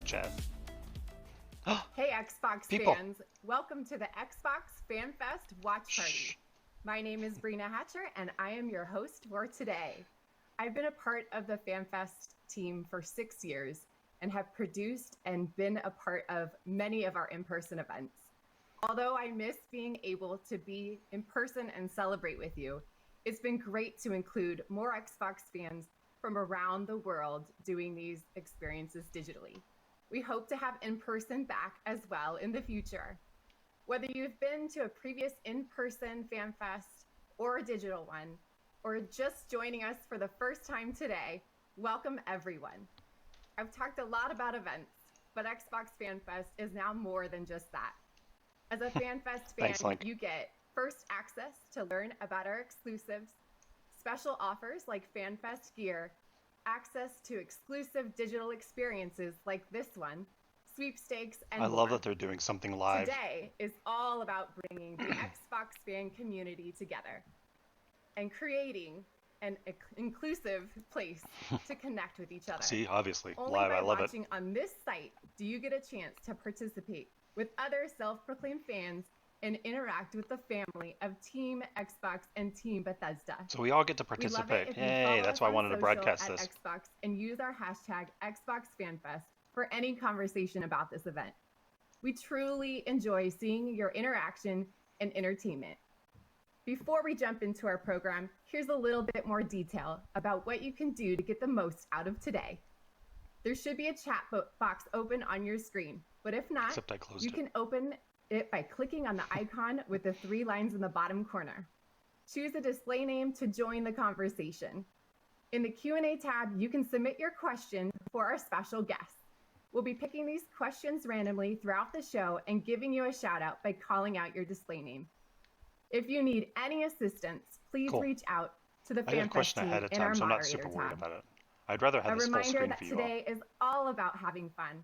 chat. Hey Xbox People. fans, welcome to the Xbox Fanfest Watch Party. My name is Brina Hatcher and I am your host for today. I've been a part of the Fanfest team for 6 years and have produced and been a part of many of our in-person events. Although I miss being able to be in person and celebrate with you, it's been great to include more Xbox fans from around the world doing these experiences digitally. We hope to have in-person back as well in the future. Whether you've been to a previous in-person FanFest or a digital one, or just joining us for the first time today, welcome everyone. I've talked a lot about events, but Xbox FanFest is now more than just that. As a FanFest fan, Thanks, you get first access to learn about our exclusives, special offers like FanFest gear, access to exclusive digital experiences like this one, sweepstakes, and I more. love that they're doing something live. Today is all about bringing the Xbox fan community together and creating an inclusive place to connect with each other. See, obviously, Only live, by I love it. watching on this site do you get a chance to participate with other self-proclaimed fans and interact with the family of Team Xbox and Team Bethesda. So we all get to We love participate. it if you Yay, follow that's us why I on wanted to social broadcast at this. Xbox and use our hashtag XboxFanFest for any conversation about this event. We truly enjoy seeing your interaction and entertainment. Before we jump into our program, here's a little bit more detail about what you can do to get the most out of today. There should be a chat box open on your screen, but if not, Except I closed you it. can open it by clicking on the icon with the 3 lines in the bottom corner. Choose a display name to join the conversation. In the Q&A tab, you can submit your question for our special guests. We'll be picking these questions randomly throughout the show and giving you a shout out by calling out your display name. If you need any assistance, please Cool. reach out to the I got a FanFest question team ahead of in our time, so I'm not moderator super worried tab. about it. I'd rather have A this full reminder screen that for you all. today is all about having fun.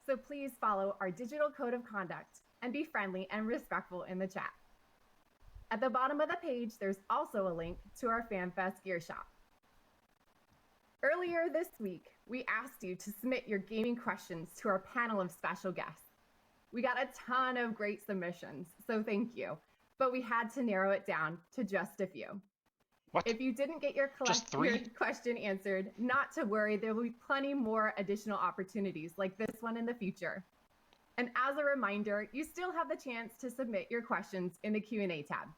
So please follow our digital code of conduct and be friendly and respectful in the chat. At the bottom of the page, there's also a link to our FanFest gear shop. Earlier this week, we asked you to submit your gaming questions to our panel of special guests. We got a ton of great submissions, so thank you, but we had to narrow it down to just a few. What? If you didn't get your Just 3? your question answered, not to worry, there will be plenty more additional opportunities like this one in the future. And as a reminder, you still have the chance to submit your questions in the Q&A tab.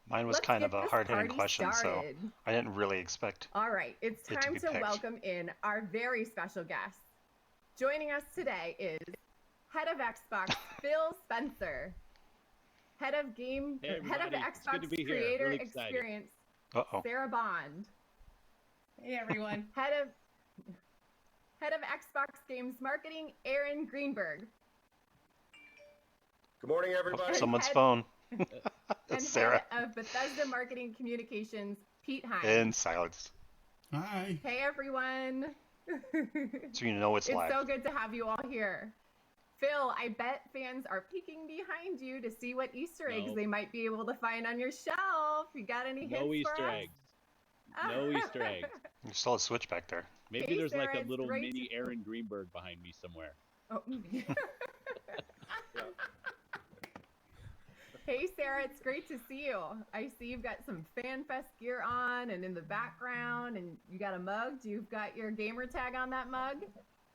Mine was Let's kind get of a this hard-hitting party question, started. so I didn't really expect. All right, it's it to time be to picked. welcome in our very special guest. Joining us today is Head of Xbox, Phil Spencer. Head of everybody. It's good to Xbox be here. Creator Really excited. Experience, Uh-oh. Sarah Bond. Hey everyone. Head of Xbox Games Marketing, Aaron Greenberg. Good morning, Oh, everybody. someone's Head- phone. And Sarah. Head of Bethesda Marketing Communications, Pete Hines. In silence. Hi. Hey everyone. So you know it's live. so good to have you all here. Phil, I bet fans are peeking behind you to see what Easter eggs No. they might be able to find on your shelf. You got any hints No for Easter us? eggs. No Easter eggs. You still a switch back there. Maybe Hey, there's like Sarah, a it's little great mini to- Aaron Greenberg behind me somewhere. Oh. Hey Sarah, it's great to see you. I see you've got some FanFest gear on and in the background, and you got a mug. You've got your gamer tag on that mug?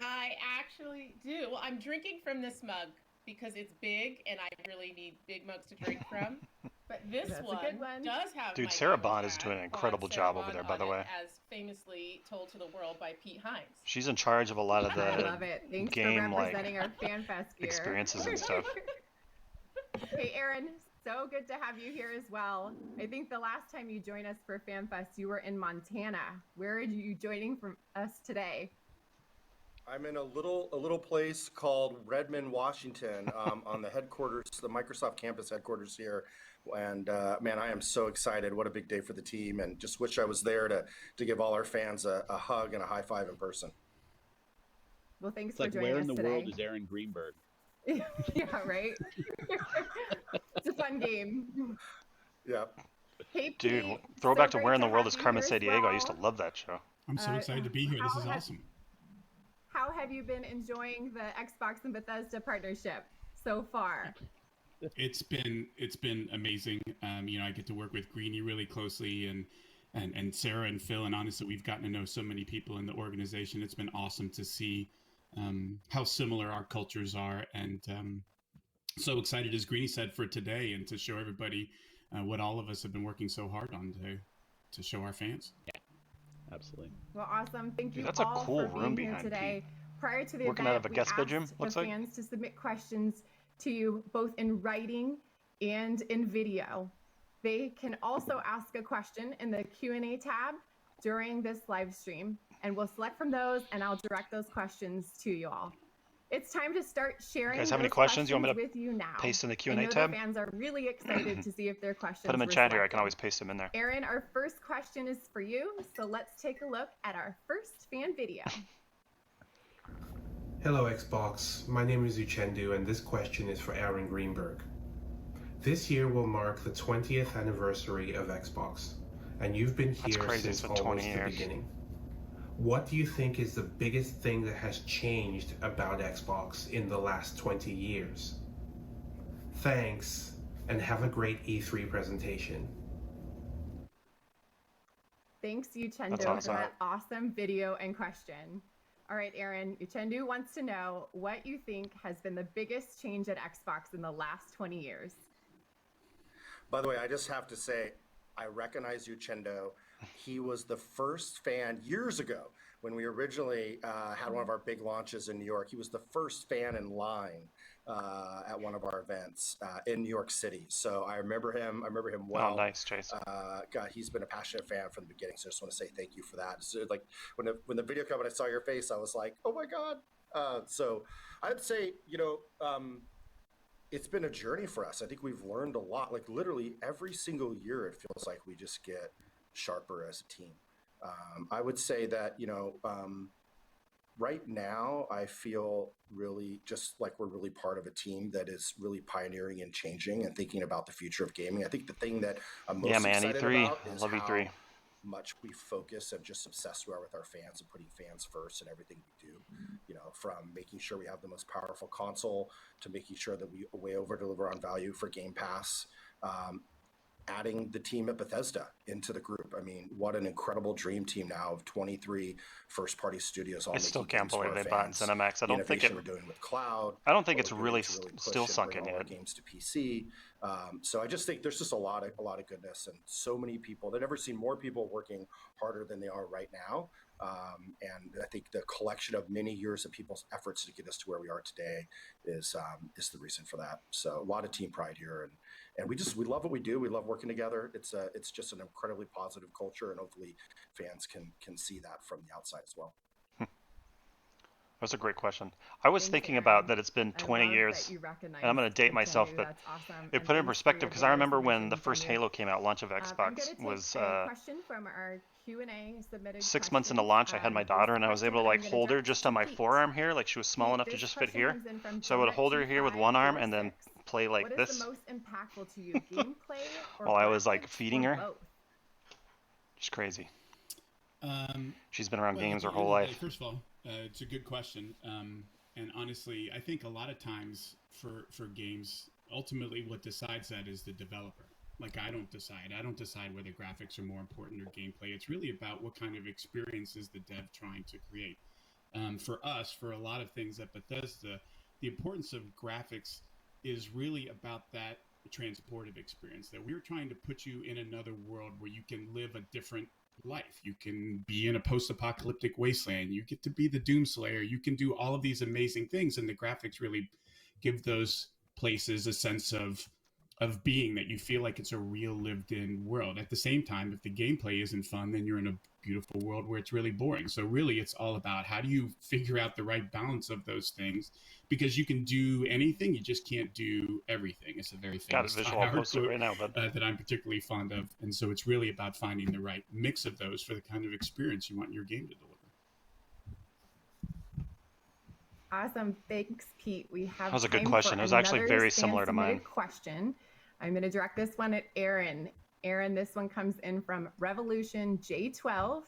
I actually do. Well, I'm drinking from this mug because it's big and I really need big mugs to drink from. But this That's a one, good one. does have Dude, my Sarah gamer Bond is tag doing an on incredible Sarah job over Bond there, by the on it, way. as famously told to the world by Pete Hines. She's in charge of a lot of I the love it. Thanks game, for like, representing our FanFest gear. experiences and stuff. Hey Aaron, so good to have you here as well. I think the last time you joined us for FanFest, you were in Montana. Where are you joining from us today? I'm in a little place called Redmond, Washington, on the headquarters, the Microsoft campus headquarters here. And man, I am so excited. What a big day for the team, and just wish I was there to give all our fans a hug and a high five in person. Well, thanks It's for like, joining where us in the today. world is Aaron Greenberg? Yeah, right? It's a fun game. Yeah. Hey, Dude, Pete, throwback so to great Where in the World have is you Carmen here as Sandiego. I used to well. love that show. I'm so excited to be here. This is how have- awesome. how have you been enjoying the Xbox and Bethesda partnership so far? It's been amazing. I get to work with Greenie really closely, and Sarah and Phil, and honestly, we've gotten to know so many people in the organization. It's been awesome to see how similar our cultures are, and so excited, as Greenie said, for today and to show everybody what all of us have been working so hard on to show our fans. Yeah, absolutely. Well, awesome. Thank you That's a all cool for room being here behind today. Prior to the Working event, out of a guest we bedroom, asked looks the like? fans to submit questions to you both in writing and in video. They can also ask a question in the Q&A tab during this live stream, and we'll select from those, and I'll direct those questions to you all. It's time to start sharing. You guys have any those questions you want me to with you now. paste in the I Q&A know tab? the fans are really excited to see if their questions Put them in were chat here. I selected. can always paste them in there. Aaron, our first question is for you, so let's take a look at our first fan video. Hello Xbox, my name is Uchendu and this question is for Aaron Greenberg. This year will mark the 20th anniversary of Xbox, and you've been here since almost the beginning. What do you think is the biggest thing that has changed about Xbox in the last 20 years? Thanks, and have a great E3 presentation. Thanks, Uchendu, for that awesome video and question. All right, Aaron, Uchendu wants to know what you think has been the biggest change at Xbox in the last 20 years. By the way, I just have to say, I recognize Uchendu. He was the first fan years ago when we originally had one of our big launches in New York. He was the first fan in line at one of our events in New York City. So I remember him well. Oh, nice, Chase. God, he's been a passionate fan from the beginning. So I just want to say thank you for that. So, like when the video came and I saw your face, I was like, oh my God. So I'd say, it's been a journey for us. I think we've learned a lot. Like literally every single year, it feels like we just get sharper as a team. I would say that, right now I feel really just like we're really part of a team that is really pioneering and changing and thinking about the future of gaming. I think the thing that I'm most excited about is love how E3. much we focus and just obsessed we are with our fans and putting fans first in everything we do. From making sure we have the most powerful console to making sure that we way over deliver on value for Game Pass. Adding the team at Bethesda into the group. I mean, what an incredible dream team now of 23 first-party studios. All I still making can't games for believe our they bought fans. Cinemax. I The don't think innovation we're doing with cloud. I don't think what it's we're really doing to push still and sunk bring in all our yet. games to PC. So I just think there's just a lot of goodness and so many people. They've never seen more people working harder than they are right now. And I think the collection of many years of people's efforts to get us to where we are today is the reason for that. So a lot of team pride here, and we love what we do. We love working together. It's just an incredibly positive culture, and hopefully fans can see that from the outside as well. That's a great question. I was thinking about that it's been 20 years, and I'm going to date myself, but it put it in perspective because I remember when the first Halo came out, launch of Xbox was 6 months into launch. I had my daughter, and I was able to like hold her just on my forearm here, like she was small enough to just fit here. So I would hold her here with one arm and then play like this while I was like feeding her. She's crazy. She's been around games her whole life. First of all, it's a good question. And honestly, I think a lot of times for games, ultimately what decides that is the developer. Like I don't decide whether graphics are more important or gameplay. It's really about what kind of experience is the dev trying to create. For us, for a lot of things at Bethesda, the importance of graphics is really about that transportive experience, that we're trying to put you in another world where you can live a different life. You can be in a post-apocalyptic wasteland. You get to be the Doomslayer. You can do all of these amazing things, and the graphics really give those places a sense of being, that you feel like it's a real lived-in world. At the same time, if the gameplay isn't fun, then you're in a beautiful world where it's really boring. So really, it's all about how do you figure out the right balance of those things, because you can do anything, you just can't do everything. It's a very famous quote right now, but that I'm particularly fond of. And so it's really about finding the right mix of those for the kind of experience you want your game to deliver. Awesome. Thanks, Pete. We have that was a good question. It was actually very similar to mine. Question. I'm going to direct this one at Aaron. Aaron, this one comes in from Revolution J12.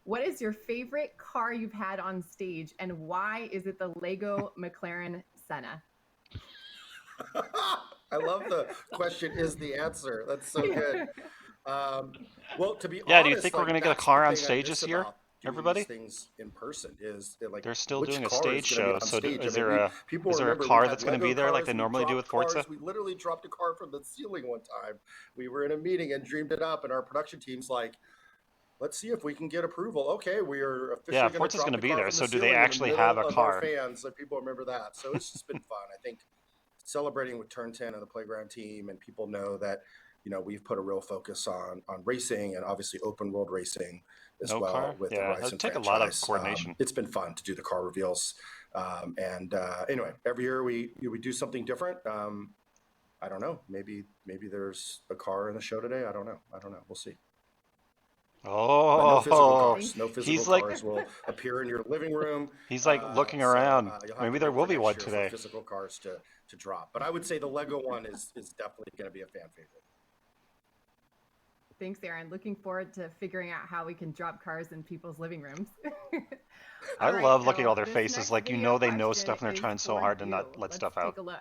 What is your favorite car you've had on stage, and why is it the Lego McLaren Senna? I love the question is the answer. That's so good. Well, to be Yeah, do you honest, think we're like going to get a that's the car on thing I stage miss this year, about doing these everybody? things in person is like They're still which doing a car is stage going to be show, on so stage. I is mean, there people a remember we car had that's going to Lego be there like cars, they we normally do with dropped cars, Forza? we literally dropped a car from the ceiling one time. We were in a meeting and dreamed it up, and our production team's like, let's see if we can get approval. Okay, we are Yeah, officially going to Forza's drop going to the be car there, from the so do they ceiling in the actually have middle a of our car? fans, so people remember that. So it's just been fun. I think celebrating with Turn 10 and the Playground team, and people know that we've put a real focus on racing and obviously open world racing as No well car? with the Yeah, Horizon that'd take a lot of franchise. coordination. It's been fun to do the car reveals, and anyway, every year we do something different. I don't know. Maybe there's a car in the show today. I don't know. We'll see. But no physical Oh, cars. No physical he's like cars will appear in your living room. he's like looking So around. you'll have Maybe to there wait will for be next one year for today. physical cars to drop. But I would say the Lego one is definitely going to be a fan favorite. Thanks, Aaron. Looking forward to figuring out how we can drop cars in people's living rooms. I All right, love looking at Phil, all their this faces, next like video they know question stuff and they're is trying so for hard to you. not let Let's stuff out. take a look.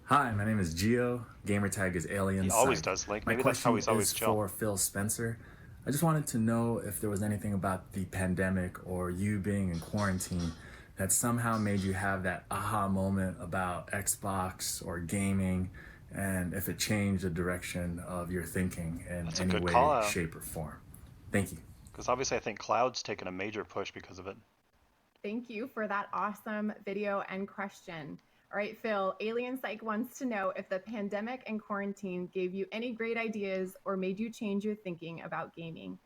Hi, my name is Gio. Gamertag is Alien He Psych. always does, Link. My Maybe that's how question he's always is chill. for Phil Spencer. I just wanted to know if there was anything about the pandemic or you being in quarantine that somehow made you have that aha moment about Xbox or gaming, and if it changed the direction of your thinking in That's a any good way, call out. shape, or form. Thank you. Because obviously I think Cloud's taken a major push because of it. Thank you for that awesome video and question. All right, Phil, Alien Psych wants to know if the pandemic and quarantine gave you any great ideas or made you change your thinking about gaming.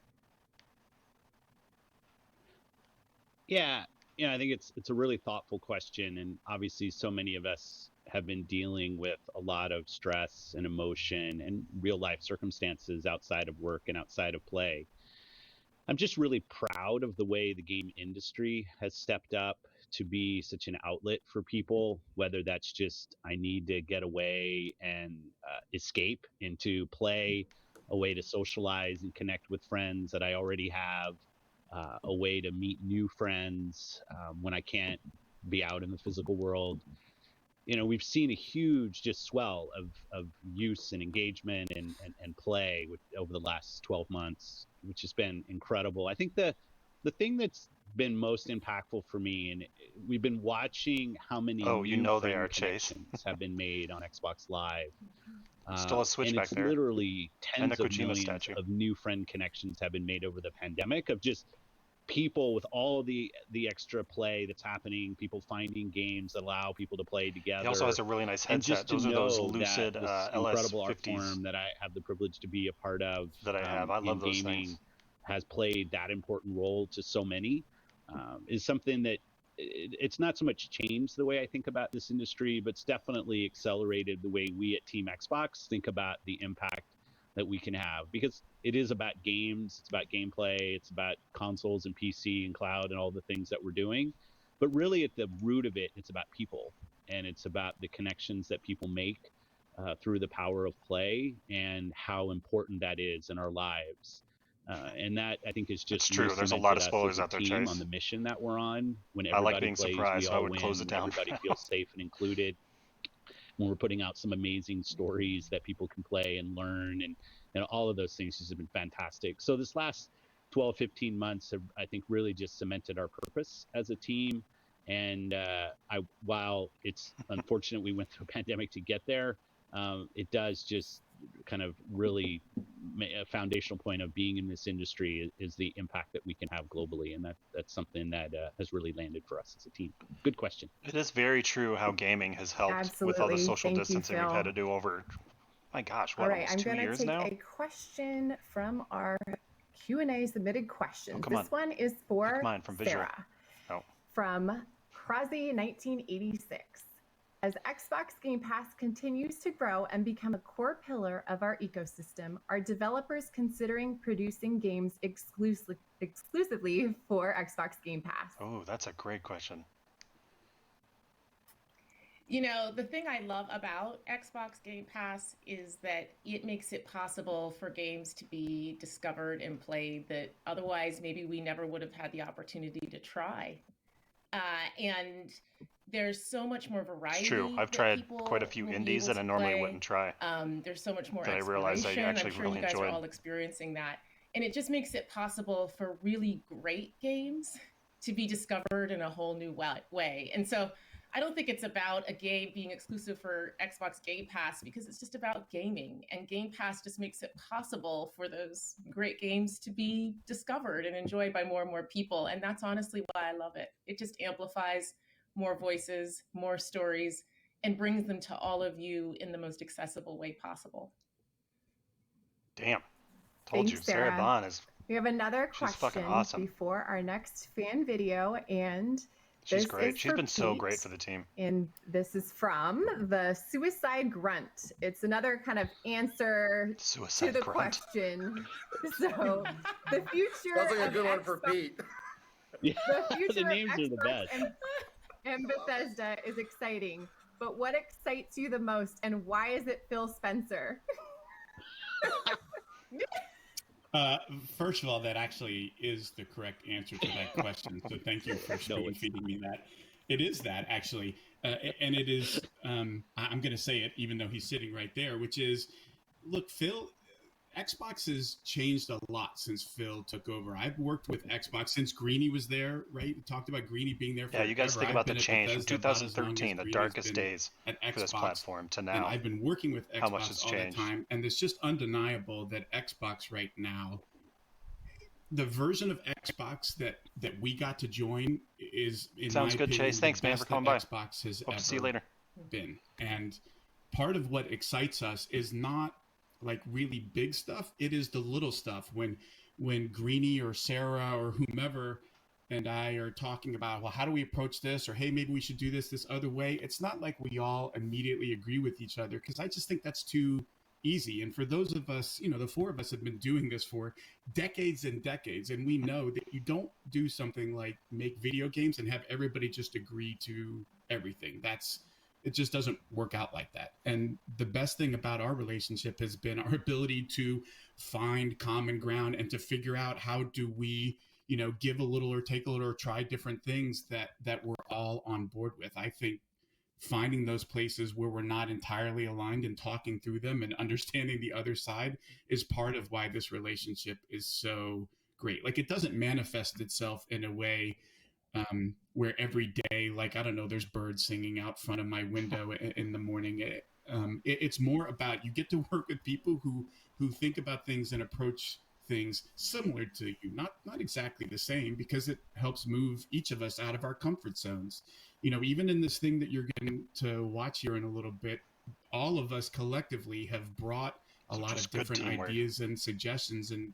Yeah, I think it's a really thoughtful question, and obviously so many of us have been dealing with a lot of stress and emotion and real life circumstances outside of work and outside of play. I'm just really proud of the way the game industry has stepped up to be such an outlet for people, whether that's just I need to get away and escape into play, a way to socialize and connect with friends that I already have, a way to meet new friends when I can't be out in the physical world. We've seen a huge just swell of use and engagement and play over the last 12 months, which has been incredible. I think the thing that's been most impactful for me, and we've been watching how many new friend connections have been made on Xbox Live. Still a Switch and back it's there. literally tens of millions statue. of new friend connections have been made over the pandemic of just people with all the extra play that's happening, people finding games that allow people to play together. He also has a really nice headset. And just those to are those know Lucid that this incredible art form that I have the privilege to be a part of that I have. I love those gaming things. has played that important role to so many is something that it's not so much changed the way I think about this industry, but it's definitely accelerated the way we at Team Xbox think about the impact that we can have, because it is about games, it's about gameplay, it's about consoles and PC and cloud and all the things that we're doing. But really at the root of it, it's about people, and it's about the connections that people make through the power of play and how important that is in our lives. And that I think is just true. There's a lot of spoilers out there, Chase. on the mission that we're on. When everybody like being plays, surprised, we all win. Close it down. Everybody feels safe and included. When we're putting out some amazing stories that people can play and learn, and all of those things has been fantastic. So this last 12, 15 months have, I think, really just cemented our purpose as a team. And while it's unfortunate we went through a pandemic to get there, it does just kind of really a foundational point of being in this industry is the impact that we can have globally, and that's something that has really landed for us as a team. Good question. It is very true how gaming has helped with all the social distancing we've had to do over, my gosh, what, almost 2 years now? I'm going to take a question from our Q&A submitted questions. This one is for Sarah from Krasi 1986. As Xbox Game Pass continues to grow and become a core pillar of our ecosystem, are developers considering producing games exclusively for Xbox Game Pass? Oh, that's a great question. You know, the thing I love about Xbox Game Pass is that it makes it possible for games to be discovered and played that otherwise maybe we never would have had the opportunity to try. And there's so much more variety. It's true. I've tried quite a few indies that I normally wouldn't try. There's so much more that exploration. I realized I actually I'm sure really you guys enjoyed. are all experiencing that. And it just makes it possible for really great games to be discovered in a whole new way. And so I don't think it's about a game being exclusive for Xbox Game Pass, because it's just about gaming, and Game Pass just makes it possible for those great games to be discovered and enjoyed by more and more people. And that's honestly why I love it. It just amplifies more voices, more stories, and brings them to all of you in the most accessible way possible. Damn. Told you, Sarah Bond is. We have another question awesome. before our next fan video, and she's great. She's been so great for the team. And this is from the Suicide Grunt. It's another kind of answer to the question. So the future sounds like a good Xbox, one for Pete. Yeah, the future the names of are the best. And Bethesda is exciting. But what excites you the most, and why is it Phil Spencer? First of all, that actually is the correct answer to that question. So thank you for feeding me that. It is that, actually. And it is, I'm going to say it, even though he's sitting right there, which is, look, Phil, Xbox has changed a lot since Phil took over. I've worked with Xbox since Greenie was there, right? We talked about Greenie being there forever. Yeah, you guys think about the change from 2013, the darkest days for this platform, to now. And I've been working with Xbox how much has all changed. the time, and it's just undeniable that Xbox right now, the version of Xbox that we got to join is, in Sounds my good, opinion, Chase. Thanks, man, for coming by. Xbox has Hope ever to see you later. been. And part of what excites us is not like really big stuff. It is the little stuff. When Greenie or Sarah or whomever and I are talking about, well, how do we approach this? Or, hey, maybe we should do this other way. It's not like we all immediately agree with each other, because I just think that's too easy. And for those of us, the four of us have been doing this for decades and decades, and we know that you don't do something like make video games and have everybody just agree to everything. It just doesn't work out like that. And the best thing about our relationship has been our ability to find common ground and to figure out how do we, give a little or take a little or try different things that we're all on board with. I think finding those places where we're not entirely aligned and talking through them and understanding the other side is part of why this relationship is so great. Like, it doesn't manifest itself in a way where every day, like, I don't know, there's birds singing out front of my window in the morning. It's more about, you get to work with people who think about things and approach things similar to you, not exactly the same, because it helps move each of us out of our comfort zones. Even in this thing that you're going to watch here in a little bit, all of us collectively have brought a lot of different ideas and suggestions, and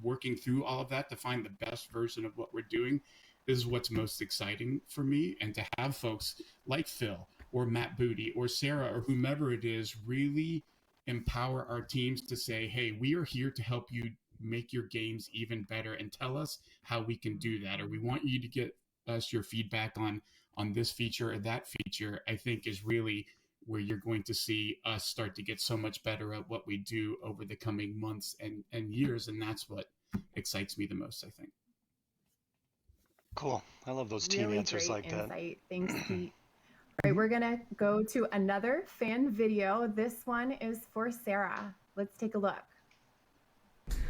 working through all of that to find the best version of what we're doing is what's most exciting for me. And to have folks like Phil or Matt Booty or Sarah or whomever it is really empower our teams to say, hey, we are here to help you make your games even better, and tell us how we can do that, or we want you to get us your feedback on this feature or that feature, I think is really where you're going to see us start to get so much better at what we do over the coming months and years. And that's what excites me the most, I think. Cool. I love those team answers like insight. That. Thanks, Pete. All right, we're going to go to another fan video. This one is for Sarah. Let's take a look.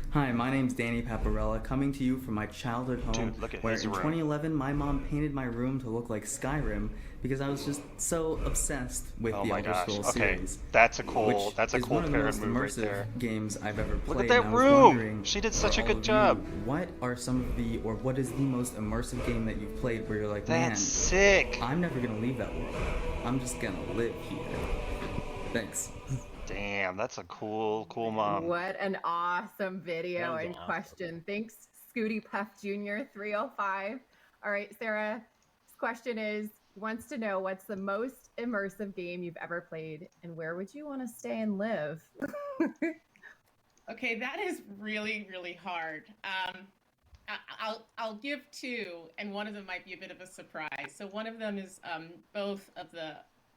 Hi, my name's Danny Paparella, coming to you from my childhood home, where in 2011 my mom painted my room to look like Skyrim because I was just so obsessed with the Elder Scrolls series. That's a cool parent move right there. It's one of the most immersive games I've ever played. Look at that room! She did such a good job. What are some of the, or what is the most immersive game that you've played where you're like, that's sick. I'm never gonna leave that world. I'm just gonna live here. Thanks. Damn, that's a cool mom. What an awesome video and question. Thanks, Scooty Puff Jr. 305. All right, Sarah, this question wants to know, what's the most immersive game you've ever played, and where would you want to stay and live? Okay, that is really, really hard. I'll give two, and one of them might be a bit of a surprise. So one of them is both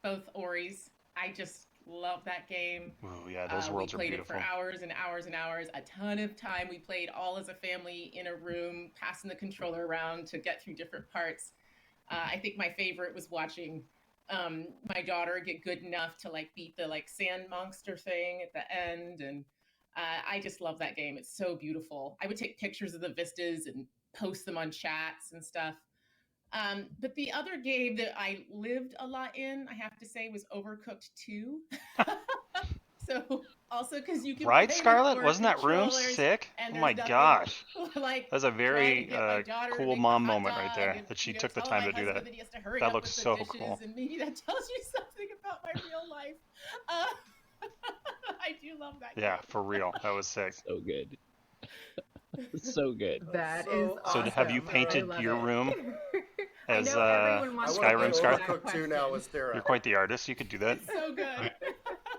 both Oris. I just love that game. Oh yeah, those worlds are beautiful. We played it for hours and hours and hours. A ton of time. We played all as a family in a room, passing the controller around to get through different parts. I think my favorite was watching my daughter get good enough to like beat the like sand monster thing at the end, and I just love that game. It's so beautiful. I would take pictures of the vistas and post them on chats and stuff. But the other game that I lived a lot in, I have to say, was Overcooked 2. So also because you can right, play Scarlett? Wasn't that room sick? Oh my gosh, like that's a very cool mom moment right there that she took the time to do that. That, that looks so cool. And maybe that tells you something about my real life. I do love that. Yeah, game. For real, that was sick. So good. So good. That is so awesome. have you painted your room as Skyrim, Scarlett? Too now with Sarah. You're quite the artist. You could do that. It's so good.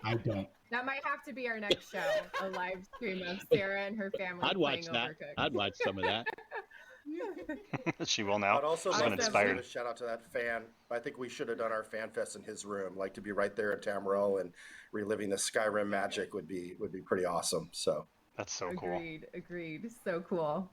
I don't. That might have to be our next show, a live stream of Sarah and her family. I'd watch that. Overcooked. I'd watch some of that. She will now. I'd also She's like been to inspired. give a shout out to that fan. I think we should have done our fan fest in his room. Like to be right there at Tamriel and reliving the Skyrim magic would be pretty awesome. So that's so cool. Agreed. So cool.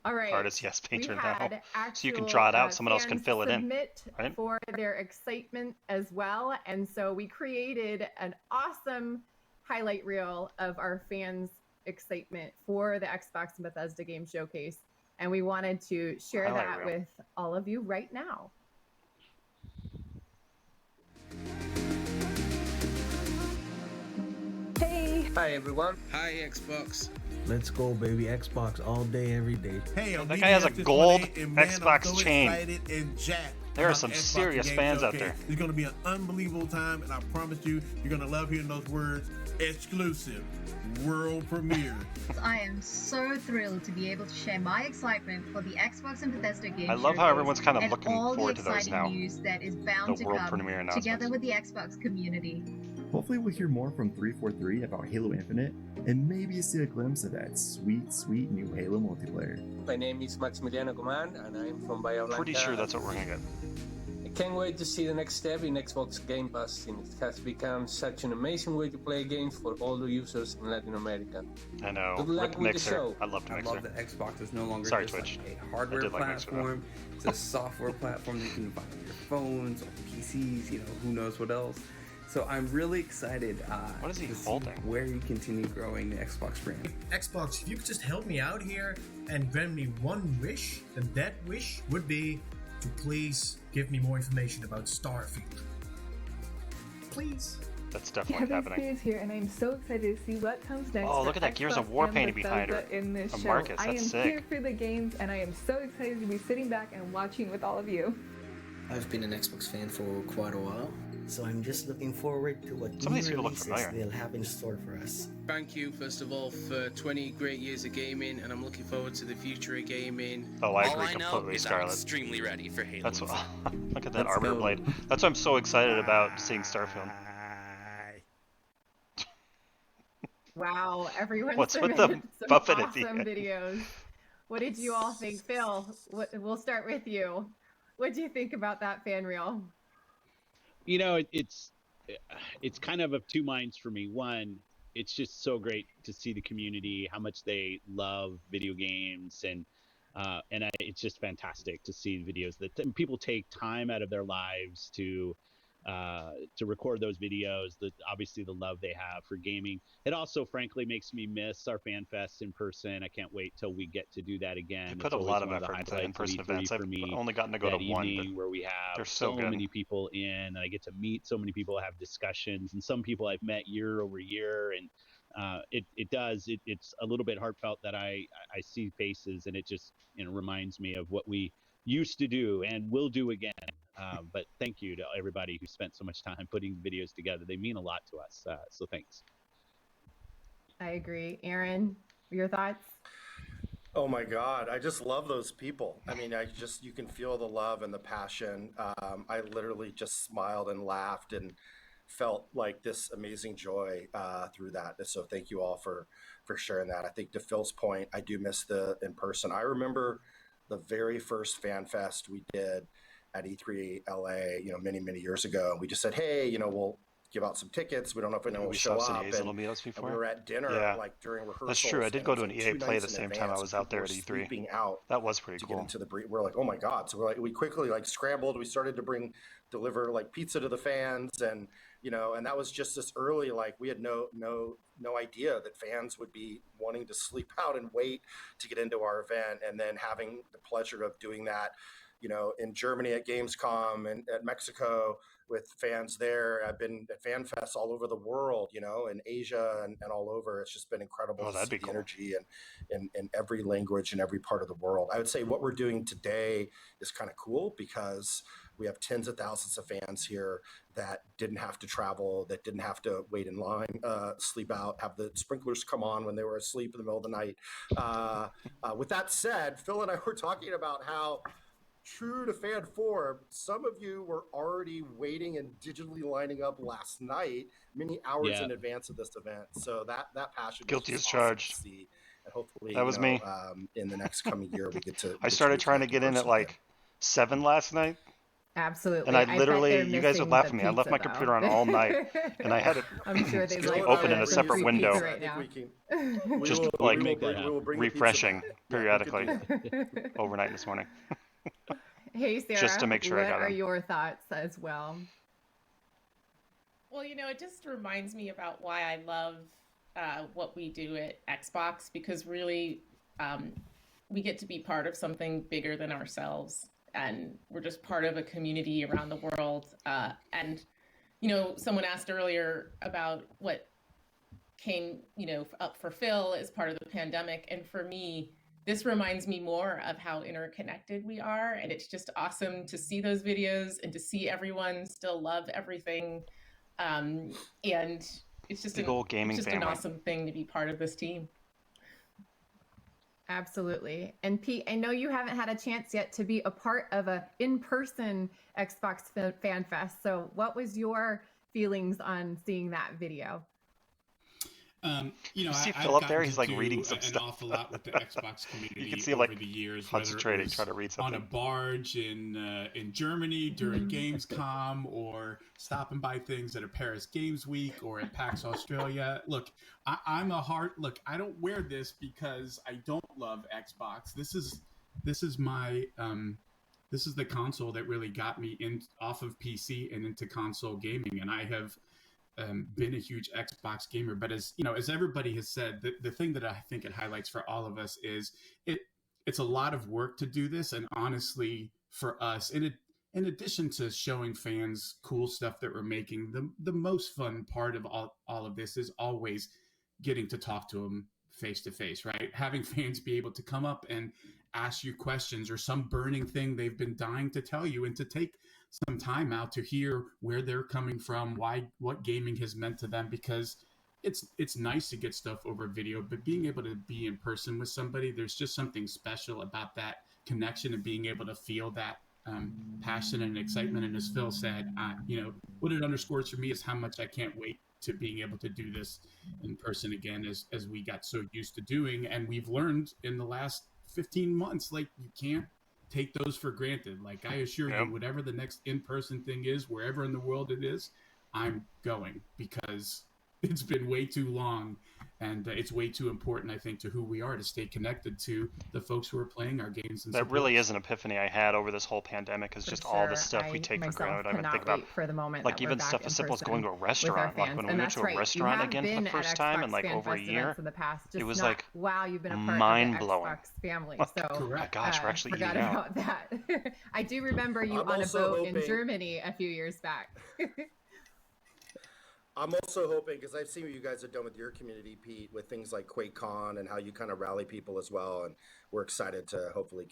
All right. Artist, yes, painter now. Actual, so you can draw it out. Someone else can fill it in. Right? For their excitement as well, and so we created an awesome highlight reel of our fans' excitement for the Xbox and Bethesda Game Showcase, and we wanted to share that with all of you right now. Hey! Hi everyone. Hi Xbox. Let's go, baby. Xbox all day, every day. Hey, that guy has a gold Xbox chain. There are some serious fans out there. It's going to be an unbelievable time, and I promise you, you're going to love hearing those words. Exclusive. World premiere. I am so thrilled to be able to share my excitement for the Xbox and Bethesda game. I love how everyone's kind of looking forward to those now. News that is bound the to world come premiere announcements. Together with the Xbox community. Hopefully we'll hear more from 343 about Halo Infinite, and maybe see a glimpse of that sweet, sweet new Halo multiplayer. My name is Maximiliano Command, and I'm from Bahia Blanca. Pretty sure that's what we're gonna get. I can't wait to see the next step in Xbox Game Pass, and it has become such an amazing way to play games for all the users in Latin America. I know. Good luck with Mixer. the show. I love Mixer. I love that Xbox is no longer Sorry, just Twitch. like a hardware platform. It's a software platform that you can find on your phones or PCs, who knows what else. So I'm really excited what is he holding? Where you continue growing the Xbox brand. Xbox, if you could just help me out here and grant me one wish, then that wish would be to please give me more information about Starfield. Please. That's definitely happening. Is here, and I'm so excited to see what comes next. Oh, look at that Gears of War painting behind her. In this show. Marcus, that's I am sick. here for the games, and I am so excited to be sitting back and watching with all of you. I've been an Xbox fan for quite a while, so I'm just looking forward to what some of new these people look releases familiar. they'll have in store for us. Thank you, first of all, for 20 great years of gaming, and I'm looking forward to the future of gaming. Oh, I agree all I know completely, is Scarlett. I'm extremely ready for Halo. That's what, look at that arbiter blade. That's why I'm so excited about seeing Starfield. Wow, everyone What's with submitted the some Buffett at the awesome end? videos. What did you all think? Phil, we'll start with you. What do you think about that fan reel? It's kind of two minds for me. One, it's just so great to see the community, how much they love video games, and it's just fantastic to see videos that people take time out of their lives to record those videos. Obviously the love they have for gaming. It also, frankly, makes me miss our Fanfest in person. I can't wait till we get to do that again. You put a lot of effort into in-person events. I've only gotten to go to one, where we have so many people in, and I get to meet so many people, have discussions, and some people I've met year over year, and it's a little bit heartfelt that I see faces, and it just reminds me of what we used to do and will do again. But thank you to everybody who spent so much time putting videos together. They mean a lot to us. So thanks. I agree. Aaron, your thoughts? Oh my God, I just love those people. I mean, you can feel the love and the passion. I literally just smiled and laughed and felt like this amazing joy through that. So thank you all for sharing that. I think to Phil's point, I do miss the in person. I remember the very first Fanfest we did, at E3 LA, many years ago. And we just said, hey, we'll give out some tickets. We don't know if anyone will show up. And we were at dinner during rehearsals. That's true. I did go to an EA Play the same time I was out there at E3. Sleeping out. That was pretty cool. Get into the we're like, oh my god! So we quickly scrambled. We started to deliver pizza to the fans, and and that was just this early. We had no idea that fans would be wanting to sleep out and wait to get into our event, and then having the pleasure of doing that, in Germany at Gamescom and at Mexico with fans there. I've been at Fanfest all over the world, in Asia and all over. It's just been incredible to see the energy in every language and every part of the world. I would say what we're doing today is kind of cool because we have tens of thousands of fans here that didn't have to travel, that didn't have to wait in line, sleep out, have the sprinklers come on when they were asleep in the middle of the night. With that said, Phil and I were talking about how, true to fan form, some of you were already waiting and digitally lining up last night, many hours in advance of this event. So that passion, guilty as charged. To see. And hopefully, that was me. In the next coming year, we get to. I started trying to get in at 7 last night. Absolutely. And I literally, you guys would laugh at me. I left my computer on all night, and I had it open in a separate window, just refreshing periodically overnight this morning. Hey, Sarah, just to make sure I got what are your thoughts as well? Well, it just reminds me about why I love what we do at Xbox, because really we get to be part of something bigger than ourselves. And we're just part of a community around the world. And, someone asked earlier about what came, up for Phil as part of the pandemic. And for me, this reminds me more of how interconnected we are. And it's just awesome to see those videos and to see everyone still love everything. And it's just, an awesome thing to be part of this team. Absolutely. And Pete, I know you haven't had a chance yet to be a part of a in-person Xbox Fan Fest. So what was your feelings on seeing that video? You see Phil up there, he's reading some stuff. Awful lot with the Xbox community. You can see over the years, concentrating, trying to read something on a barge in Germany during Gamescom, or stopping by things at a Paris Games Week or at PAX Australia. Look, I don't wear this because I don't love Xbox. This is my this is the console that really got me off of PC and into console gaming, and I have been a huge Xbox gamer. But as everybody has said, the thing that I think it highlights for all of us is it's a lot of work to do this. And honestly, for us, in addition to showing fans cool stuff that we're making, the most fun part of all of this is always getting to talk to them face to face, right? Having fans be able to come up and ask you questions or some burning thing they've been dying to tell you, and to take some time out to hear where they're coming from, what gaming has meant to them, because it's nice to get stuff over video, but being able to be in person with somebody, there's just something special about that connection and being able to feel that passion and excitement. And as Phil said, what it underscores for me is how much I can't wait to being able to do this in person again, as we got so used to doing. And we've learned in the last 15 months, you can't take those for granted. I assure you, whatever the next in-person thing is, wherever in the world it is, I'm going, because it's been way too long, and it's way too important, I think, to who we are to stay connected to the folks who are playing our games. And that really is an epiphany I had over this whole pandemic, is just all the stuff we take for granted. I think about for the moment even stuff as simple as going to a restaurant. When we went to a restaurant again for the first time in over a year, it was wow, you've been a part mind-blowing. of the Xbox family. So correct. Gosh, we're actually forgot eating about that. I do remember you on a boat in Germany a few years back. I'm also hoping, because I've seen what you guys have done with your community, Pete, with things like QuakeCon and how you kind of rally people as well. And we're excited to hopefully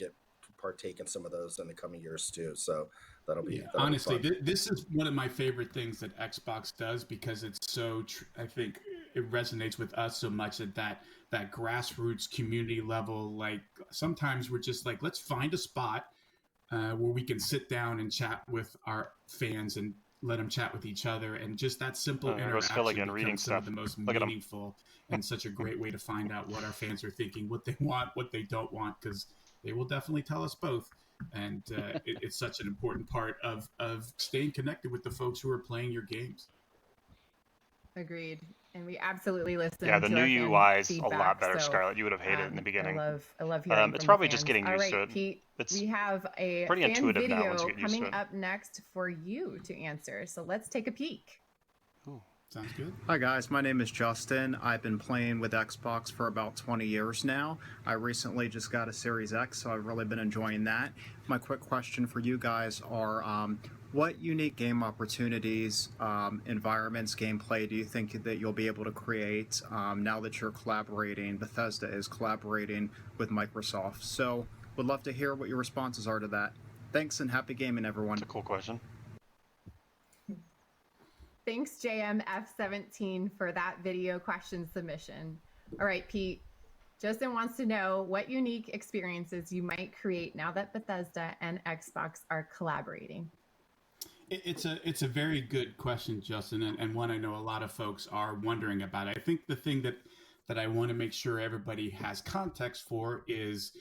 partake in some of those in the coming years too. So that'll be honestly, this is one of my favorite things that Xbox does, because it's so, I think it resonates with us so much at that grassroots community level. Sometimes we're just let's find a spot where we can sit down and chat with our fans and let them chat with each other, and just that simple interaction becomes some of the most meaningful and such a great way to find out what our fans are thinking, what they want, what they don't want, because they will definitely tell us both. And it's such an important part of staying connected with the folks who are playing your games. Agreed. And we absolutely listen. Yeah, the to new our UI is a lot better, Scarlett. You would have hated it in the beginning. I love hearing it's from probably the just fans. getting used to it. Pete, it's we have a pretty fan intuitive now once video you get used to coming it. up next for you to answer. So let's take a peek. Ooh, sounds good. Hi guys, my name is Justin. I've been playing with Xbox for about 20 years now. I recently just got a Series X, so I've really been enjoying that. My quick question for you guys are, what unique game opportunities, environments, gameplay do you think that you'll be able to create now that you're collaborating, Bethesda is collaborating with Microsoft? So would love to hear what your responses are to that. Thanks and happy gaming, everyone. That's a cool question. Thanks, JMF17, for that video question submission. All right, Pete. Justin wants to know what unique experiences you might create now that Bethesda and Xbox are collaborating. It's a very good question, Justin, and one I know a lot of folks are wondering about. I think the thing that I want to make sure everybody has context for is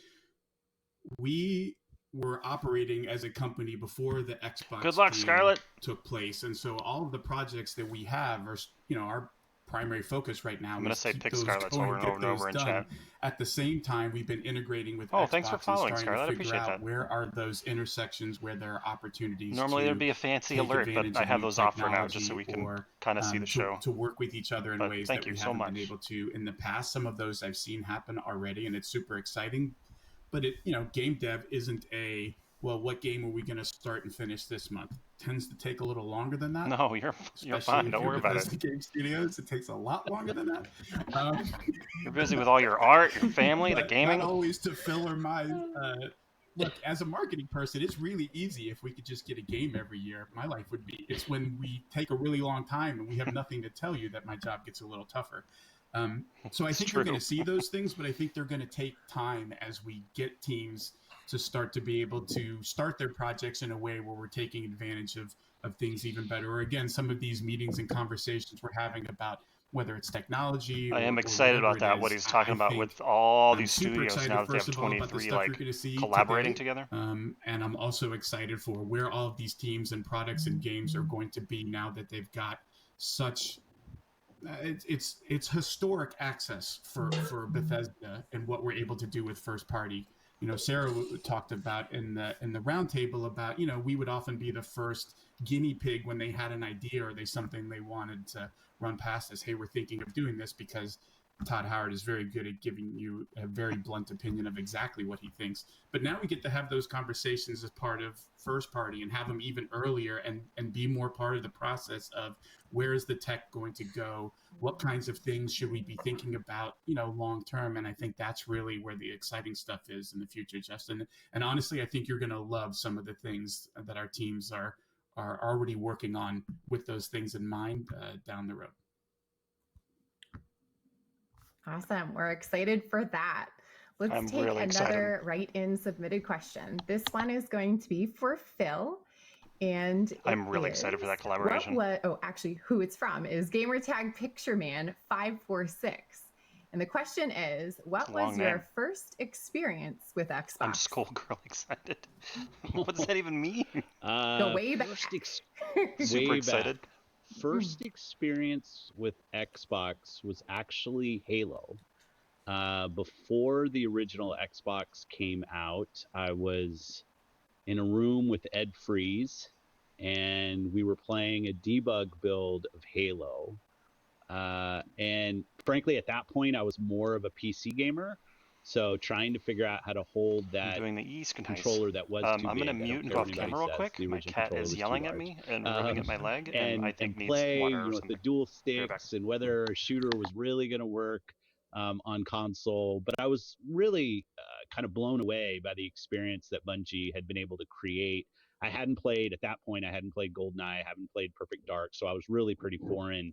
we were operating as a company before the Xbox Good luck, Scarlett. took place, and so all of the projects that we have are, our primary focus right now. I'm going to say pick Scarlett over and over in chat. At the same time, we've been integrating with Xbox thanks for following, and Scarlett. trying to I figure appreciate out that. where are those intersections where there are opportunities. Normally there'd be a fancy alert, but I have those off for now just so we can kind of see the show. To work with each other in ways that we haven't been able to in the past. Some of those I've seen happen already, and it's super exciting. But game dev isn't what game are we going to start and finish this month? Tends to take a little longer than that. No, you're fine. Don't worry about it. Game studios, it takes a lot longer than that. You're busy with all your art, your family, the gaming. Not always to fill our mind. Look, as a marketing person, it's really easy if we could just get a game every year. My life would be. It's when we take a really long time and we have nothing to tell you that my job gets a little tougher. So I think you're going to see those things, but I think they're going to take time as we get teams to start to be able to start their projects in a way where we're taking advantage of things even better. Or again, some of these meetings and conversations we're having about whether it's technology. I am excited about that, what he's talking about with all these studios now that they have 23 collaborating together. And I'm also excited for where all of these teams and products and games are going to be now that they've got such it's historic access for Bethesda and what we're able to do with first party. Sarah talked about in the roundtable about, we would often be the first guinea pig when they had an idea or something they wanted to run past us. Hey, we're thinking of doing this, because Todd Howard is very good at giving you a very blunt opinion of exactly what he thinks. But now we get to have those conversations as part of first party and have them even earlier and be more part of the process of where is the tech going to go? What kinds of things should we be thinking about, long term? And I think that's really where the exciting stuff is in the future, Justin. And honestly, I think you're going to love some of the things that our teams are already working on with those things in mind down the road. Awesome. We're excited for that. Let's take really another write-in submitted question. This one is going to be for Phil. And I'm really excited for that collaboration. Who it's from is Gamertag Pictureman 546. And the question is, what was your first experience with Xbox? I'm schoolgirl excited. What does that even mean? Go way back. Super excited. First experience with Xbox was actually Halo. Before the original Xbox came out, I was in a room with Ed Freeze, and we were playing a debug build of Halo. And frankly, at that point, I was more of a PC gamer. So trying to figure out how to hold that controller that was too big. I'm going to mute and go off camera real quick. My cat is yelling at me and rubbing at my leg, and I think needs play, water with the dual sticks and whether a shooter was really going to work on console. But I was really kind of blown away by the experience that Bungie had been able to create. At that point, I hadn't played GoldenEye, I haven't played Perfect Dark, so I was really pretty foreign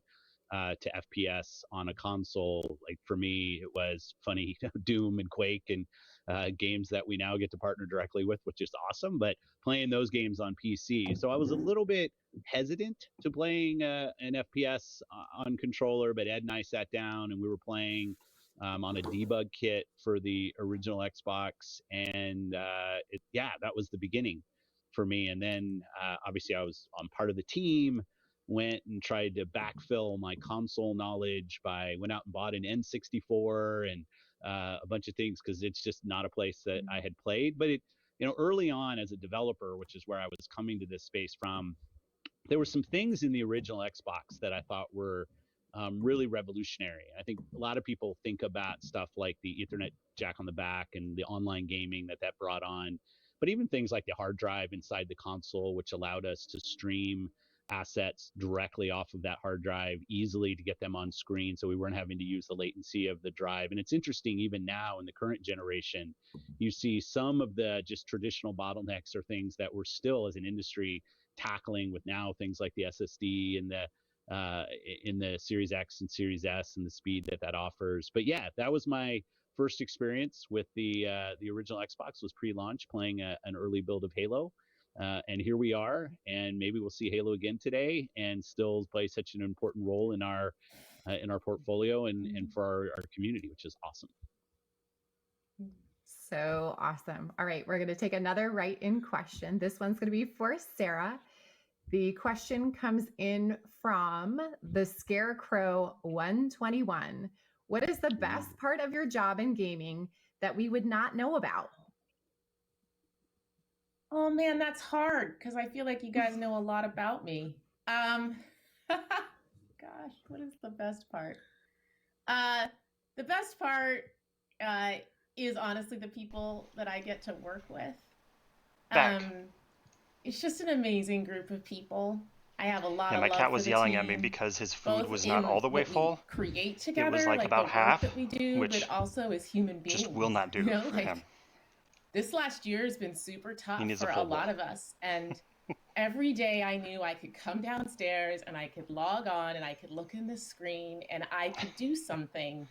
to FPS on a console. Like for me, it was funny, Doom and Quake and games that we now get to partner directly with, which is awesome, but playing those games on PC. So I was a little bit hesitant to playing an FPS on controller, but Ed and I sat down and we were playing on a debug kit for the original Xbox, and that was the beginning for me. And then obviously I was on part of the team, went and tried to backfill my console knowledge went out and bought an N64 and a bunch of things, because it's just not a place that I had played. But early on as a developer, which is where I was coming to this space from, there were some things in the original Xbox that I thought were really revolutionary. I think a lot of people think about stuff like the Ethernet jack on the back and the online gaming that brought on, but even things like the hard drive inside the console, which allowed us to stream assets directly off of that hard drive easily to get them on screen, so we weren't having to use the latency of the drive. And it's interesting, even now in the current generation, you see some of the just traditional bottlenecks or things that we're still as an industry tackling with now things like the SSD and in the Series X and Series S and the speed that offers. But yeah, that was my first experience with the original Xbox, was pre-launch playing an early build of Halo. And here we are, and maybe we'll see Halo again today, and still play such an important role in our portfolio and for our community, which is awesome. So awesome. All right, we're going to take another write-in question. This one's going to be for Sarah. The question comes in from the Scarecrow 121. What is the best part of your job in gaming that we would not know about? Oh man, that's hard, because I feel like you guys know a lot about me. Gosh, what is the best part? The best part is honestly the people that I get to work with. It's just an amazing group of people. I have a lot of love for the team. My cat was yelling at me because his food was not all the way full. Create together, it was like about half, that we do, which but also as human beings, just will not do for him. This last year has been super tough for a lot of us, and every day I knew I could come downstairs and I could log on and I could look in the screen and I could do something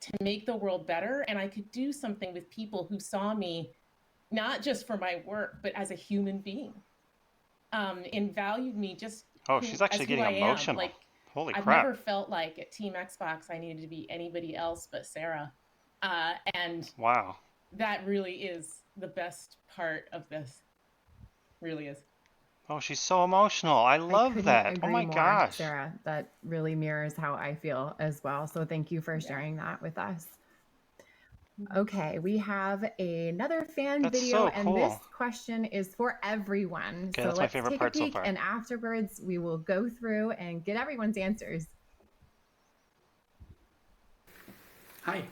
to make the world better, and I could do something with people who saw me not just for my work but as a human being, and valued me just she's actually getting emotional. Like, holy crap. I've never felt like at Team Xbox I needed to be anybody else but Sarah, and wow, that really is the best part of this. Really is. Oh, she's so emotional. I love that. Oh my gosh, Sarah, that really mirrors how I feel as well. So thank you for sharing that with us. Okay, we have another fan video, and this question is for everyone. Okay, so that's let's my favorite take part a peek, so far. and afterwards we will go through and get everyone's answers. Hi,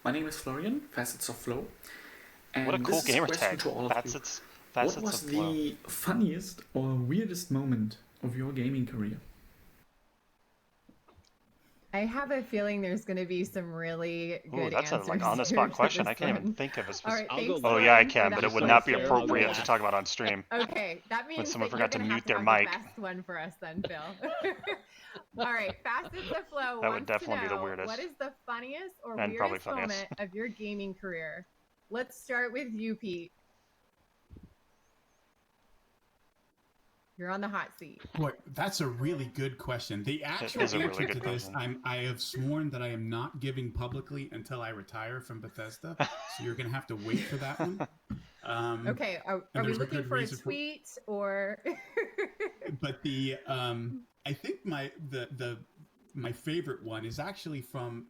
my name is Florian, Facets of Flow. And what a cool gamer tag. To all of you. What was the funniest or weirdest moment of your gaming career? I have a feeling there's going to be some really good answers. That's a on-the-spot question. I can't even think of a specific. Right, yeah, I can, but it would not be appropriate to talk about on stream. Okay, that means when someone that forgot to mute their mic. mic. The best one for us then, Phil. All right, Facets of Flow. That would definitely be the weirdest. What is the funniest or weirdest moment of your gaming career? Let's start with you, Pete. You're on the hot seat. Boy, that's a really good question. The actual answer to this, I have sworn that I am not giving publicly until I retire from Bethesda. So you're going to have to wait for that one. Okay, are we looking for a tweet or? But I think my favorite one is actually from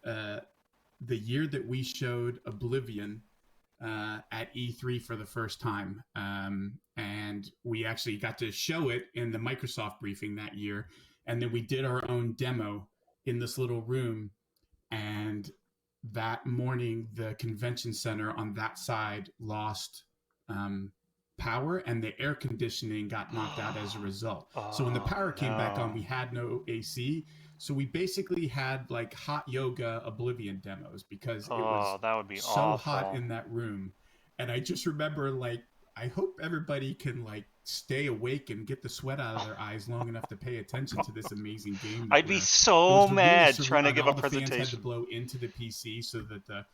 the year that we showed Oblivion at E3 for the first time. And we actually got to show it in the Microsoft briefing that year. And then we did our own demo in this little room. And that morning, the convention center on that side lost power, and the air conditioning got knocked out as a result. So when the power came back on, we had no AC. So we basically had like hot yoga Oblivion demos because it was that would be so awful. hot in that room. And I just remember, like, I hope everybody can like stay awake and get the sweat out of their eyes long enough to pay attention to this amazing game. I'd be so mad really trying to give a presentation. presentation. Fans had to blow into the PC so that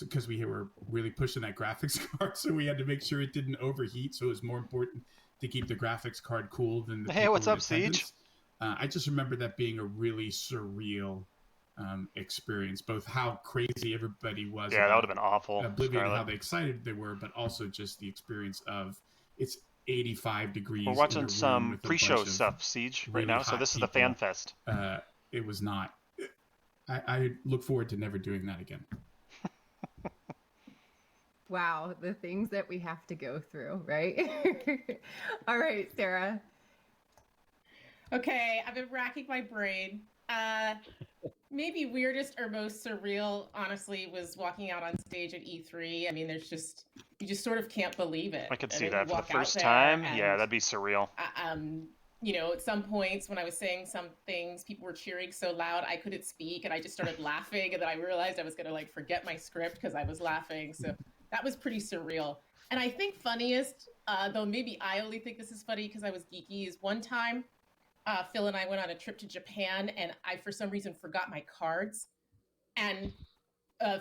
because we were really pushing that graphics card, so we had to make sure it didn't overheat. So it was more important to keep the graphics card cool than the Hey, what's up, Siege? I just remember that being a really surreal experience, both how crazy everybody was. Yeah, that would have been awful. Oblivion, how excited they were, but also just the experience of it's 85 degrees. We're watching some pre-show stuff, Siege, right now. So this is the Fanfest. It was not. I look forward to never doing that again. Wow, the things that we have to go through, right? All right, Sarah. Okay, I've been racking my brain. Maybe weirdest or most surreal, honestly, was walking out on stage at E3. I mean, you just sort of can't believe it. I could see that for the first time. Yeah, that'd be surreal. At some points when I was saying some things, people were cheering so loud I couldn't speak, and I just started laughing, and then I realized I was going to forget my script because I was laughing. So that was pretty surreal. And I think funniest, though maybe I only think this is funny because I was geeky, is one time Phil and I went on a trip to Japan, and I, for some reason, forgot my cards. And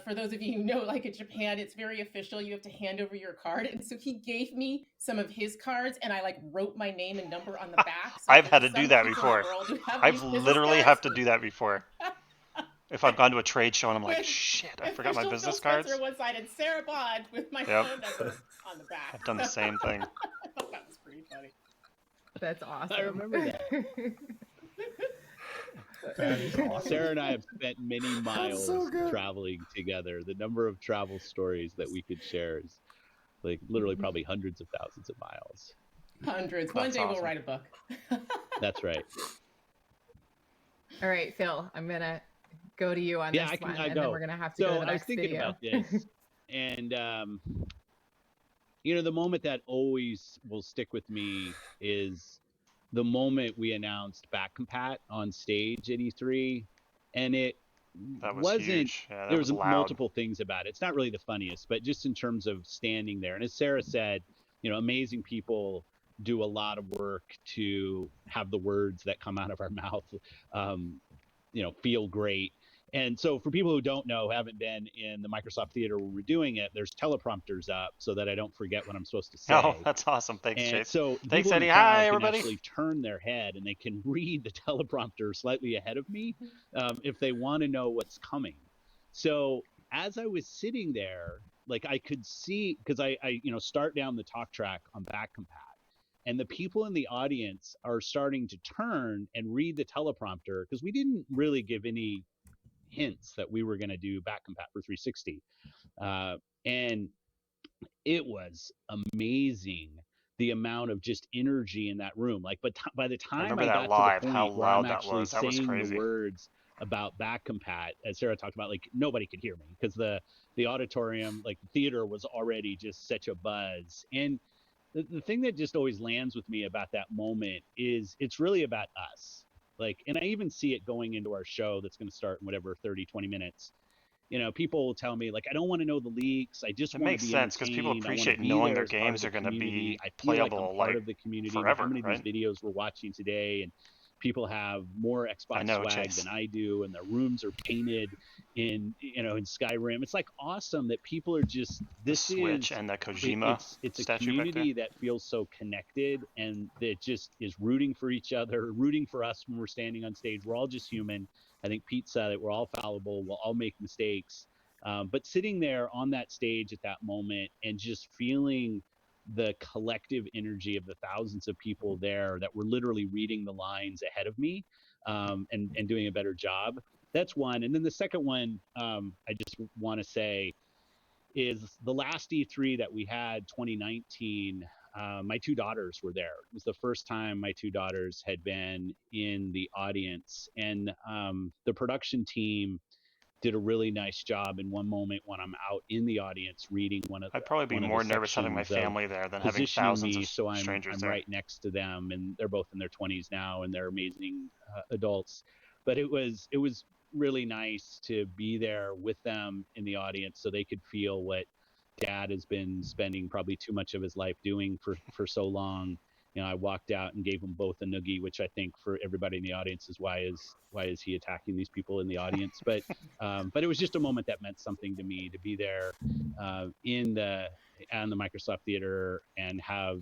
for those of you who know, in Japan, it's very official. You have to hand over your card. And so he gave me some of his cards, and I wrote my name and number on the back. So I've had to do that before. I've literally have to do that before. If I've gone to a trade show and I'm like, shit, I forgot my business cards. On one side and Sarah Bond with my phone number on the back. I've done the same thing. I thought that was pretty funny. That's awesome. I remember that. That is awesome. Sarah and I have spent many miles traveling together. The number of travel stories that we could share is literally probably hundreds of thousands of miles. Hundreds. One day we'll write a book. That's right. All right, Phil, I'm going to go to you on this one, and then we're going to have to go to the next video. I was thinking about this, and the moment that always will stick with me is the moment we announced Back Compat on stage at E3, and it wasn't huge. Yeah, there was multiple things about it. It's not really the funniest, but just in terms of standing there, and as Sarah said, amazing people do a lot of work to have the words that come out of our mouth feel great. And so for people who don't know, haven't been in the Microsoft Theater where we're doing it, there's teleprompters up so that I don't forget what I'm supposed to say. Oh, that's awesome. Thanks, Chase. So thanks, Eddie. Hi, everybody. Actually turn their head and they can read the teleprompter slightly ahead of me if they want to know what's coming. So as I was sitting there, I could see, because I start down the talk track on Back Compat, and the people in the audience are starting to turn and read the teleprompter because we didn't really give any hints that we were going to do Back Compat for 360, and it was amazing the amount of just energy in that room. But by the time I got live, to the point where I'm actually saying the words about Back Compat, as Sarah talked about, nobody could hear me because the auditorium, the theater, was already just such a buzz. And the thing that just always lands with me about that moment is it's really about us. And I even see it going into our show that's going to start in 30-20 minutes. People will tell me I don't want to know the leaks. I just want to be entertained. It makes sense because people appreciate knowing their games are going to be playable part of the community. Forever, how many right? of these videos we're watching today, and people have more Xbox swag than I do, and their rooms are painted in Skyrim. It's awesome that people are just Switch and the Kojima. It's a community that feels so connected, and that just is rooting for each other, rooting for us when we're standing on stage. We're all just human. I think Pete said it. We're all fallible. We'll all make mistakes. But sitting there on that stage at that moment and just feeling the collective energy of the thousands of people there that were literally reading the lines ahead of me and doing a better job. That's one. And then the second one, I just want to say, is the last E3 that we had, 2019, my two daughters were there. It was the first time my two daughters had been in the audience. And the production team did a really nice job in one moment when I'm out in the audience reading one of the I'd probably be more nervous having my family there than having thousands of strangers there. I'm right next to them, and they're both in their 20s now, and they're amazing adults. But it was really nice to be there with them in the audience so they could feel what Dad has been spending probably too much of his life doing for so long. I walked out and gave them both a noogie, which I think for everybody in the audience is why is he attacking these people in the audience? But it was just a moment that meant something to me to be there on the Microsoft Theater and have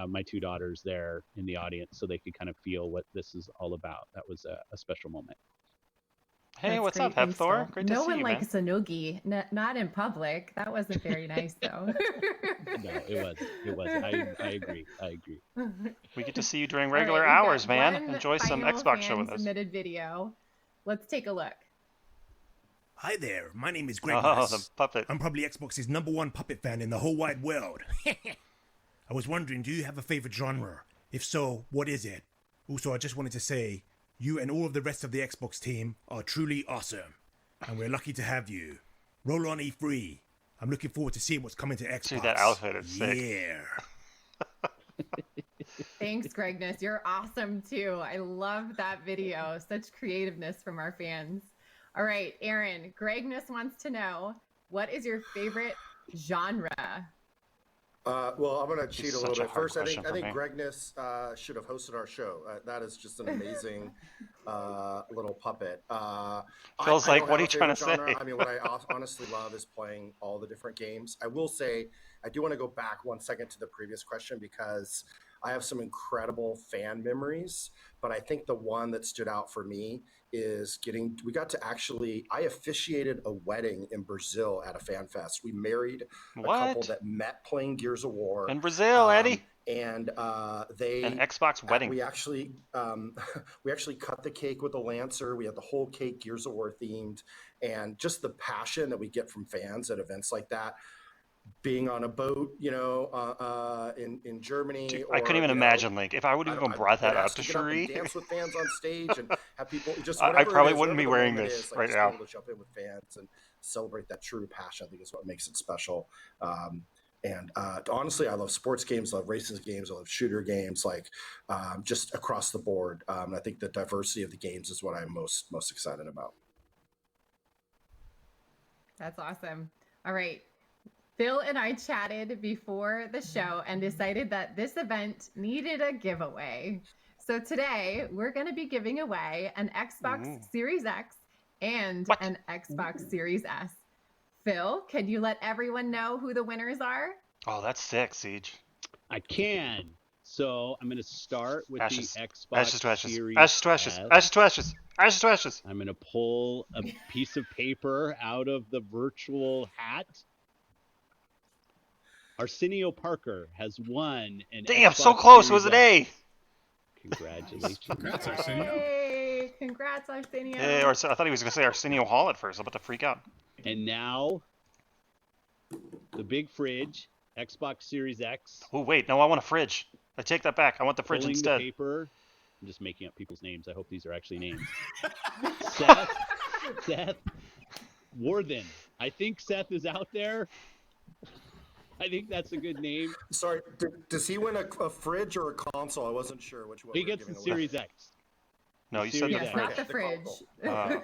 my two daughters there in the audience so they could kind of feel what this is all about. That was a special moment. Hey, what's up, Hepthor? Great to see you, man. No one likes a noogie, not in public. That wasn't very nice, though. No, it was. I agree. We get to see you during regular hours, man. Enjoy some Xbox show with us. Submitted video. Let's take a look. Hi there, my name is Greg. Oh, the puppet. I'm probably Xbox's #1 puppet fan in the whole wide world. I was wondering, do you have a favorite genre? If so, what is it? Also, I just wanted to say, you and all of the rest of the Xbox team are truly awesome, and we're lucky to have you. Roll on E3. I'm looking forward to seeing what's coming to Xbox. Dude, that outfit is sick. Yeah. Thanks, Gregness. You're awesome, too. I love that video. Such creativeness from our fans. All right, Aaron, Gregness wants to know, what is your favorite genre? Well, I'm going to cheat a little bit. First, I think Gregness should have hosted our show. That is just an amazing little puppet. Feels like, what are you trying to say? I mean, what I honestly love is playing all the different games. I will say, I do want to go back 1 second to the previous question because I have some incredible fan memories, but I think the one that stood out for me is I officiated a wedding in Brazil at a fan fest. We married a couple that met playing Gears of War. In Brazil, Eddie. And an Xbox wedding. We actually cut the cake with a Lancer. We had the whole cake Gears of War themed, and just the passion that we get from fans at events like that. Being on a boat, in Germany. Dude, I couldn't even imagine, like, if I would have even brought that up to Cherie. Dance with fans on stage and have people just. I probably wouldn't be wearing this right now. To jump in with fans and celebrate that true passion, I think, is what makes it special. And honestly, I love sports games, I love racing games, I love shooter games, like just across the board. I think the diversity of the games is what I'm most excited about. That's awesome. All right. Phil and I chatted before the show and decided that this event needed a giveaway. So today we're going to be giving away an Xbox Series X and an Xbox Series S. Phil, can you let everyone know who the winners are? Oh, that's sick, Siege. I can. So I'm going to start with the Xbox Ashes to ashes. Series Ashes to ashes. S. Ashes to ashes. Ashes to ashes. I'm going to pull a piece of paper out of the virtual hat. Arsenio Parker has won an Damn, Xbox so close. Series It was an A. Congratulations. Congrats, Arsenio. Hey, congrats, Arsenio. Hey, I thought he was going to say Arsenio Hall at first. I'm about to freak out. And now, the big fridge, Xbox Series X. Oh, wait. No, I want a fridge. I take that back. I want the fridge instead. The paper. I'm just making up people's names. I hope these are actually names. Seth Warden. I think Seth is out there. I think that's a good name. Sorry, does he win a fridge or a console? I wasn't sure which one. He gets the Series X. No, you said the fridge. Not the fridge.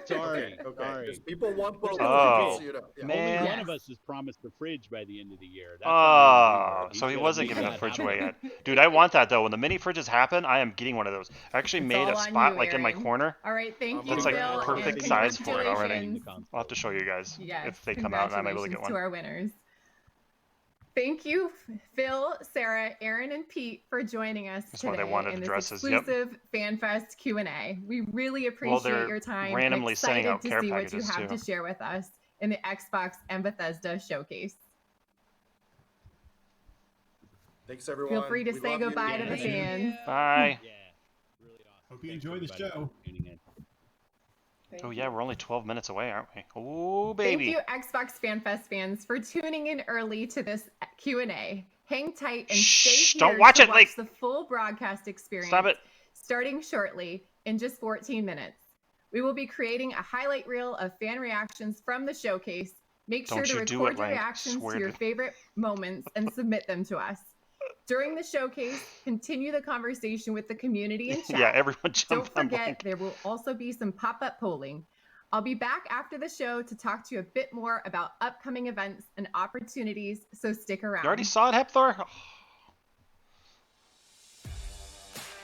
Sorry. Sorry. People want both. Oh, man. Only one of us has promised the fridge by the end of the year. So he wasn't giving the fridge away yet. Dude, I want that, though. When the mini fridges happen, I am getting one of those. I actually made a spot in my corner. All right, thank you, It's like Bill, perfect size for it already. I'll have to show you guys if they come out and I'm able to get one. To our winners. Thank you, Phil, Sarah, Aaron, and Pete for joining us today in this exclusive FanFest Q&A. We really appreciate your time. Randomly sending out care packages to see what you have to share with us in the Xbox and Bethesda showcase. Thanks, everyone. Feel free to say goodbye to the fans. Bye. Yeah, really awesome. Hope you enjoy the show. Oh yeah, we're only 12 minutes away, aren't we? Oh baby! Thank you, Xbox FanFest fans, for tuning in early to this Q&A. Hang tight and stay here don't watch to it, watch the full broadcast experience. Stop it! Starting shortly in just 14 minutes. We will be creating a highlight reel of fan reactions from the showcase. Make sure to record your reactions to your favorite moments and submit them to us. During the showcase, continue the conversation with the community in chat. Yeah, everyone jump Don't forget, there will also be some pop-up polling. I'll be back after the show to talk to you a bit more about upcoming events and opportunities, so stick around. You already saw it, Hepthor? Oh.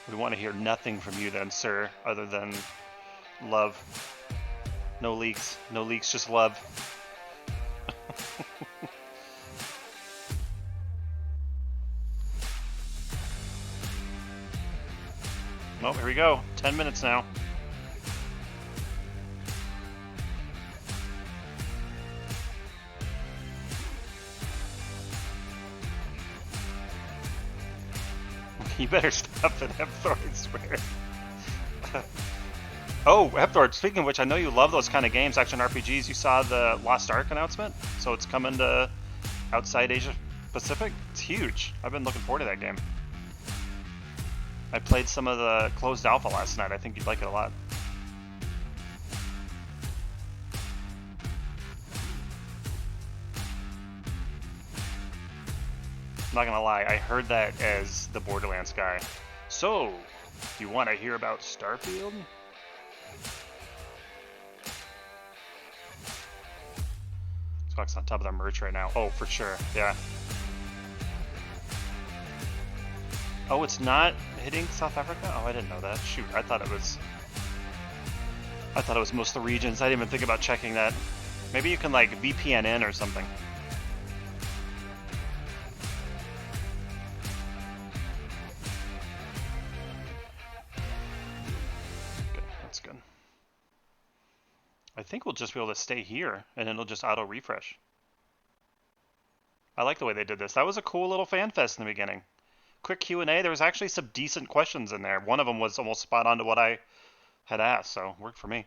We want to hear nothing from you then, sir, other than love. No leaks. No leaks, just love. Oh, here we go. 10 minutes now. You better stop it, Hepthor, I swear. Oh, Hepthor, speaking of which, I know you love those kind of games, action RPGs. You saw the Lost Ark announcement? So it's coming to outside Asia Pacific. It's huge. I've been looking forward to that game. I played some of the closed alpha last night. I think you'd like it a lot. I'm not gonna lie, I heard that as the Borderlands guy. So, do you want to hear about Starfield? Xbox on top of their merch right now. Oh, for sure, yeah. Oh, it's not hitting South Africa? Oh, I didn't know that. Shoot, I thought it was most of the regions. I didn't even think about checking that. Maybe you can like VPN in or something. I think we'll just be able to stay here, and it'll just auto-refresh. I like the way they did this. That was a cool little fan fest in the beginning. Quick Q&A. There was actually some decent questions in there. One of them was almost spot on to what I had asked, so worked for me.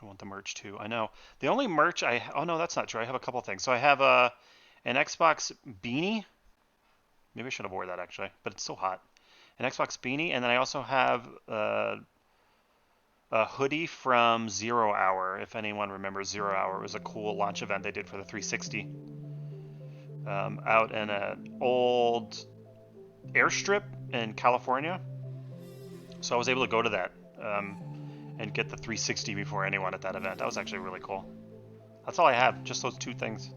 I want the merch too. I know. The only merch oh no, that's not true. I have a couple things. So I have an Xbox beanie. Maybe I should have wore that actually, but it's so hot. An Xbox beanie, and then I also have a hoodie from 0 Hour. If anyone remembers 0 Hour, it was a cool launch event they did for the 360 out in an old airstrip in California. So I was able to go to that and get the 360 before anyone at that event. That was actually really cool. That's all I have, just those two things.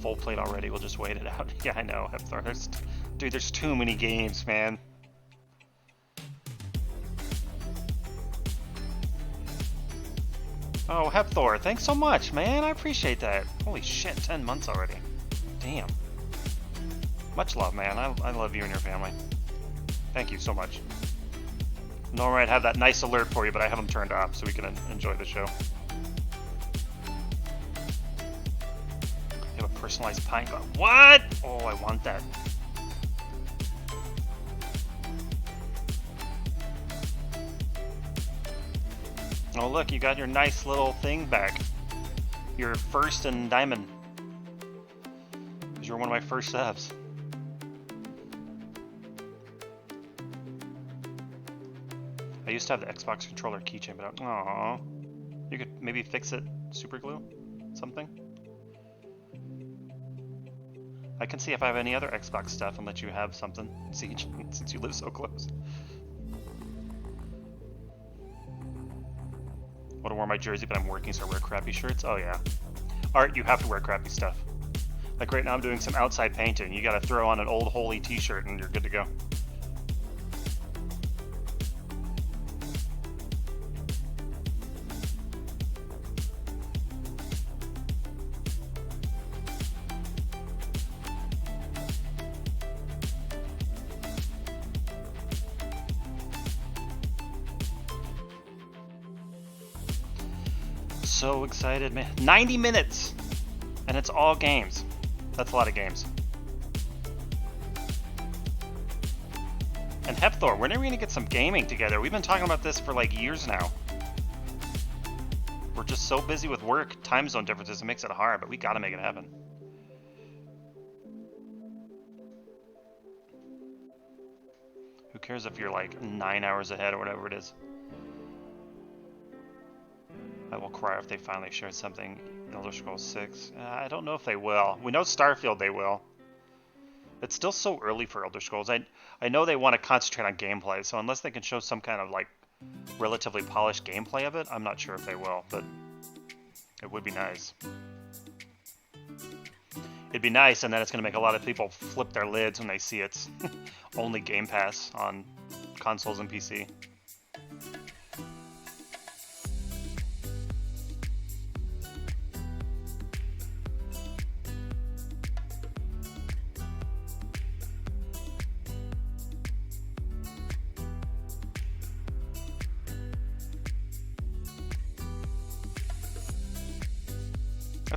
Full plate already, we'll just wait it out. Yeah, I know, Hepthor. Dude, there's too many games, man. Oh, Hepthor, thanks so much, man. I appreciate that. Holy shit, 10 months already. Damn. Much love, man. I love you and your family. Thank you so much. Normally I'd have that nice alert for you, but I have them turned off so we can enjoy the show. You have a personalized pint glass. What? Oh, I want that. Oh look, you got your nice little thing back. Your first in Diamond. Because you're one of my first subs. I used to have the Xbox controller keychain, but aww. You could maybe fix it, super glue? Something? I can see if I have any other Xbox stuff and let you have something, Siege, since you live so close. Would have worn my jersey, but I'm working, so I wear crappy shirts. Oh yeah. Art, you have to wear crappy stuff. Like right now I'm doing some outside painting. You gotta throw on an old holy t-shirt and you're good to go. So excited, man. 90 minutes! And it's all games. That's a lot of games. And Hepthor, when are we gonna get some gaming together? We've been talking about this for like years now. We're just so busy with work, time zone differences, it makes it hard, but we gotta make it happen. Who cares if you're like 9 hours ahead or whatever it is? I will cry if they finally share something in Elder Scrolls 6. I don't know if they will. We know Starfield they will. It's still so early for Elder Scrolls. I know they want to concentrate on gameplay, so unless they can show some kind of like relatively polished gameplay of it, I'm not sure if they will, but it would be nice. It'd be nice, and then it's going to make a lot of people flip their lids when they see it's only Game Pass on consoles and PC.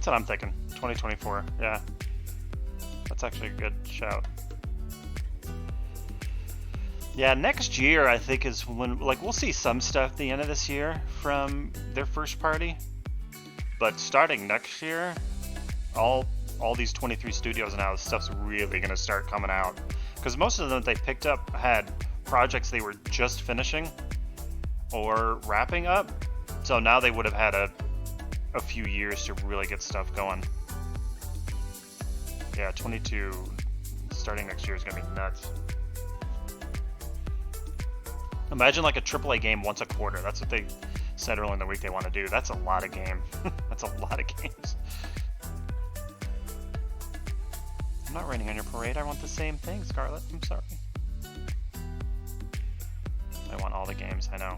That's what I'm thinking. 2024. Yeah. That's actually a good shout. Yeah, next year I think is when, like, we'll see some stuff at the end of this year from their first party. But starting next year, all these 23 studios now, stuff's really going to start coming out. Because most of them that they picked up had projects they were just finishing or wrapping up. So now they would have had a few years to really get stuff going. Yeah, 22 starting next year is going to be nuts. Imagine like a AAA game once a quarter. That's what they said earlier in the week they want to do. That's a lot of game. That's a lot of games. I'm not raining on your parade. I want the same thing, Scarlett. I'm sorry. I want all the games. I know.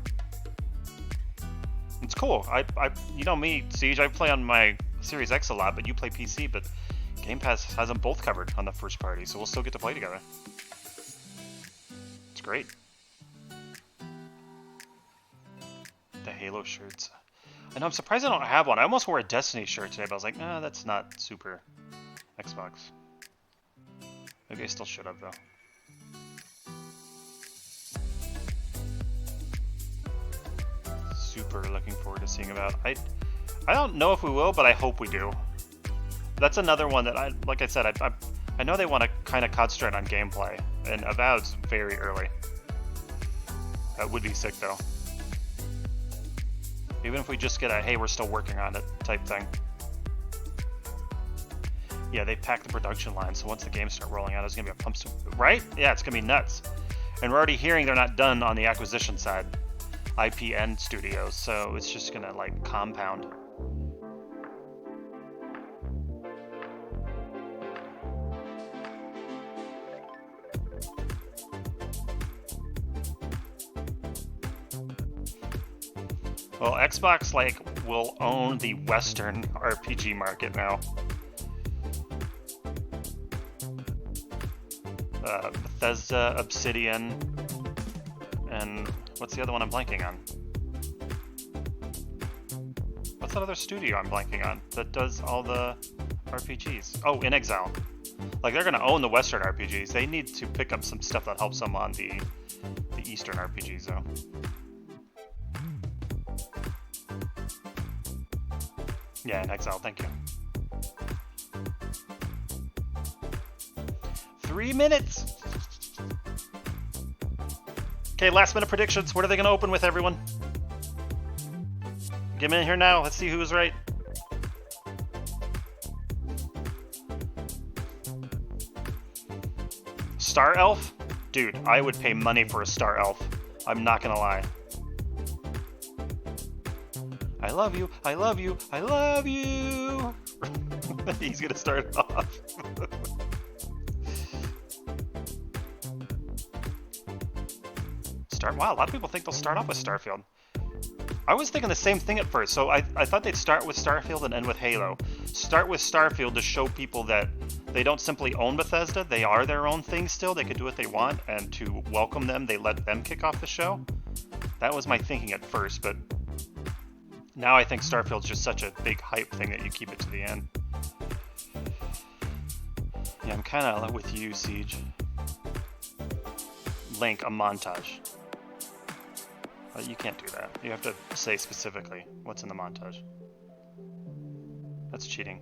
It's cool. You know me, Siege. I play on my Series X a lot, but you play PC. But Game Pass has them both covered on the first party, so we'll still get to play together. It's great. The Halo shirts. I know, I'm surprised I don't have one. I almost wore a Destiny shirt today, but I was like, nah, that's not super Xbox. Maybe I still should have, though. Super looking forward to seeing about. I don't know if we will, but I hope we do. That's another one that like I said, I know they want to kind of concentrate on gameplay, and Avowed's very early. That would be sick, though. Even if we just get a, hey, we're still working on it type thing. Yeah, they packed the production line, so once the games start rolling out, it's going to be a pump, right? Yeah, it's going to be nuts. And we're already hearing they're not done on the acquisition side. IPN Studios, so it's just going to, like, compound. Well, Xbox, like, will own the Western RPG market now. Bethesda, Obsidian, and what's the other one I'm blanking on? What's that other studio I'm blanking on that does all the RPGs? Oh, In Exile. Like, they're gonna own the Western RPGs. They need to pick up some stuff that helps them on the Eastern RPGs, though. Yeah, In Exile, thank you. 3 minutes! Okay, last minute predictions. What are they going to open with, everyone? Get in here now. Let's see who was right. Star Elf? Dude, I would pay money for a Star Elf. I'm not going to lie. I love you, I love you, I love you! He's gonna start off. Wow, a lot of people think they'll start off with Starfield. I was thinking the same thing at first, so I thought they'd start with Starfield and end with Halo. Start with Starfield to show people that they don't simply own Bethesda, they are their own thing still, they can do what they want, and to welcome them, they let them kick off the show. That was my thinking at first, but now I think Starfield's just such a big hype thing that you keep it to the end. Yeah, I'm kind of with you, Siege. Link, a montage. You can't do that. You have to say specifically what's in the montage. That's cheating.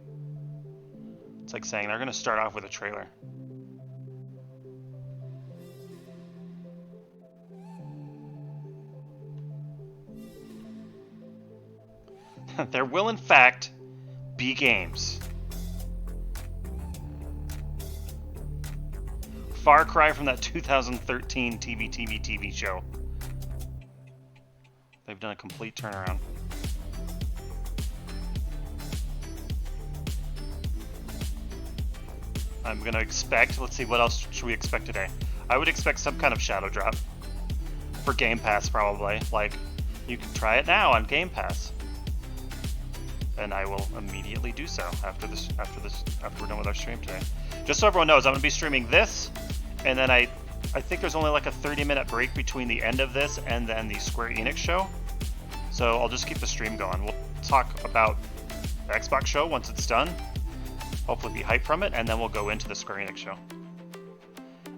It's like saying they're going to start off with a trailer. There will, in fact, be games. Far cry from that 2013 TV show. They've done a complete turnaround. I'm gonna expect, let's see, what else should we expect today? I would expect some kind of shadow drop. For Game Pass, probably. Like, you can try it now on Game Pass. And I will immediately do so after we're done with our stream today. Just so everyone knows, I'm gonna be streaming this, and then I think there's only like a 30-minute break between the end of this and then the Square Enix show. So I'll just keep the stream going. We'll talk about the Xbox show once it's done. Hopefully be hyped from it, and then we'll go into the Square Enix show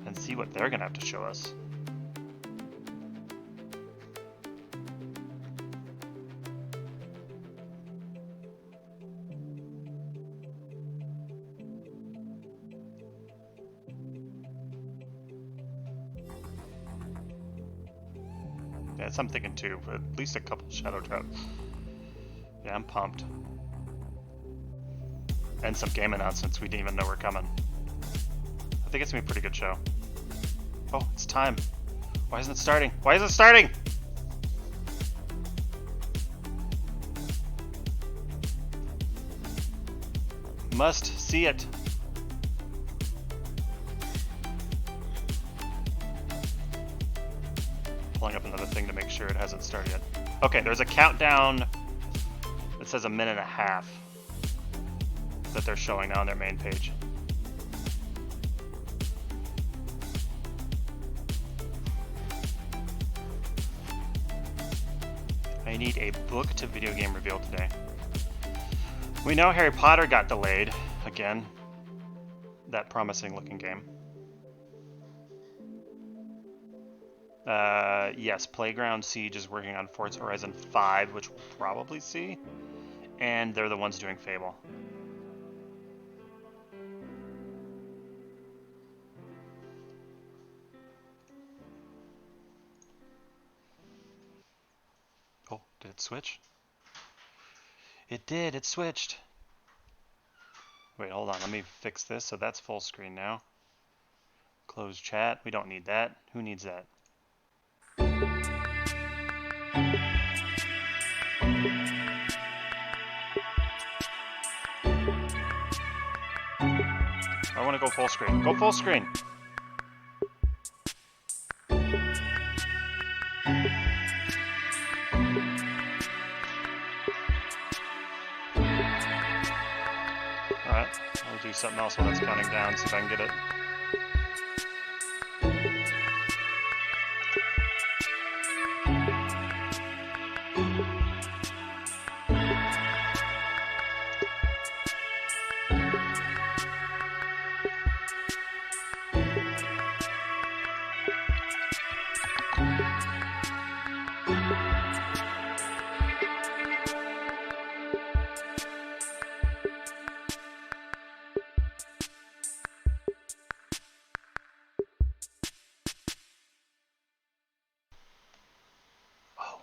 and see what they're gonna have to show us. Yeah, that's what I'm thinking too, but at least a couple Shadow Drop. Yeah, I'm pumped. And some game announcements we didn't even know were coming. I think it's gonna be a pretty good show. Oh, it's time. Why isn't it starting? Why isn't it starting? Must see it. Pulling up another thing to make sure it hasn't started yet. Okay, there's a countdown that says 1.5 minutes that they're showing now on their main page. I need a book to video game reveal today. We know Harry Potter got delayed again. That promising looking game. Yes, Playground Siege is working on Forza Horizon 5, which we'll probably see. And they're the ones doing Fable. Oh, did it switch? It did, it switched. Wait, hold on, let me fix this so that's full screen now. Close chat, we don't need that. Who needs that? I want to go full screen. Go full screen! Alright, I'll do something else while that's counting down, see if I can get it.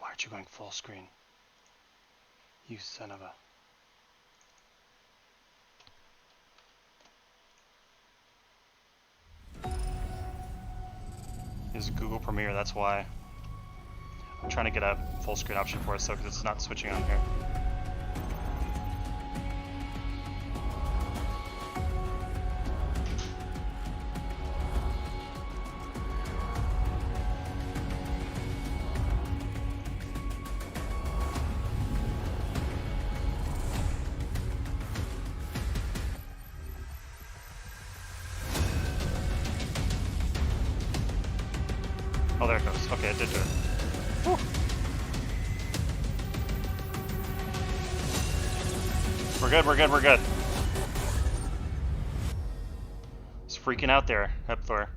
Aren't you going full screen? You son of a... This is Google Premiere, that's why. I'm trying to get a full screen option for us though, because it's not switching on here. Oh, there it goes. Okay, it did do it. Whew. We're good, we're good, we're good. It's freaking out there, Hepthor.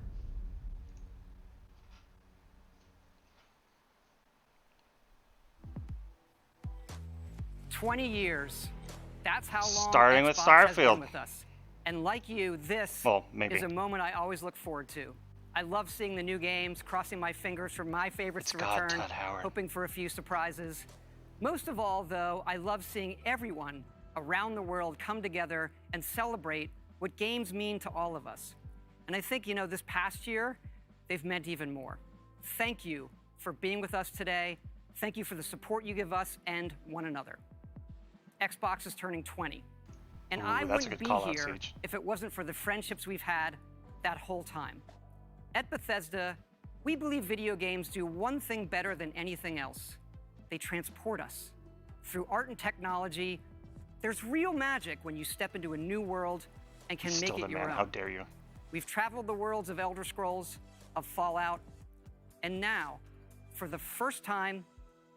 "20 years. That's how long Starting Xbox with has Starfield. been with us. And like you, this is a moment I always look forward to. I love seeing the new games, crossing my fingers for my favorites to return, hoping for a few surprises. Most of all, though, I love seeing everyone around the world come together and celebrate what games mean to all of us. And I think, this past year, they've meant even more. Thank you for being with us today. Thank you for the support you give us and one another. Xbox is turning 20. And I wouldn't be here if it wasn't for the friendships we've had that whole time. At Bethesda, we believe video games do one thing better than anything else. They transport us. Through art and technology, there's real magic when you step into a new world and can make it your own. How dare you? We've traveled the worlds of Elder Scrolls, of Fallout, and now, for the first time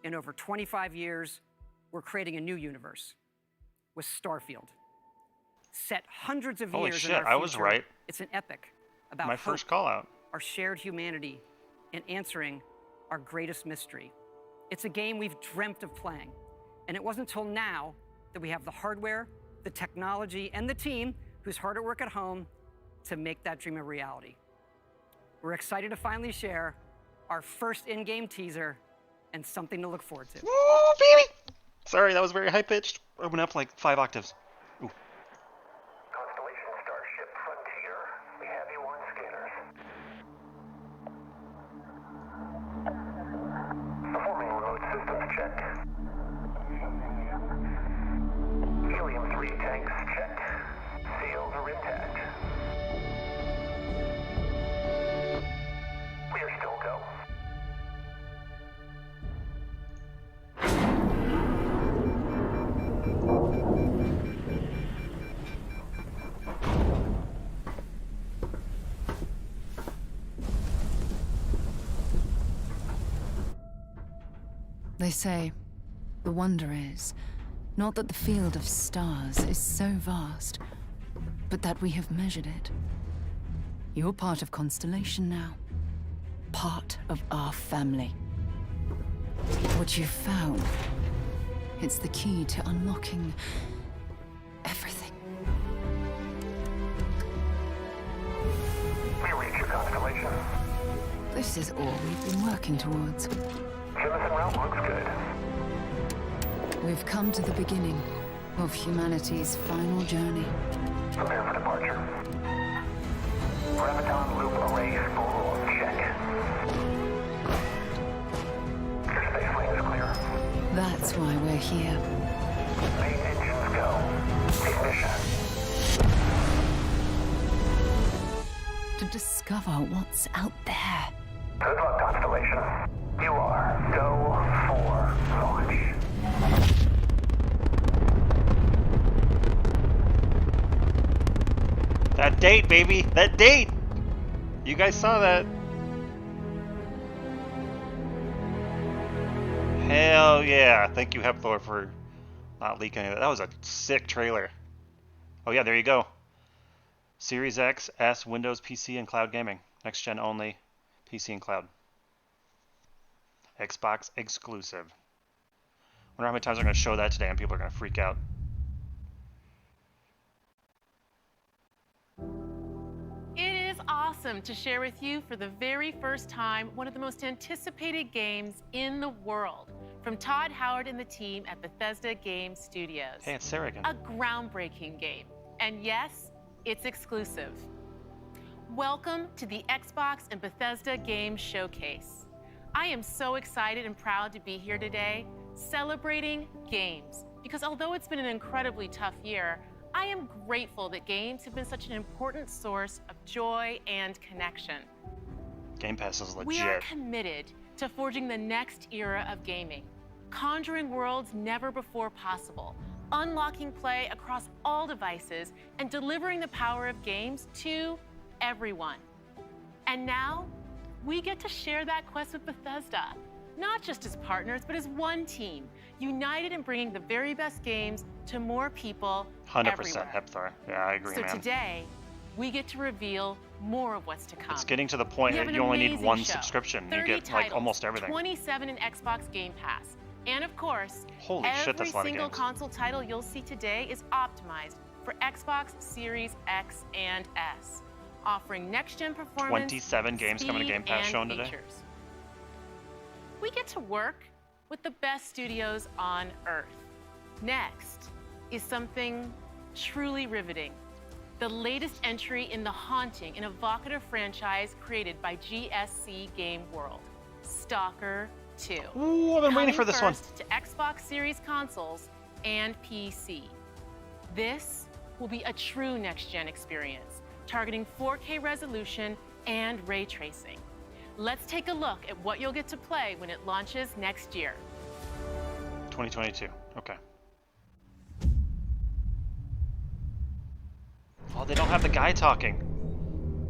in over 25 years, we're creating a new universe. was Starfield. Set hundreds of Holy years shit, in our future, I was right. It's an epic about my hope, first call out. our shared humanity, and answering our greatest mystery. It's a game we've dreamt of playing, and it wasn't until now that we have the hardware, the technology, and the team who's hard at work at home to make that dream a reality. We're excited to finally share our first in-game teaser and something to look forward to. Woo, baby! Sorry, that was very high-pitched. I went up like 5 octaves. Ooh. Constellation Starship Frontier. We have you on scanners. Performing remote systems check. Helium-3 tanks checked. Seals are intact. We are still go. They say, the wonder is, not that the field of stars is so vast, but that we have measured it. You're part of Constellation now. Part of our family. What you've found, it's the key to unlocking everything. We reach your constellation. This is all we've been working towards. Jemison route looks good. We've come to the beginning of humanity's final journey. Prepare for departure. Graviton loop array spool check. Your space lane is clear. That's why we're here. Main engines go. Ignition. To discover what's out there. Good luck, Constellation. You are go for launch. That date, baby! That date! You guys saw that. Hell yeah. Thank you, Hepthor, for not leaking it. That was a sick trailer. Oh yeah, there you go. Series X, S, Windows, PC, and cloud gaming. Next gen only, PC and cloud. Xbox exclusive. Wonder how many times I'm going to show that today and people are going to freak out. It is awesome to share with you for the very first time one of the most anticipated games in the world from Todd Howard and the team at Bethesda Game Studios. Hey, it's Sarah again. A groundbreaking game. And yes, it's exclusive. Welcome to the Xbox and Bethesda Game Showcase. I am so excited and proud to be here today celebrating games because although it's been an incredibly tough year, I am grateful that games have been such an important source of joy and connection. Game Pass is legit. We are committed to forging the next era of gaming, conjuring worlds never before possible, unlocking play across all devices, and delivering the power of games to everyone. And now, we get to share that quest with Bethesda, not just as partners, but as one team, united in bringing the very best games to more people 100% everywhere. Hepthor. Yeah, I agree, man. So today, we get to reveal more of what's to come. It's getting to the point that you only need one subscription. You get like titles, almost everything. 27 in Xbox Game Pass. And of course, holy shit, that's a lot of every single games. console title you'll see today is optimized for Xbox Series X and S, offering next-gen performance, 27 games coming to Game Pass shown today. Features. We get to work with the best studios on Earth. Next is something truly riveting. The latest entry in the haunting and evocative franchise created by GSC Game World, Stalker 2. Ooh, I've been waiting for this one. To Xbox Series consoles and PC. This will be a true next-gen experience, targeting 4K resolution and ray tracing. Let's take a look at what you'll get to play when it launches next year. 2022. Okay. Oh, they don't have the guy talking.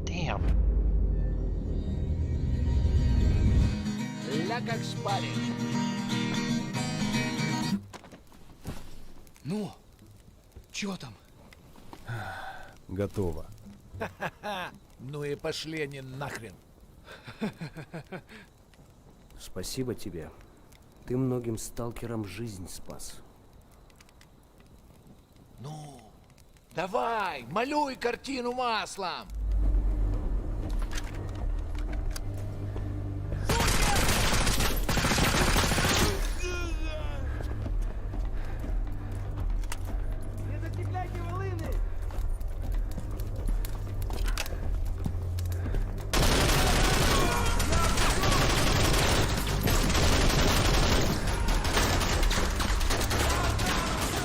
Damn. Lakag spotted. No. Чё там? Готово. Ну и пошли они нахрен. Спасибо тебе. Ты многим сталкерам жизнь спас. Ну, давай, малюй картину маслом.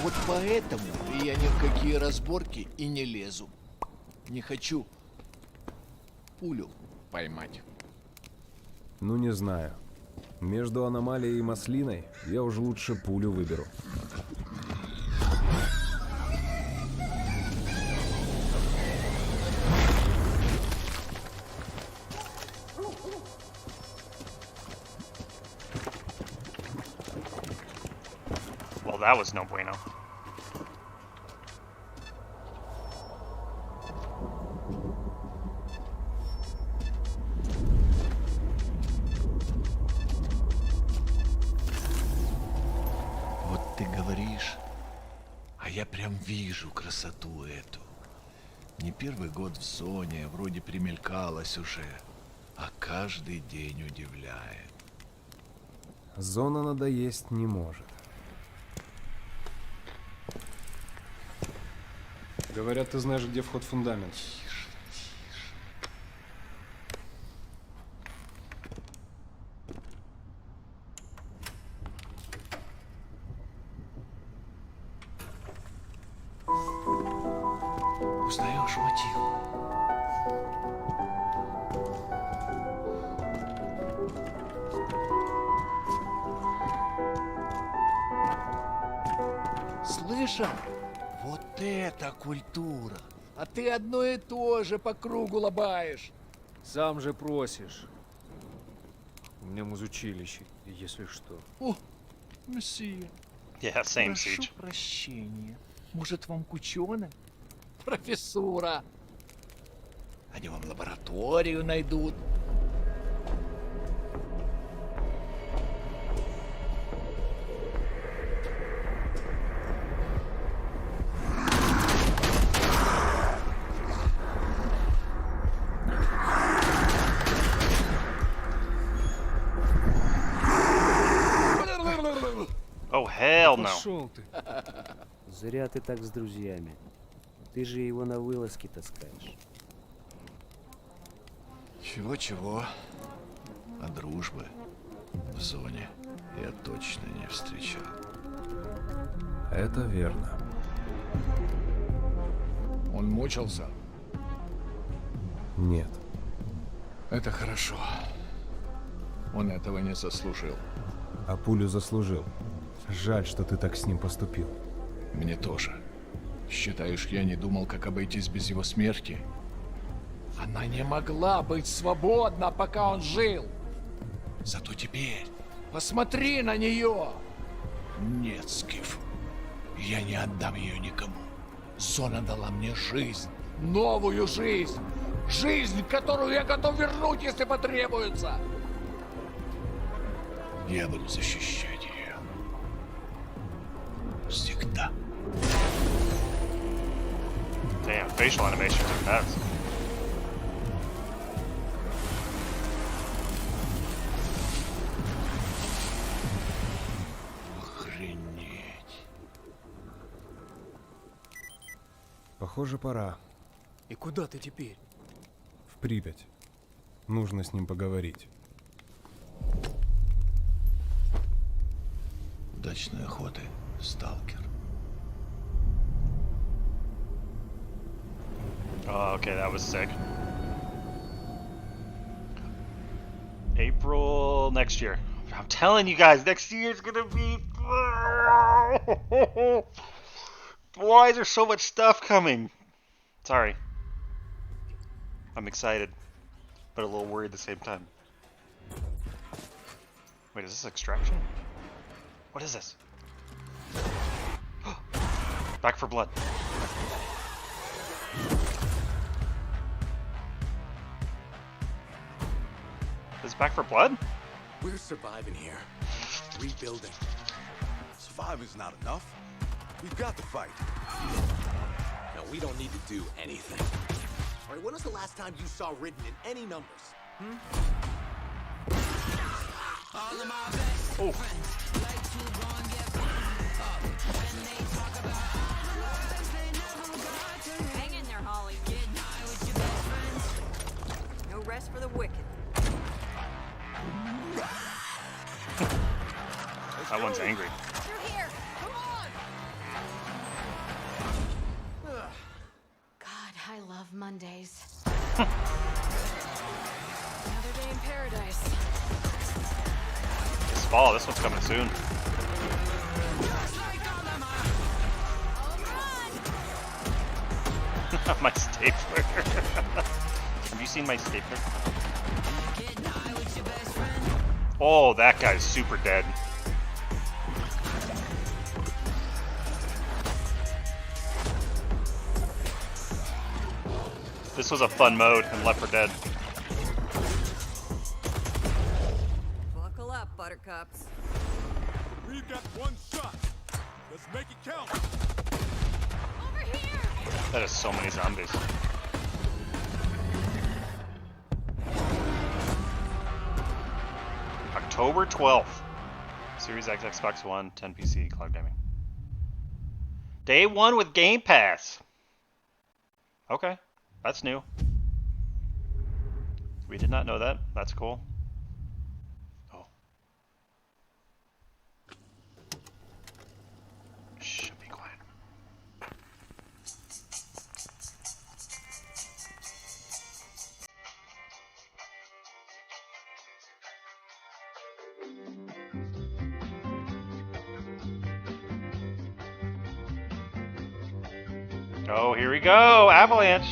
Вот поэтому я ни в какие разборки и не лезу. Не хочу пулю поймать. Ну, не знаю. Между аномалией и маслиной я уже лучше пулю выберу. Well, that was no bueno. Вот ты говоришь, а я прям вижу красоту эту. Не первый год в зоне, вроде примелькалась уже, а каждый день удивляет. Зона надоесть не может. Говорят, ты знаешь, где вход в фундамент. Узнаешь мотив? Слышал? Вот это культура! А ты одно и то же по кругу лобаешь. Сам же просишь. У меня музучилище, если что. О, месье. Yeah, same Прошу siege. прощения. Может, вам к ученым? Профессура. Они вам лабораторию найдут. Oh, hell no. Пошел ты. Зря ты так с друзьями. Ты же его на вылазки таскаешь. Чего-чего, а дружбы в зоне я точно не встречал. Это верно. Он мучился? Нет. Это хорошо. Он этого не заслужил. А пулю заслужил. Жаль, что ты так с ним поступил. Мне тоже. Считаешь, я не думал, как обойтись без его смерти? Она не могла быть свободна, пока он жил. Зато теперь посмотри на нее. Нет, Скиф, я не отдам ее никому. Зона дала мне жизнь, новую жизнь. Жизнь, которую я готов вернуть, если потребуется. Я буду защищать ее. Всегда. Damn, facial animations are nuts. Охренеть. Похоже, пора. И куда ты теперь? В Припять. Нужно с ним поговорить. Удачной охоты, сталкер. Oh, okay, that was sick. April next year. I'm telling you guys, next year is gonna be. Why is there so much stuff coming? Sorry. I'm excited, but a little worried at the same time. Wait, is this extraction? What is this? Back for blood. Is it Back for Blood? We're surviving here. Rebuilding. Surviving's not enough. We've got to fight. No, we don't need to do anything. All right, when was the last time you saw written in any numbers? Oh. Hang in there, Holly. No rest for the wicked. That one's angry. Through here. Come on. God, I love Mondays. Another day in paradise. This fall, this one's coming soon. My stapler. Have you seen my stapler? Oh, that guy's super dead. This was a fun mode in Left 4 Dead. Buckle up, buttercups. We've got one shot. Let's make it count. Over here. That is so many zombies. October 12th. Series X, Xbox One, 10 PC, cloud gaming. Day 1 with Game Pass. Okay, that's new. We did not know that. That's cool. Oh. Shh, be quiet. Oh, here we go! Avalanche!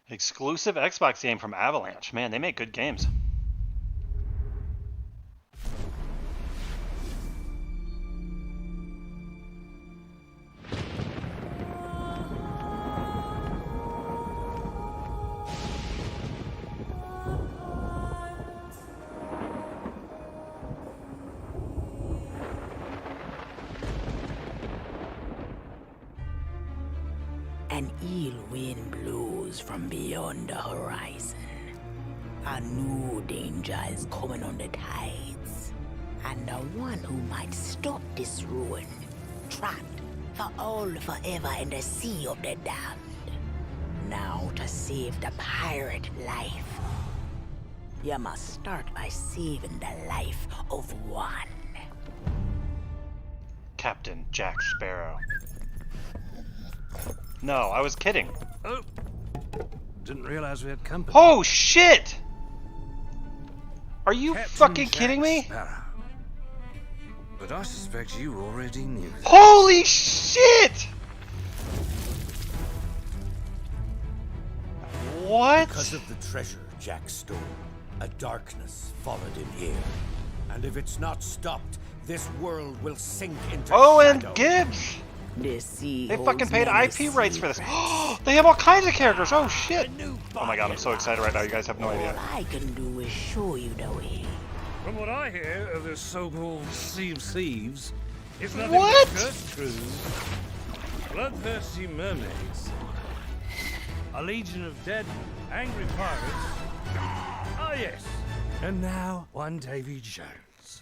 Exclusive Xbox game from Avalanche. Man, they make good games. An ill wind blows from beyond the horizon. A new danger is coming on the tides. And the one who might stop this ruin, trapped for all forever in the sea of the damned. Now to save the pirate life, you must start by saving the life of one. Captain Jack Sparrow. No, I was kidding. Oh, didn't realize we had company. Oh shit! Are you Captain fucking Jack kidding me? Sparrow. But I suspect you already knew that. Holy shit! What? Because of the treasure Jack stole, a darkness followed him here. And if it's not stopped, this world will sink into Owen shadow. Gibbs! They fucking paid IP rights for this. They have all kinds of characters. Oh shit! Oh my god, I'm so excited right now. You guys have no idea. All I can do is show you the way. From what I hear of this so-called Sea of Thieves, It's nothing but cursed crews, bloodthirsty mermaids, a legion of dead, angry pirates. Ah, yes. And now, one Davy Jones.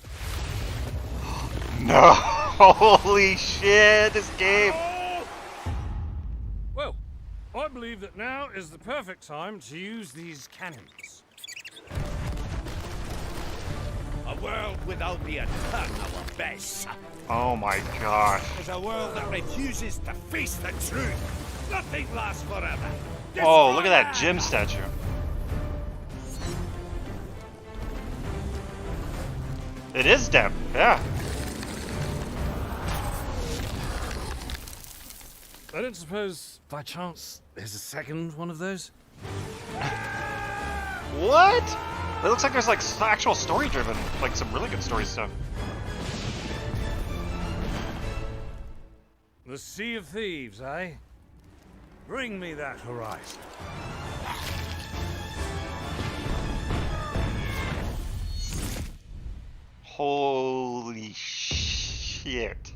No! Holy shit, this game! Well, I believe that now is the perfect time to use these cannons. A world without the eternal abyss. Oh my gosh. Is a world that refuses to face the truth. Nothing lasts forever. Oh, look at that Jim statue. It is Deb, yeah. I don't suppose, by chance, there's a second one of those? What? It looks like there's like actual story driven, like some really good story stuff. The Sea of Thieves, eh? Bring me that horizon. Holy shit.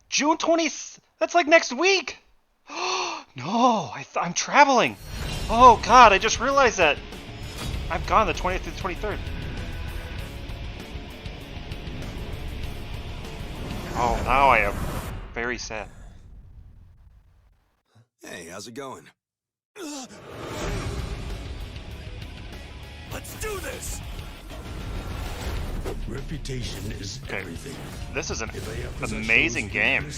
June 20th, that's like next week. No, I'm traveling. Oh god, I just realized that. I'm gone the 20th to the 23rd. Oh, now I am very sad. Hey, how's it going? Let's do this! Reputation is everything. This is an amazing game.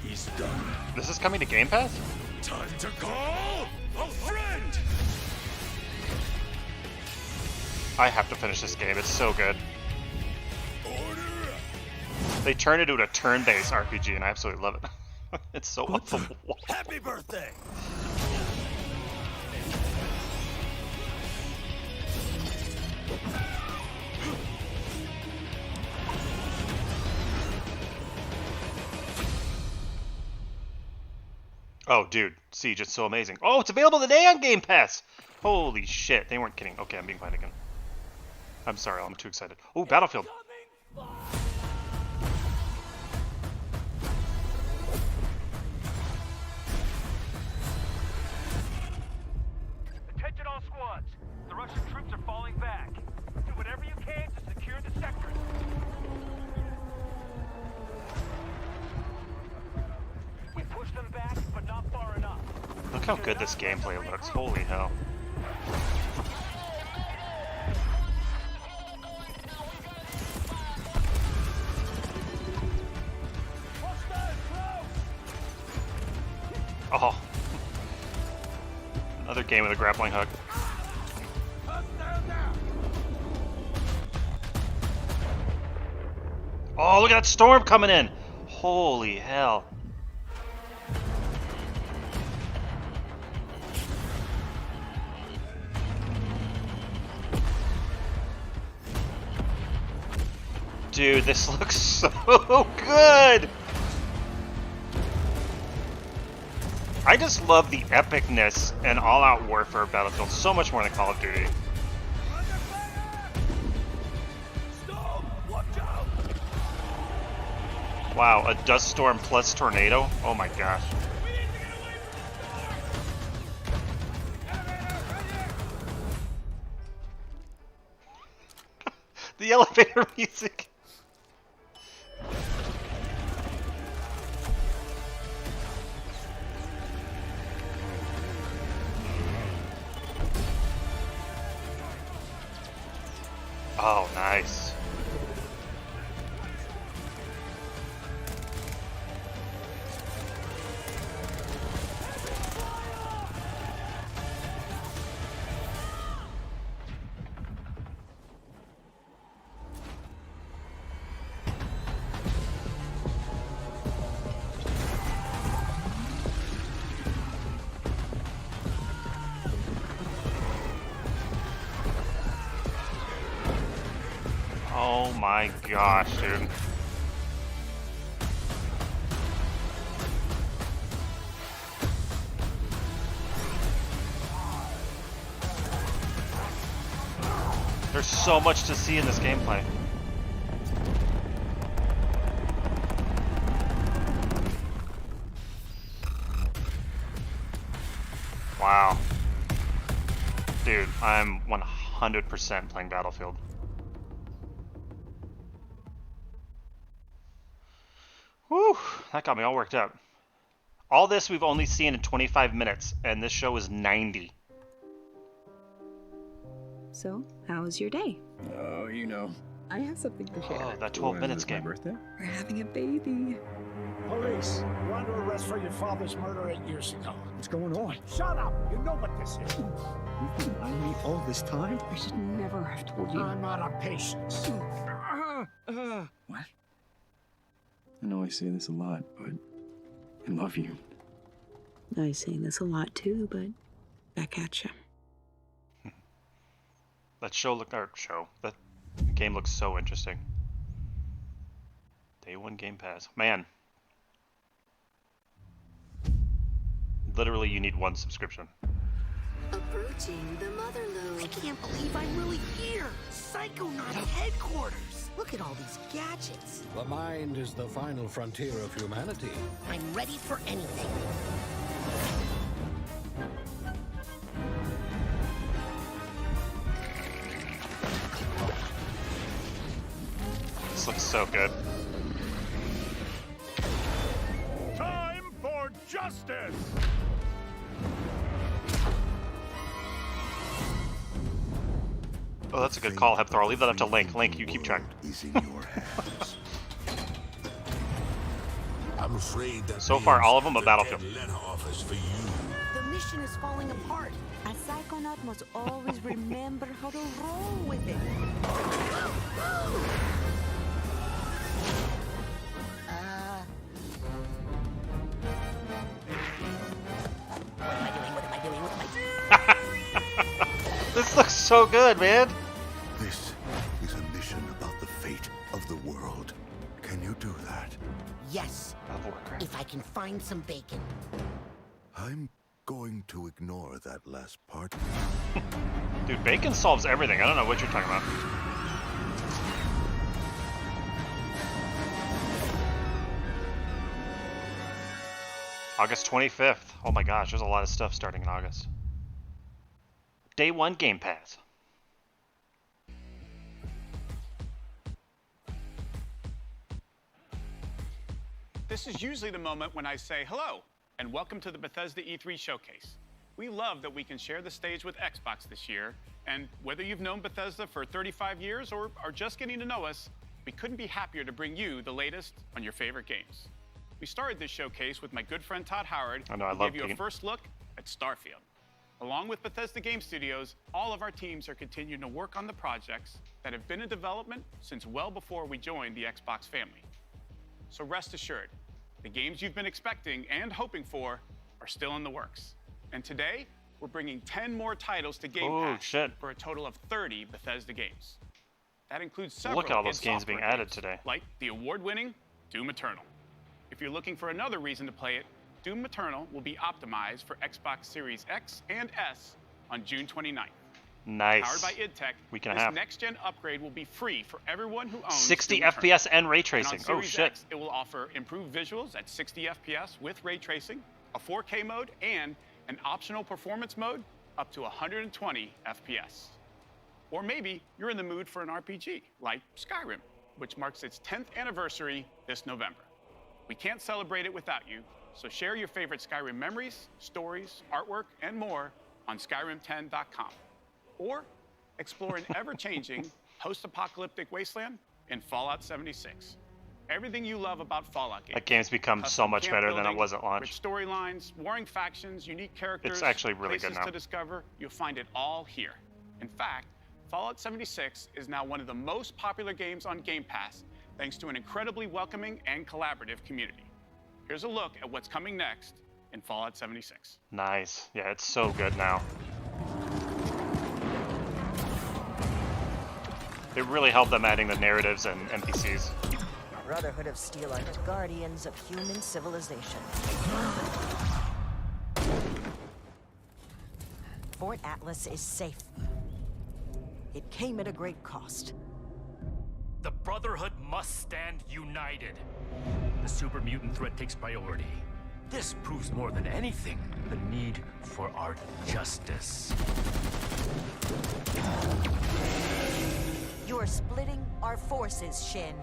He's done. This is coming to Game Pass? Time to call a friend! I have to finish this game. It's so good. They turned it into a turn-based RPG, and I absolutely love it. It's so awesome. Happy birthday! Oh, dude, Siege, it's so amazing. Oh, it's available today on Game Pass! Holy shit, they weren't kidding. Okay, I'm being fine again. I'm sorry, I'm too excited. Oh, Battlefield. Attention all squads. The Russian troops are falling back. Do whatever you can to secure the sector. We push them back, but not far enough. Look how good this gameplay looks. Holy hell. Oh. Another game with a grappling hook. Oh, look at that storm coming in! Holy hell. Dude, this looks so good! I just love the epicness and all-out warfare of Battlefield so much more than Call of Duty. Wow, a dust storm plus tornado? Oh my gosh. The elevator music. Oh, nice. Oh my gosh, dude. There's There's so much to see in this gameplay. Wow. Dude, I'm 100% playing Battlefield. Whew, that got me all worked up. All this we've only seen in 25 minutes, and this show is 90. So, how was your day? Oh, you know. I have something to share. Oh, that 12 minutes game. My birthday? We're having a baby. Police, you're under arrest for your father's murder 8 years ago. What's going on? Shut up! You know what this is. You've been lying to me all this time? I should never have told you. I'm out of patience. What? I know I say this a lot, but I love you. I say this a lot too, but back at you. That game looks so interesting. Day 1 Game Pass. Man. Literally, you need 1 subscription. Approaching the Motherlode. I can't believe I'm really here. Psychonauts headquarters. Look at all these gadgets. The mind is the final frontier of humanity. I'm ready for anything. This looks so good. Time for justice! Oh, that's a good call, Hepthor. I'll leave that up to Link. Link, you keep track. Is in your hands. I'm afraid that so far, all of them are Battlefield. For you. The mission is falling apart. A psychonaut must always remember how to roll with it. This looks so good, man. This is a mission about the fate of the world. Can you do that? Yes. If I can find some bacon. I'm going to ignore that last part. Dude, bacon solves everything. I don't know what you're talking about. August 25th. Oh my gosh, there's a lot of stuff starting in August. Day 1 Game Pass. This is usually the moment when I say hello and welcome to the Bethesda E3 Showcase. We love that we can share the stage with Xbox this year, and whether you've known Bethesda for 35 years or are just getting to know us, we couldn't be happier to bring you the latest on your favorite games. We started this showcase with my good friend Todd Howard, who gave you a first look at Starfield. Along with Bethesda Game Studios, all of our teams are continuing to work on the projects that have been in development since well before we joined the Xbox family. So rest assured, the games you've been expecting and hoping for are still in the works. And today, we're bringing 10 more titles to Game Pass for a total of 30 Bethesda games. That includes several Look at all those games being added today. Like the award-winning Doom Eternal. If you're looking for another reason to play it, Doom Eternal will be optimized for Xbox Series X and S on June 29th. Nice. Powered by idTech, this next-gen upgrade will be free for everyone who owns 60 Doom FPS Eternal. and ray tracing. And on Oh Series shit. X, it will offer improved visuals at 60 FPS with ray tracing, a 4K mode, and an optional performance mode up to 120 FPS. Or maybe you're in the mood for an RPG, like Skyrim, which marks its 10th anniversary this November. We can't celebrate it without you, so share your favorite Skyrim memories, stories, artwork, and more on Skyrim10.com. Or explore an ever-changing post-apocalyptic wasteland in Fallout 76. Everything you love about Fallout games. That game's become so much better than it was at launch. Rich storylines, warring factions, unique characters. It's actually really good places now. to discover. You'll find it all here. In fact, Fallout 76 is now one of the most popular games on Game Pass, thanks to an incredibly welcoming and collaborative community. Here's a look at what's coming next in Fallout 76. Nice. Yeah, it's so good now. It really helped them adding the narratives and NPCs. Brotherhood of Steel-Armed Guardians of Human Civilization. Fort Atlas is safe. It came at a great cost. The Brotherhood must stand united. The super mutant threat takes priority. This proves more than anything the need for our justice. You're splitting our forces, Shin.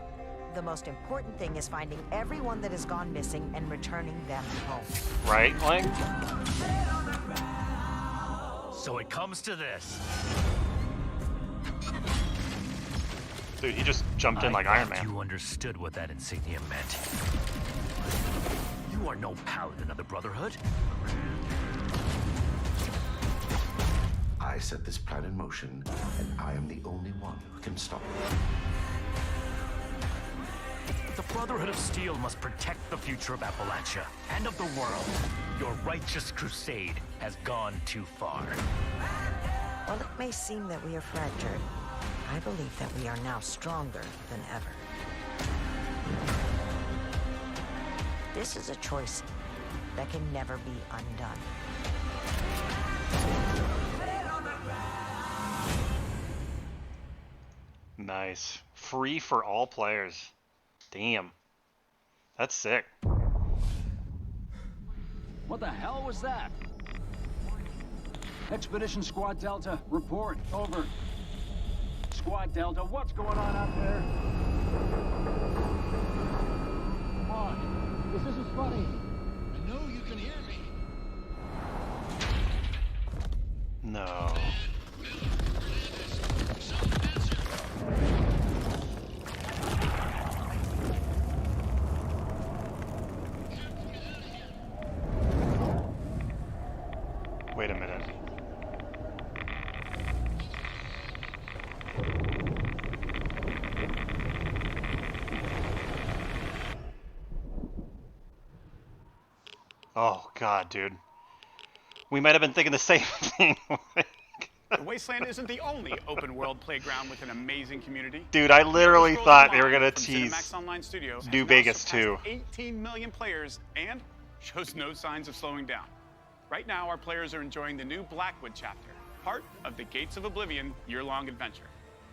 The most important thing is finding everyone that has gone missing and returning them home. Right, Link? So it comes to this. Dude, he just jumped in like Iron Man. You understood what that insignia meant. You are no paladin of the Brotherhood. I set this plan in motion, and I am the only one who can stop it. The Brotherhood of Steel must protect the future of Appalachia and of the world. Your righteous crusade has gone too far. While it may seem that we are fractured, I believe that we are now stronger than ever. This is a choice that can never be undone. Nice. Free for all players. Damn. That's sick. What the hell was that? Expedition Squad Delta, report. Over. Squad Delta, what's going on out there? Come on. This isn't funny. I know you can hear me. No. Wait a minute. Oh god, dude. We might have been thinking the same thing. The Wasteland isn't the only open-world playground with an amazing community. Dude, I literally thought they were gonna from tease Cinemax Online Studios New has Vegas now 2. surpassed 18 million players and shows no signs of slowing down. Right now, our players are enjoying the new Blackwood chapter, part of the Gates of Oblivion year-long adventure.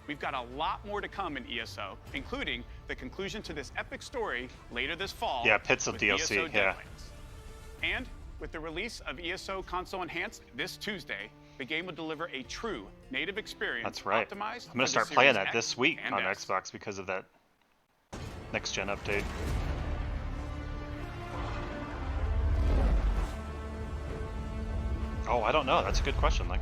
We've got a lot more to come in ESO, including the conclusion to this epic story later this fall. Yeah, pits of with DLC, ESO yeah. Deadlands. And with the release of ESO Console Enhanced this Tuesday, the game will deliver a true native experience. That's right. Optimized I'm gonna for start the playing Series that this week and on X. Xbox because of that next-gen update. Oh, I don't know. That's a good question, like.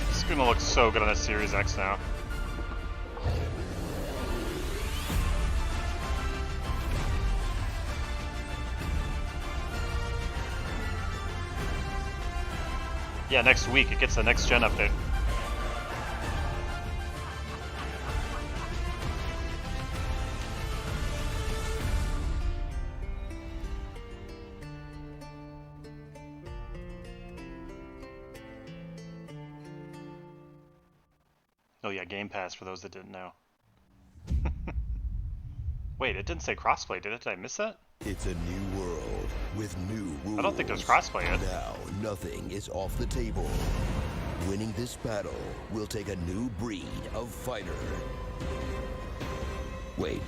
It's gonna look so good on a Series X now. Yeah, next week it gets the next gen update. Oh yeah, Game Pass for those that didn't know. Wait, it didn't say crossplay, did it? Did I miss that? It's a new world with new rules. I don't think there's crossplay yet. Now, nothing is off the table. Winning this battle will take a new breed of fighter. Wait.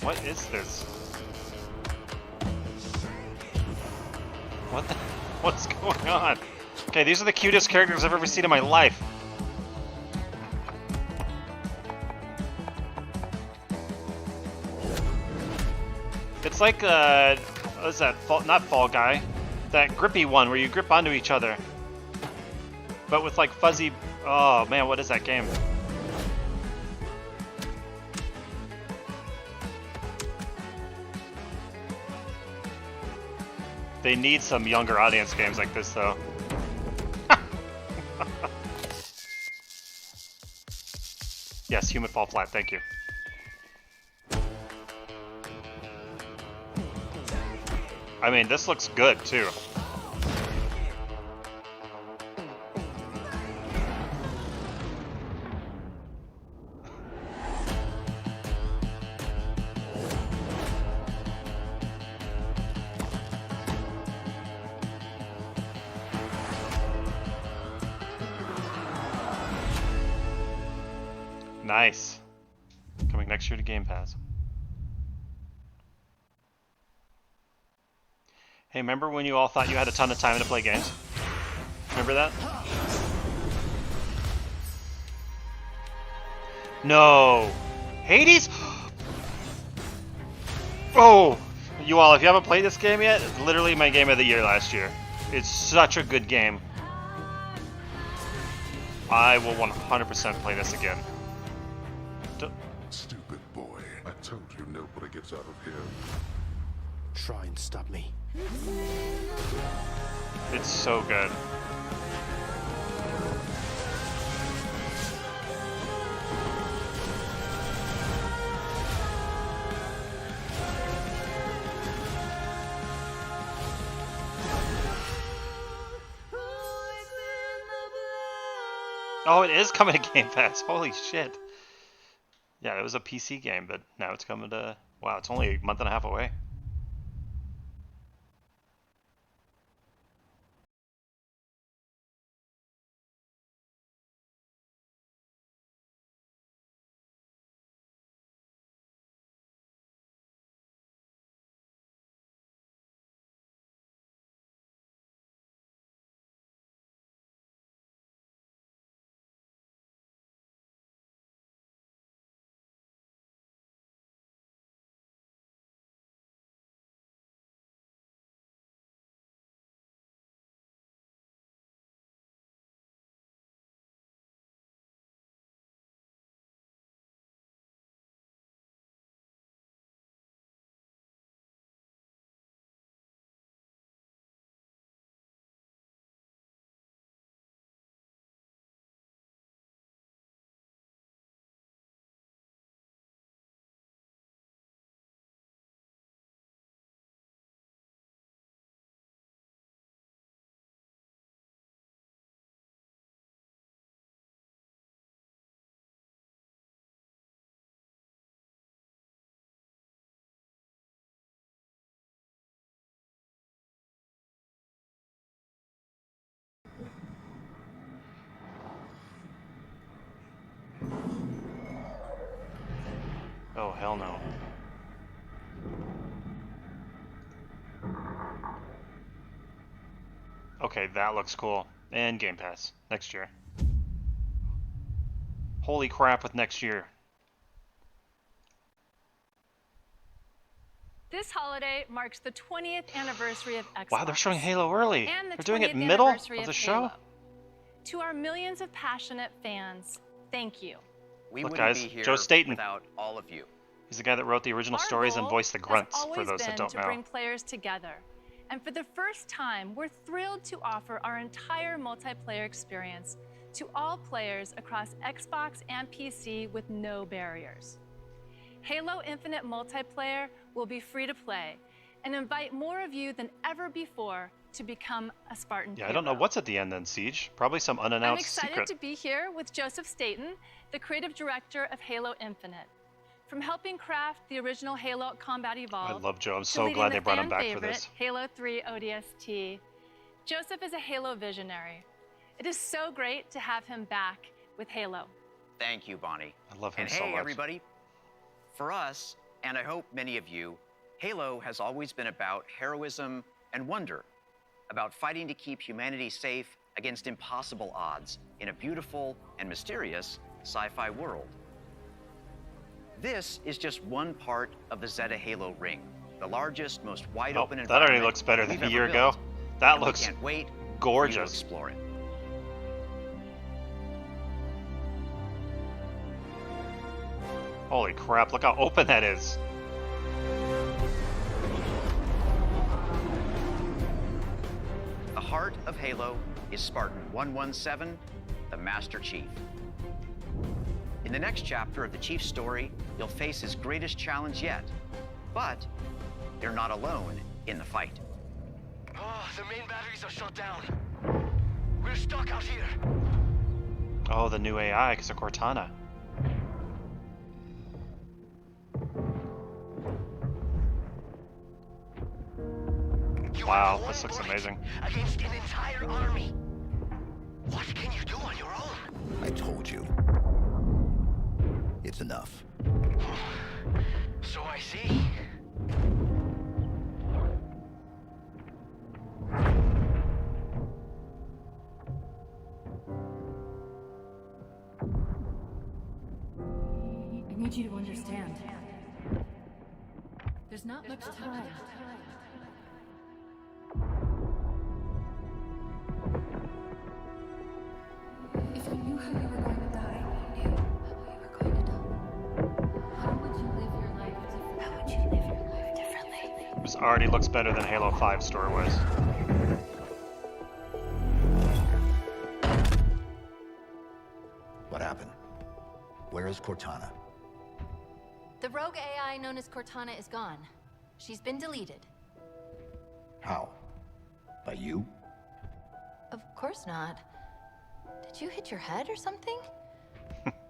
What is this? What the? What's going on? Okay, these are the cutest characters I've ever seen in my life. It's like, what is that? Not Fall Guy. That grippy one where you grip onto each other. But with like fuzzy... Oh man, what is that game? They need some younger audience games like this though. Yes, Human Fall Flat, thank you. I mean, this looks good too. Nice. Coming next year to Game Pass. Hey, remember when you all thought you had a ton of time to play games? Remember that? No! Hades? Oh! You all, if you haven't played this game yet, it's literally my game of the year last year. It's such a good game. I will 100% play this again. Stupid boy. I told you nobody gets out of here. Try and stop me. It's so good. Oh, it is coming to Game Pass. Holy shit. Yeah, it was a PC game, but now it's coming to... Wow, it's only a month and a half away. Oh, hell no. Okay, that looks cool. And Game Pass next year. Holy crap with next year. This holiday marks the 20th anniversary of Xbox. Wow, they're showing Halo early. And the they're doing it 20th middle anniversary of the Halo. show. To our millions of passionate fans, thank you. We Look, wouldn't guys, be here Joe Staten. without all of you. He's the guy that wrote the original stories and voiced the grunts, for those that don't to know. bring players together. And for the first time, we're thrilled to offer our entire multiplayer experience to all players across Xbox and PC with no barriers. Halo Infinite Multiplayer will be free to play and invite more of you than ever before to become a Spartan Yeah, I don't know what's at the end then, Siege. Probably some unannounced I'm excited secret. to be here with Joseph Staten, the creative director of Halo Infinite. From helping craft the original Halo Combat Evolved, I love Joe. I'm to so leading glad the they brought him fan back for favorite, this. Halo 3 ODST, Joseph is a Halo visionary. It is so great to have him back with Halo. Thank you, Bonnie. I love him and so hey, much. everybody. For us, and I hope many of you, Halo has always been about heroism and wonder, about fighting to keep humanity safe against impossible odds in a beautiful and mysterious sci-fi world. This is just one part of the Zeta Halo ring, the largest, most wide-open that already environment looks better we've than a ever year built, ago. That and looks we can't wait gorgeous. for you to explore it. Holy crap, look how open that is. The heart of Halo is Spartan 117, the Master Chief. In the next chapter of the Chief's story, you'll face his greatest challenge yet. But you're not alone in the fight. Oh, the main batteries are shut down. We're stuck out here. Oh, the new AI because of Cortana. Wow, this looks amazing. Against an entire army. What can you do on your own? I told you. It's enough. So I see. I need you to understand. There's not much time. If you knew how you were going to die, you knew how you were going to die. How would you live your life differently? How would you live your life differently? This already looks better than Halo 5 story-wise. What happened? Where is Cortana? The rogue AI known as Cortana is gone. She's been deleted. How? By you? Of course not. Did you hit your head or something?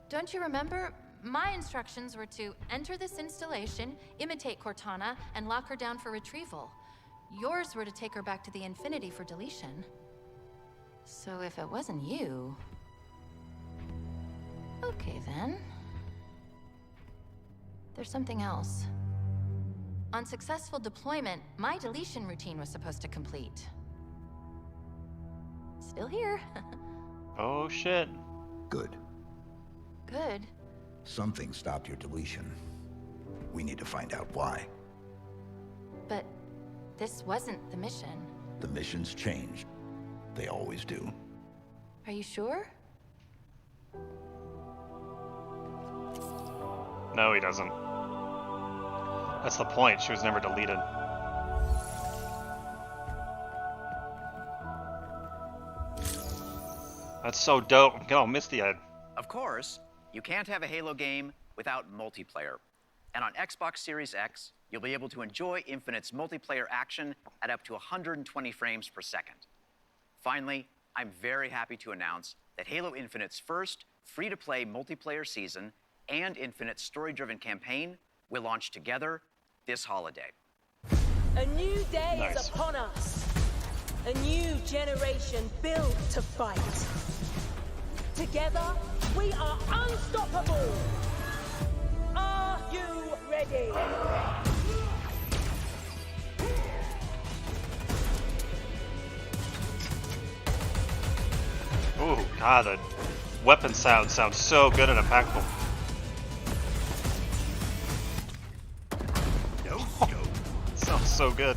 Don't you remember? My instructions were to enter this installation, imitate Cortana, and lock her down for retrieval. Yours were to take her back to the Infinity for deletion. So if it wasn't you... Okay then. There's something else. On successful deployment, my deletion routine was supposed to complete. Still here. Oh shit. Good. Good. Something stopped your deletion. We need to find out why. But this wasn't the mission. The missions changed. They always do. Are you sure? No, he doesn't. That's the point. She was never deleted. That's so dope. Get all misty-eyed. Of course, you can't have a Halo game without multiplayer. And on Xbox Series X, you'll be able to enjoy Infinite's multiplayer action at up to 120 frames per second. Finally, I'm very happy to announce that Halo Infinite's first free-to-play multiplayer season and Infinite's story-driven campaign will launch together this holiday. A new day is upon us. A new generation built to fight. Together, we are unstoppable. Are you ready? Ooh, God, the weapon sounds so good and impactful. Sounds so good.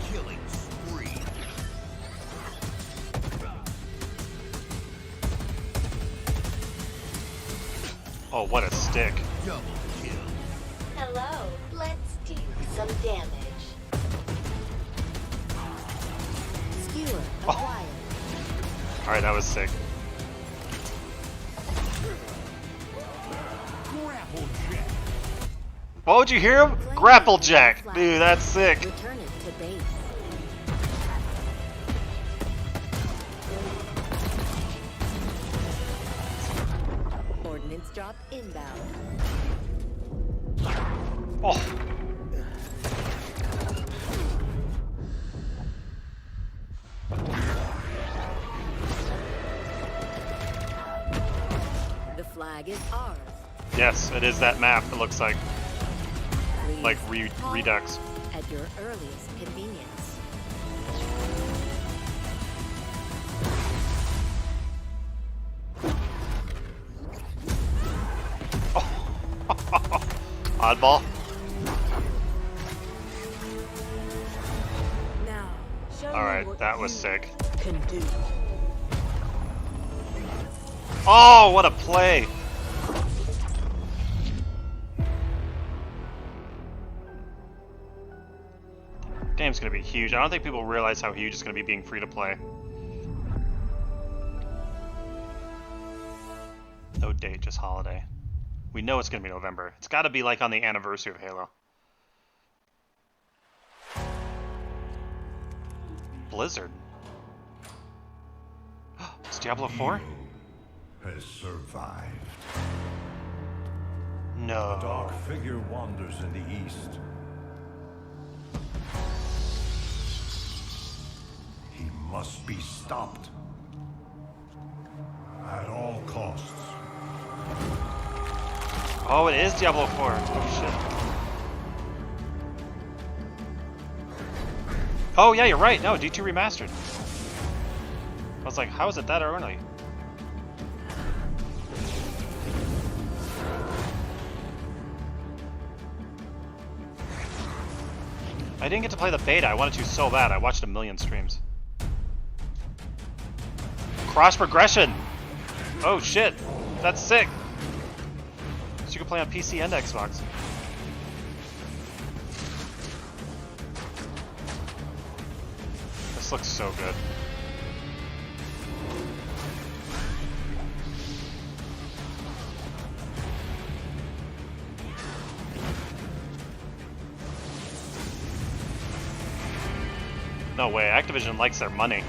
Killing spree. Oh, what a stick. Double kill. Hello, let's do some damage. Skewer acquired. Alright, that was sick. Grapple jack. What would you hear him? Grapple jack. Dude, that's sick. Return it to base. Ordnance drop inbound. Oh. The flag is ours. Yes, it is that map, it looks like. Like Redux. At your earliest convenience. Oddball. Now, show Alright, that was sick. Can do. Oh, what a play! Game's gonna be huge. I don't think people realize how huge it's gonna be being free to play. No date, just holiday. We know it's gonna be November. It's gotta be like on the anniversary of Halo. Blizzard. It's Diablo 4? Has survived. No. A dark figure wanders in the east. He must be stopped. At all costs. Oh, it is Diablo 4. Oh, shit. Oh, yeah, you're right. No, D2 Remastered. I was like, how is it that early? I didn't get to play the beta. I wanted to so bad. I watched a million streams. Cross progression! Oh shit! That's sick! So you can play on PC and Xbox. This looks so good. No way, Activision likes their money.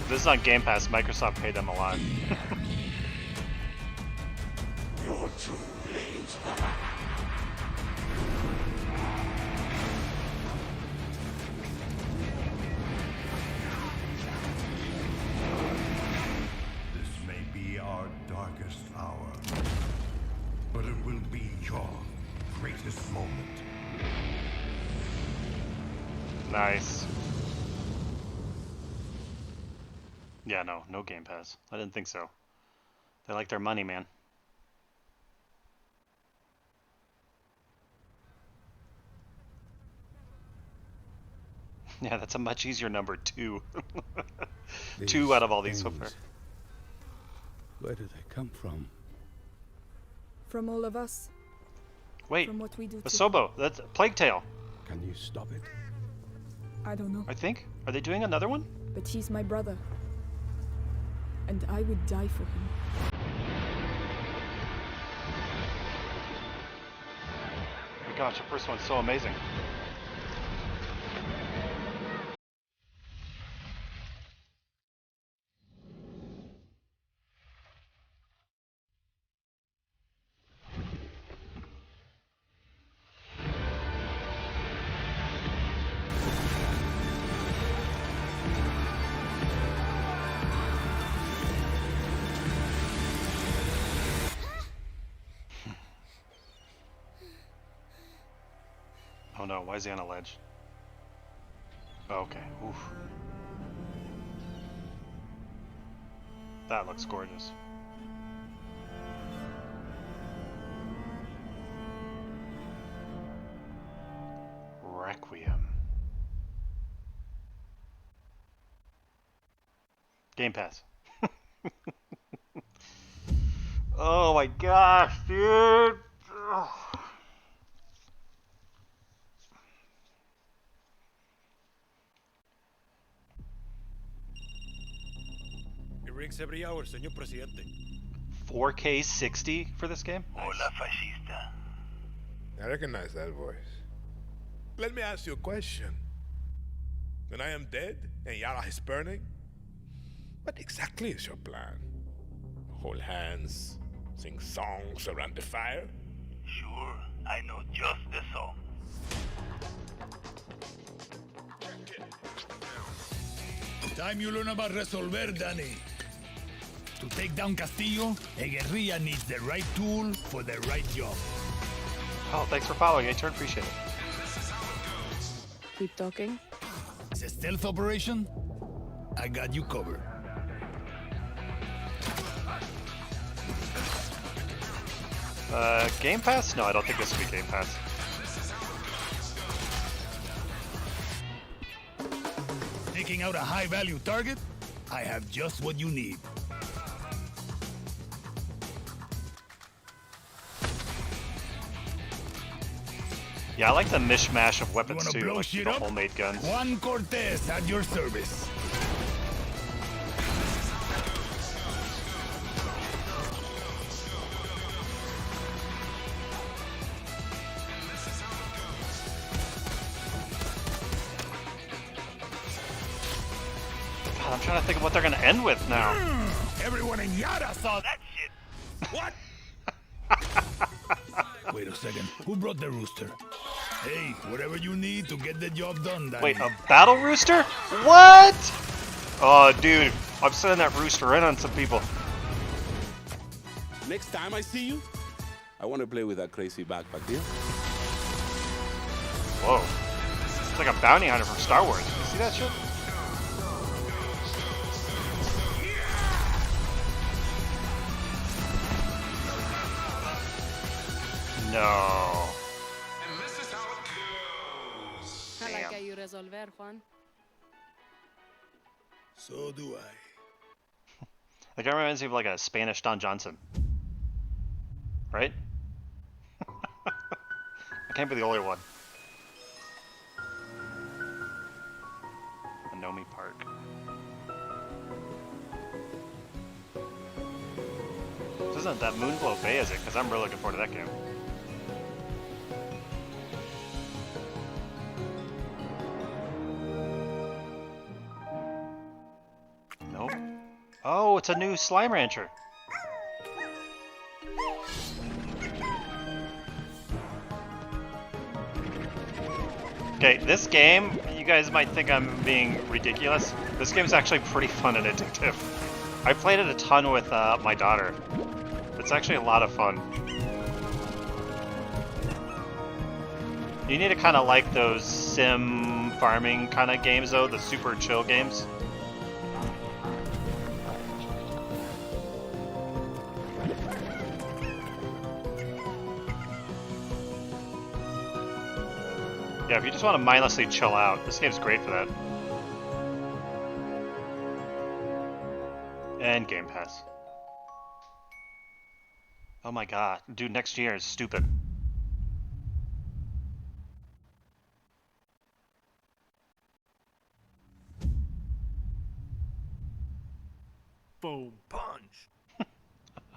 If this is on Game Pass, Microsoft paid them a lot. You're too late. This may be our darkest hour, but it will be your greatest moment. Nice. Yeah, no Game Pass. I didn't think so. They like their money, man. Yeah, that's a much easier number, 2. 2 out of all these so far. Where do they come from? From all of us. Wait, from what we do Asobo, that's Plague Tale. Can you stop it? I don't know. I think. Are they doing another one? But he's my brother. And I would die for him. Oh my gosh, the first one's so amazing. Oh no, why is he on a ledge? Oh, okay, oof. That looks gorgeous. Requiem. Game Pass. Oh my gosh, dude! Ugh. It rings every hour, señor presidente. 4K 60 for this game? Hola, fascista. I recognize that voice. Let me ask you a question. When I am dead and Yara is burning, what exactly is your plan? Hold hands, sing songs around the fire? Sure, I know just the song. Time you learn about resolver, Danny. To take down Castillo, a guerrilla needs the right tool for the right job. Oh, thanks for following, I turn appreciate it. Keep talking. It's a stealth operation. I got you covered. Game Pass? No, I don't think this will be Game Pass. Taking out a high-value target? I have just what you need. Yeah, I like the mishmash of weapons You too, blow like shit the up? homemade guns. Juan Cortez at your service. I'm trying to think of what they're gonna end with now. Everyone in Yara saw that shit. What? Wait a second. Who brought the rooster? Hey, whatever you need to get the job done, Danny. Wait, a battle rooster? What? Oh, dude, I'm sending that rooster in on some people. Next time I see you, I want to play with that crazy backpack deal. Whoa. It's like a bounty hunter from Star Wars. You see that shit? No. I like how you resolver, Juan. So do I. Like, it reminds me of like a Spanish Don Johnson. Right? I can't be the only one. Anomi Park. This isn't that Moonglow Bay, is it? Because I'm really looking forward to that game. Nope. Oh, it's a new Slime Rancher. Okay, this game, you guys might think I'm being ridiculous. This game's actually pretty fun and addictive. I played it a ton with my daughter. It's actually a lot of fun. You need to kind of like those sim farming kind of games though, the super chill games. Yeah, if you just want to mindlessly chill out, this game's great for that. And Game Pass. Oh my god. Dude, next year is stupid. Boom punch.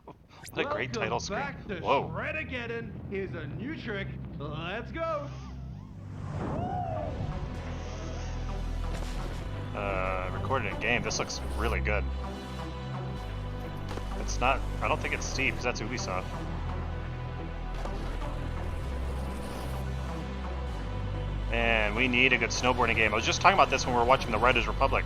What a great title screen. Back to Whoa. Shred-again. Here's a new trick. Let's go. Recorded in game. This looks really good. It's not. I don't think it's Steve because that's Ubisoft. Man, we need a good snowboarding game. I was just talking about this when we were watching the Riders Republic.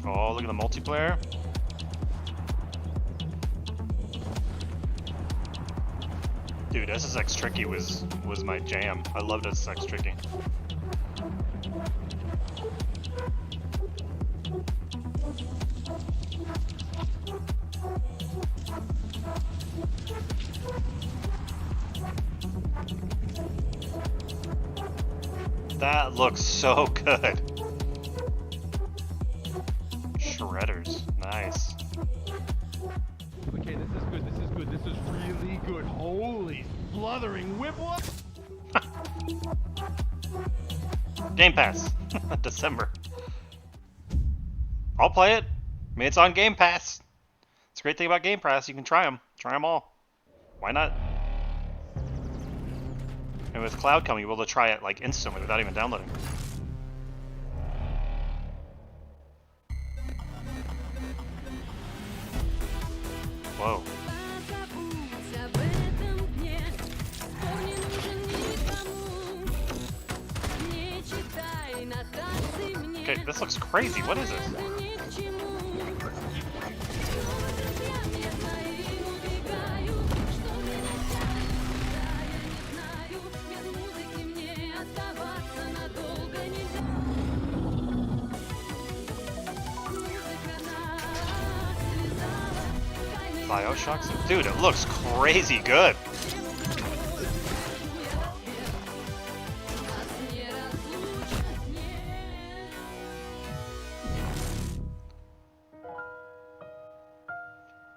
Oh, look at the multiplayer. Dude, SSX Tricky was my jam. I loved SSX Tricky. That looks so good. Shredders, nice. Okay, this is good. This is good. This is really good. Holy sluthering whip whoop! Game Pass, December. I'll play it. I mean, it's on Game Pass. It's a great thing about Game Pass. You can try them. Try them all. Why not? And with Cloud coming, you'll be able to try it like instantly without even downloading. Whoa. Okay, this looks crazy. What is this? BioShock? Dude, it looks crazy good.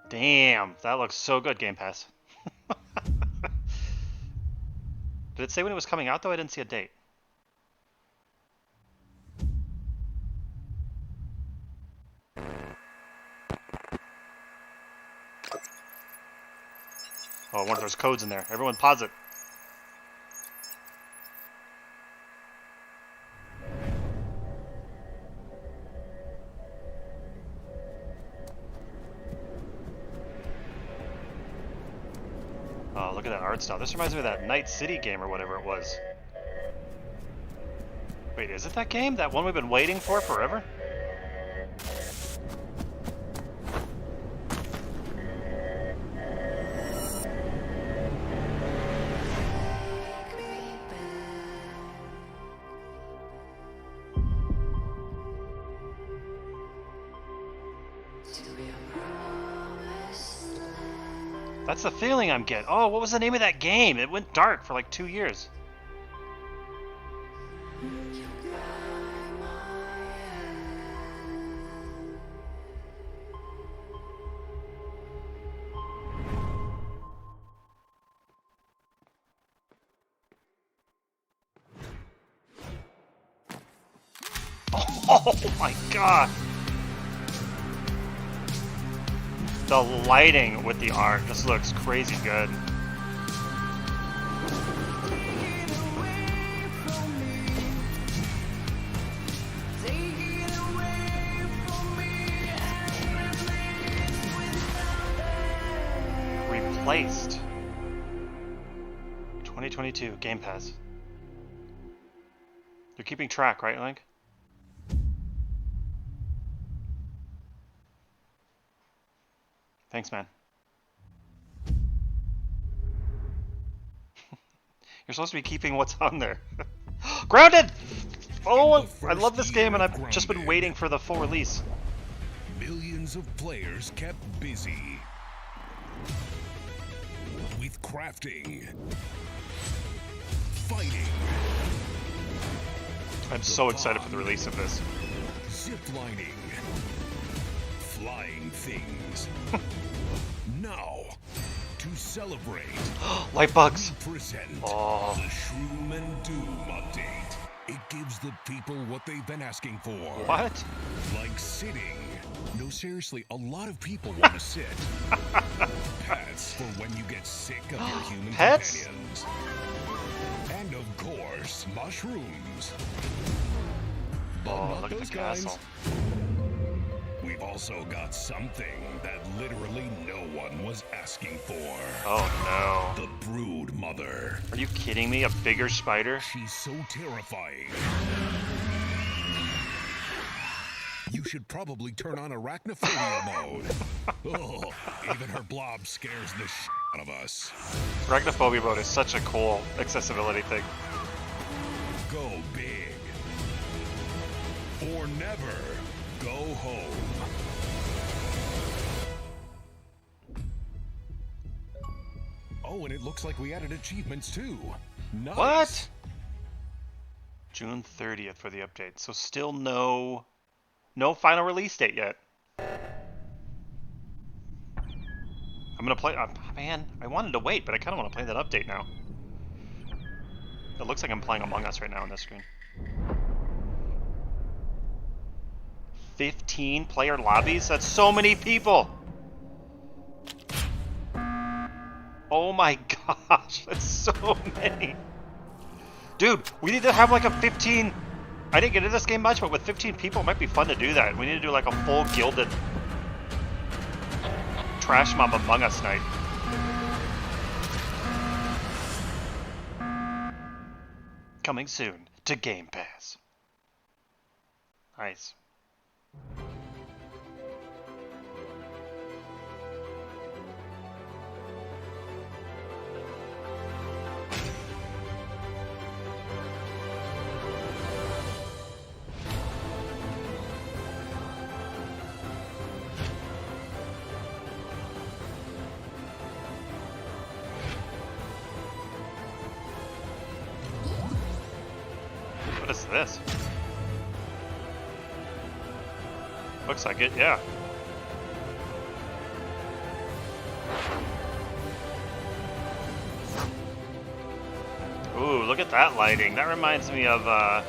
Damn, that looks so good, Game Pass. Did it say when it was coming out, though? I didn't see a date. Oh, I wonder if there's codes in there. Everyone pause it. Oh, look at that art style. This reminds me of that Night City game or whatever it was. Wait, is it that game? That one we've been waiting for forever? That's the feeling I'm getting. Oh, what was the name of that game? It went dark for like 2 years. Oh my god! The lighting with the art just looks crazy good. Replaced. 2022 Game Pass. You're keeping track, right, Link? Thanks, man. You're supposed to be keeping what's on there. Grounded! Oh, I love this game, and I've just been waiting for the full release. Millions of players kept busy with crafting, fighting. I'm so excited for the release of this. Ziplining, flying things. Now, to celebrate, light bugs. Present the Shroom and Doom update. It gives the people what they've been asking for. What? Like sitting. No, seriously, a lot of people want to sit. Pets for when you get sick of your human companions. And of course, mushrooms. Oh, look at the castle. We've also got something that literally no one was asking for. Oh no. The Brood Mother. Are you kidding me? A bigger spider? She's so terrifying. You should probably turn on arachnophobia mode. Oh, even her blob scares the shit out of us. Arachnophobia mode is such a cool accessibility thing. Go big. Or never go home. Oh, and it looks like we added achievements too. Nice. What? June 30th for the update. So still no final release date yet. I'm gonna play. Man, I wanted to wait, but I kind of want to play that update now. It looks like I'm playing Among Us right now on this screen. 15 player lobbies? That's so many people! Oh my gosh, that's so many! Dude, we need to have like a 15... I didn't get into this game much, but with 15 people it might be fun to do that. We need to do like a full gilded Trash Mob Among Us night. Coming soon to Game Pass. Nice. What is this? Looks like it, yeah. Ooh. Ooh, look at that lighting. That reminds me of, oh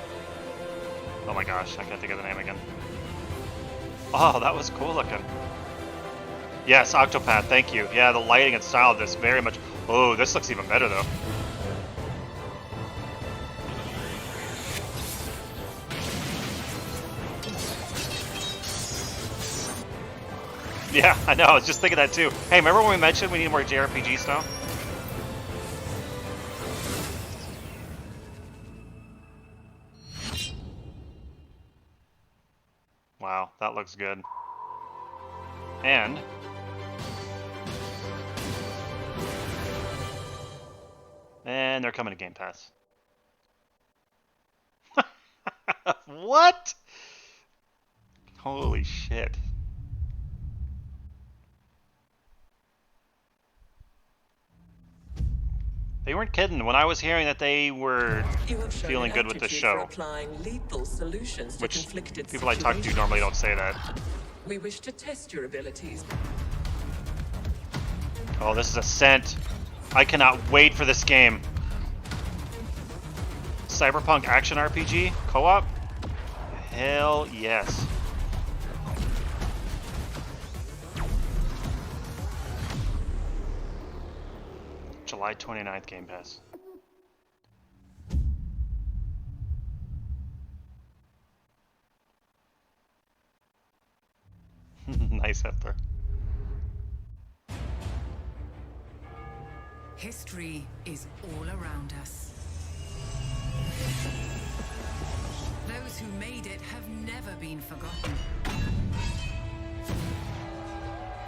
my gosh, I can't think of the name again. Oh, that was cool looking. Yes, Octopath, thank you. Yeah, the lighting and style of this very much. Oh, this looks even better though. Yeah, I know, I was just thinking that too. Hey, remember when we mentioned we need more JRPG stuff? Wow, that looks good. And they're coming to Game Pass. What? Holy shit. They weren't kidding when I was hearing that they were feeling good with the show. Which people I talk to normally don't say that. We wish to test your abilities. Oh, this is Ascent. I cannot wait for this game. Cyberpunk action RPG? Co-op? Hell yes. July 29th Game Pass. Nice Hefter. History is all around us. Those who made it have never been forgotten.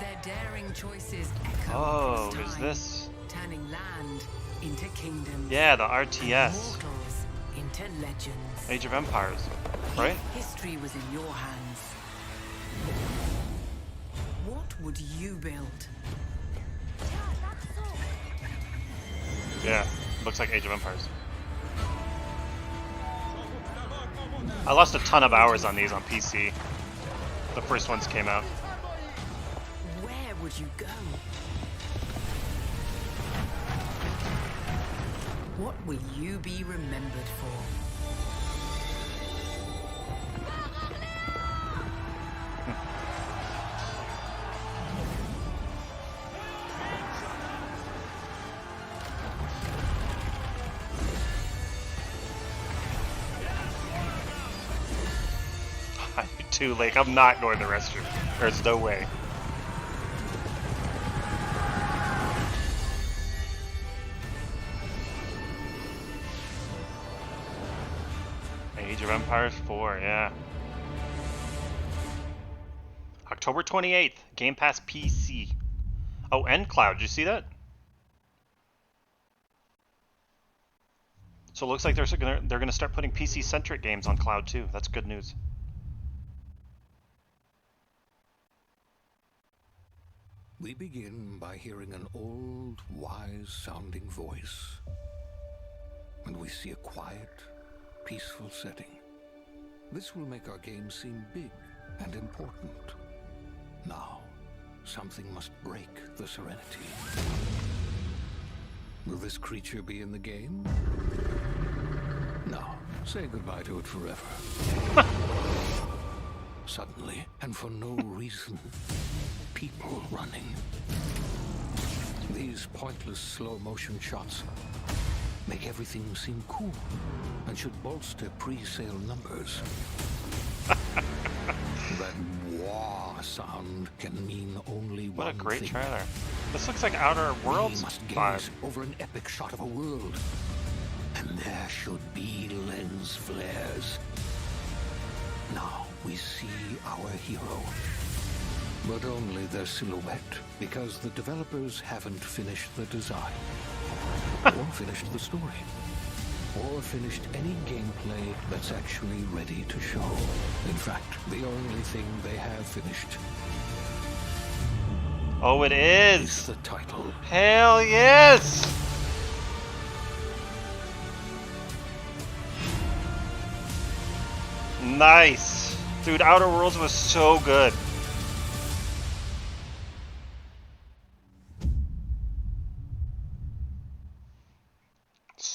Their daring choices echo across time, is this? turning land into kingdoms. Yeah, the RTS. Mortals into legends. Age of Empires, right? If history was in your hands, what would you build? Yeah, looks like Age of Empires. I lost a ton of hours on these on PC. The first ones came out. Where would you go? What will you be remembered for? I'm too late. I'm not going to the restroom. There's no way. Age of Empires 4, yeah. October 28th, Game Pass PC. Oh, and Cloud, did you see that? So it looks like they're gonna start putting PC-centric games on Cloud too. That's good news. We begin by hearing an old, wise-sounding voice. And we see a quiet, peaceful setting. This will make our game seem big and important. Now, something must break the serenity. Will this creature be in the game? No. Say goodbye to it forever. Suddenly, and for no reason, people running. These pointless slow-motion shots make everything seem cool and should bolster pre-sale numbers. That wah sound can mean only one thing. What a great trailer. This looks like Outer Worlds vibe. Over an epic shot of a world. And there should be lens flares. Now we see our hero. But only their silhouette, because the developers haven't finished the design. Or finished the story. Or finished any gameplay that's actually ready to show. In fact, the only thing they have finished. Oh, it is! The title. Hell yes! Nice! Dude, Outer Worlds was so good.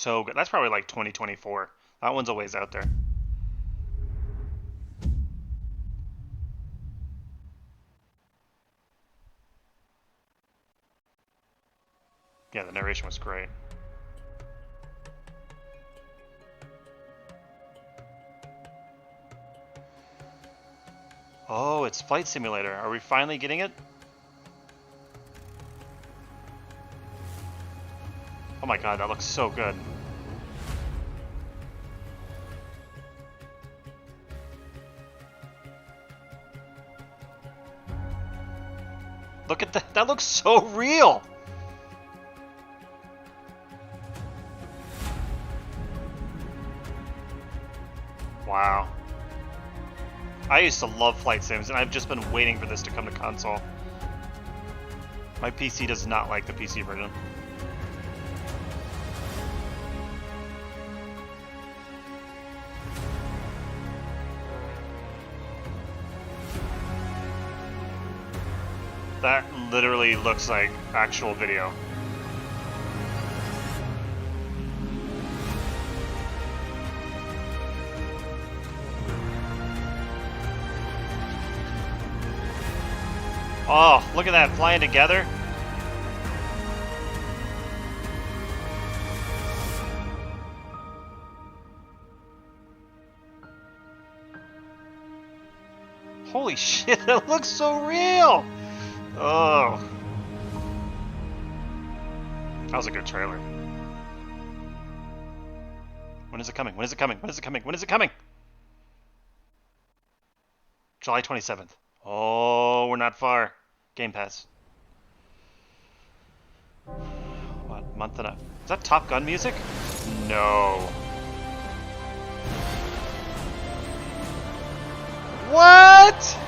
so good. That's probably like 2024. That one's a ways out there. Yeah, the narration was great. Oh, it's Flight Simulator. Are we finally getting it? Oh my god, that looks so good. Look at that. That looks so real. Wow. I used to love flight sims, and I've just been waiting for this to come to console. My PC does not like the PC version. That literally looks like actual video. Oh, look at that, flying together. Holy shit, that looks so real! Oh. That was a good trailer. When is it coming? When is it coming? When is it coming? When is it coming? July 27th. Oh, we're not far. Game Pass. What, month and a... Is that Top Gun music? No. What?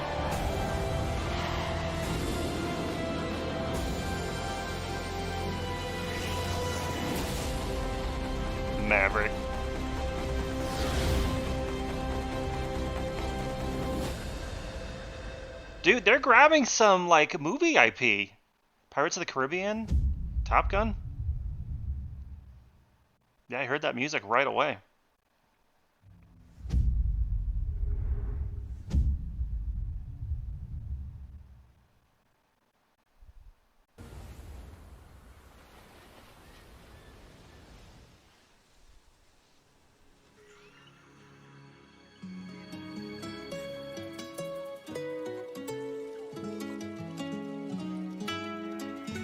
Maverick. Dude, they're grabbing some, like, movie IP. Pirates of the Caribbean? Top Gun? Yeah, I heard that music right away.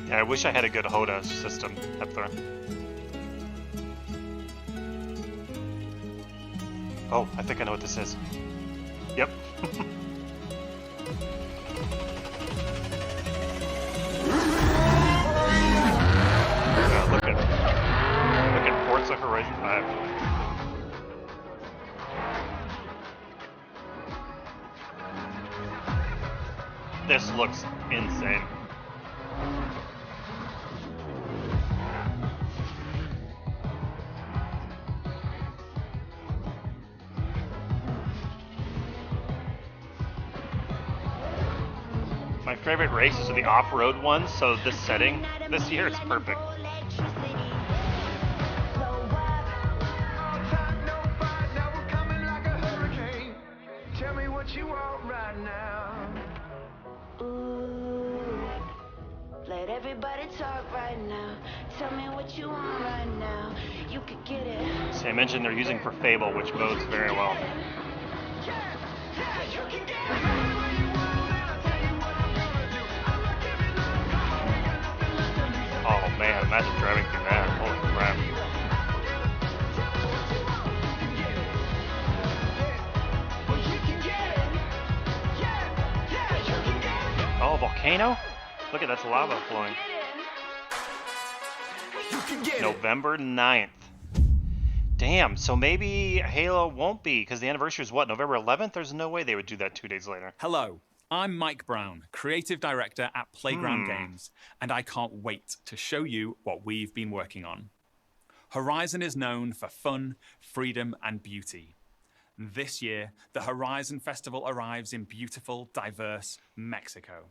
Yeah, I wish I had a good HOTA system up there. Oh, I think I know what this is. Yep. Yeah, look at Forza Horizon 5. This looks insane. My favorite races are the off-road ones, so this setting this year is perfect. Tell me what you want right now. Ooh, let everybody talk right now. Tell me what you want right now. You could get it. Same engine they're using for Fable, which bodes very well. Oh man, imagine driving through that. Holy crap. Oh, volcano? Look at that's lava flowing. November 9th. Damn, so maybe Halo won't be, because the anniversary is what, November 11th? There's no way they would do that 2 days later. Hello, I'm Mike Brown, Creative Director at Playground Games, and I can't wait to show you what we've been working on. Horizon is known for fun, freedom, and beauty. This year, the Horizon Festival arrives in beautiful, diverse Mexico.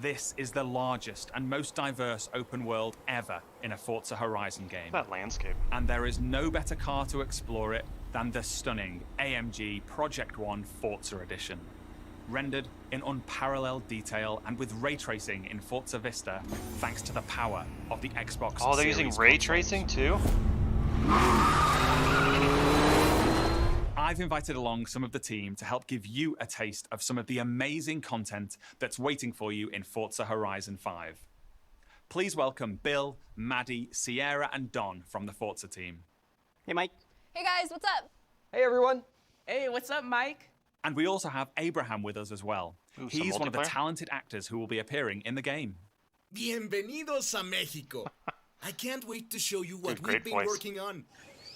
This is the largest and most diverse open world ever in a Forza Horizon game. That landscape. And there is no better car to explore it than the stunning AMG Project One Forza Edition. Rendered in unparalleled detail and with ray tracing in Forza Vista, thanks to the power of the Xbox Oh, they're Series using ray consoles. tracing too? I've invited along some of the team to help give you a taste of some of the amazing content that's waiting for you in Forza Horizon 5. Please welcome Bill, Maddie, Sierra, and Don from the Forza team. Hey, Mike. Hey guys, what's up? Hey, everyone. Hey, what's up, Mike? And we also have Abraham with us as well. Ooh, He's one of the talented actors who will be appearing in the game. Bienvenidos a Mexico. I can't wait to show you what Dude, great we've been voice. working on.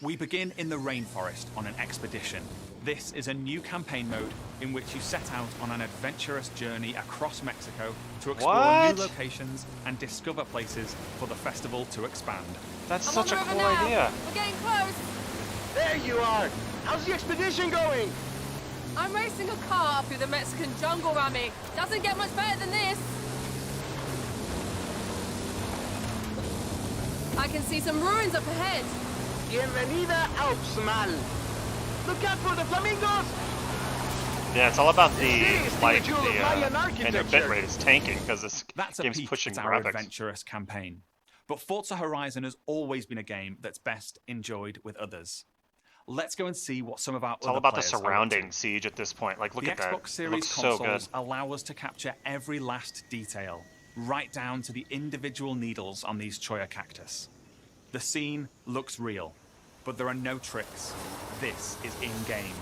We begin in the rainforest on an expedition. This is a new campaign mode in which you set out on an adventurous journey across Mexico to explore What? new locations and discover places for the festival to expand. That's I'm such a on the cool river now. idea. We're getting close. There you are. How's the expedition going? I'm racing a car through the Mexican jungle, Rami. Doesn't get much better than this. I can see some ruins up ahead. Bienvenida Alps, mal. Look out for the flamingos. Yeah, it's all about the Mayan and your architecture. bitrate is tanking because this That's a game's peek pushing at our graphics. adventurous campaign. But Forza Horizon has always been a game that's best enjoyed with others. Let's go and see what some of our It's all other about the players are up surrounding to. siege at this point. Like, look The at that. Xbox It Series looks so good. consoles allow us to capture every last detail, right down to the individual needles on these cholla cactus. The scene looks real, but there are no tricks. This is in-game.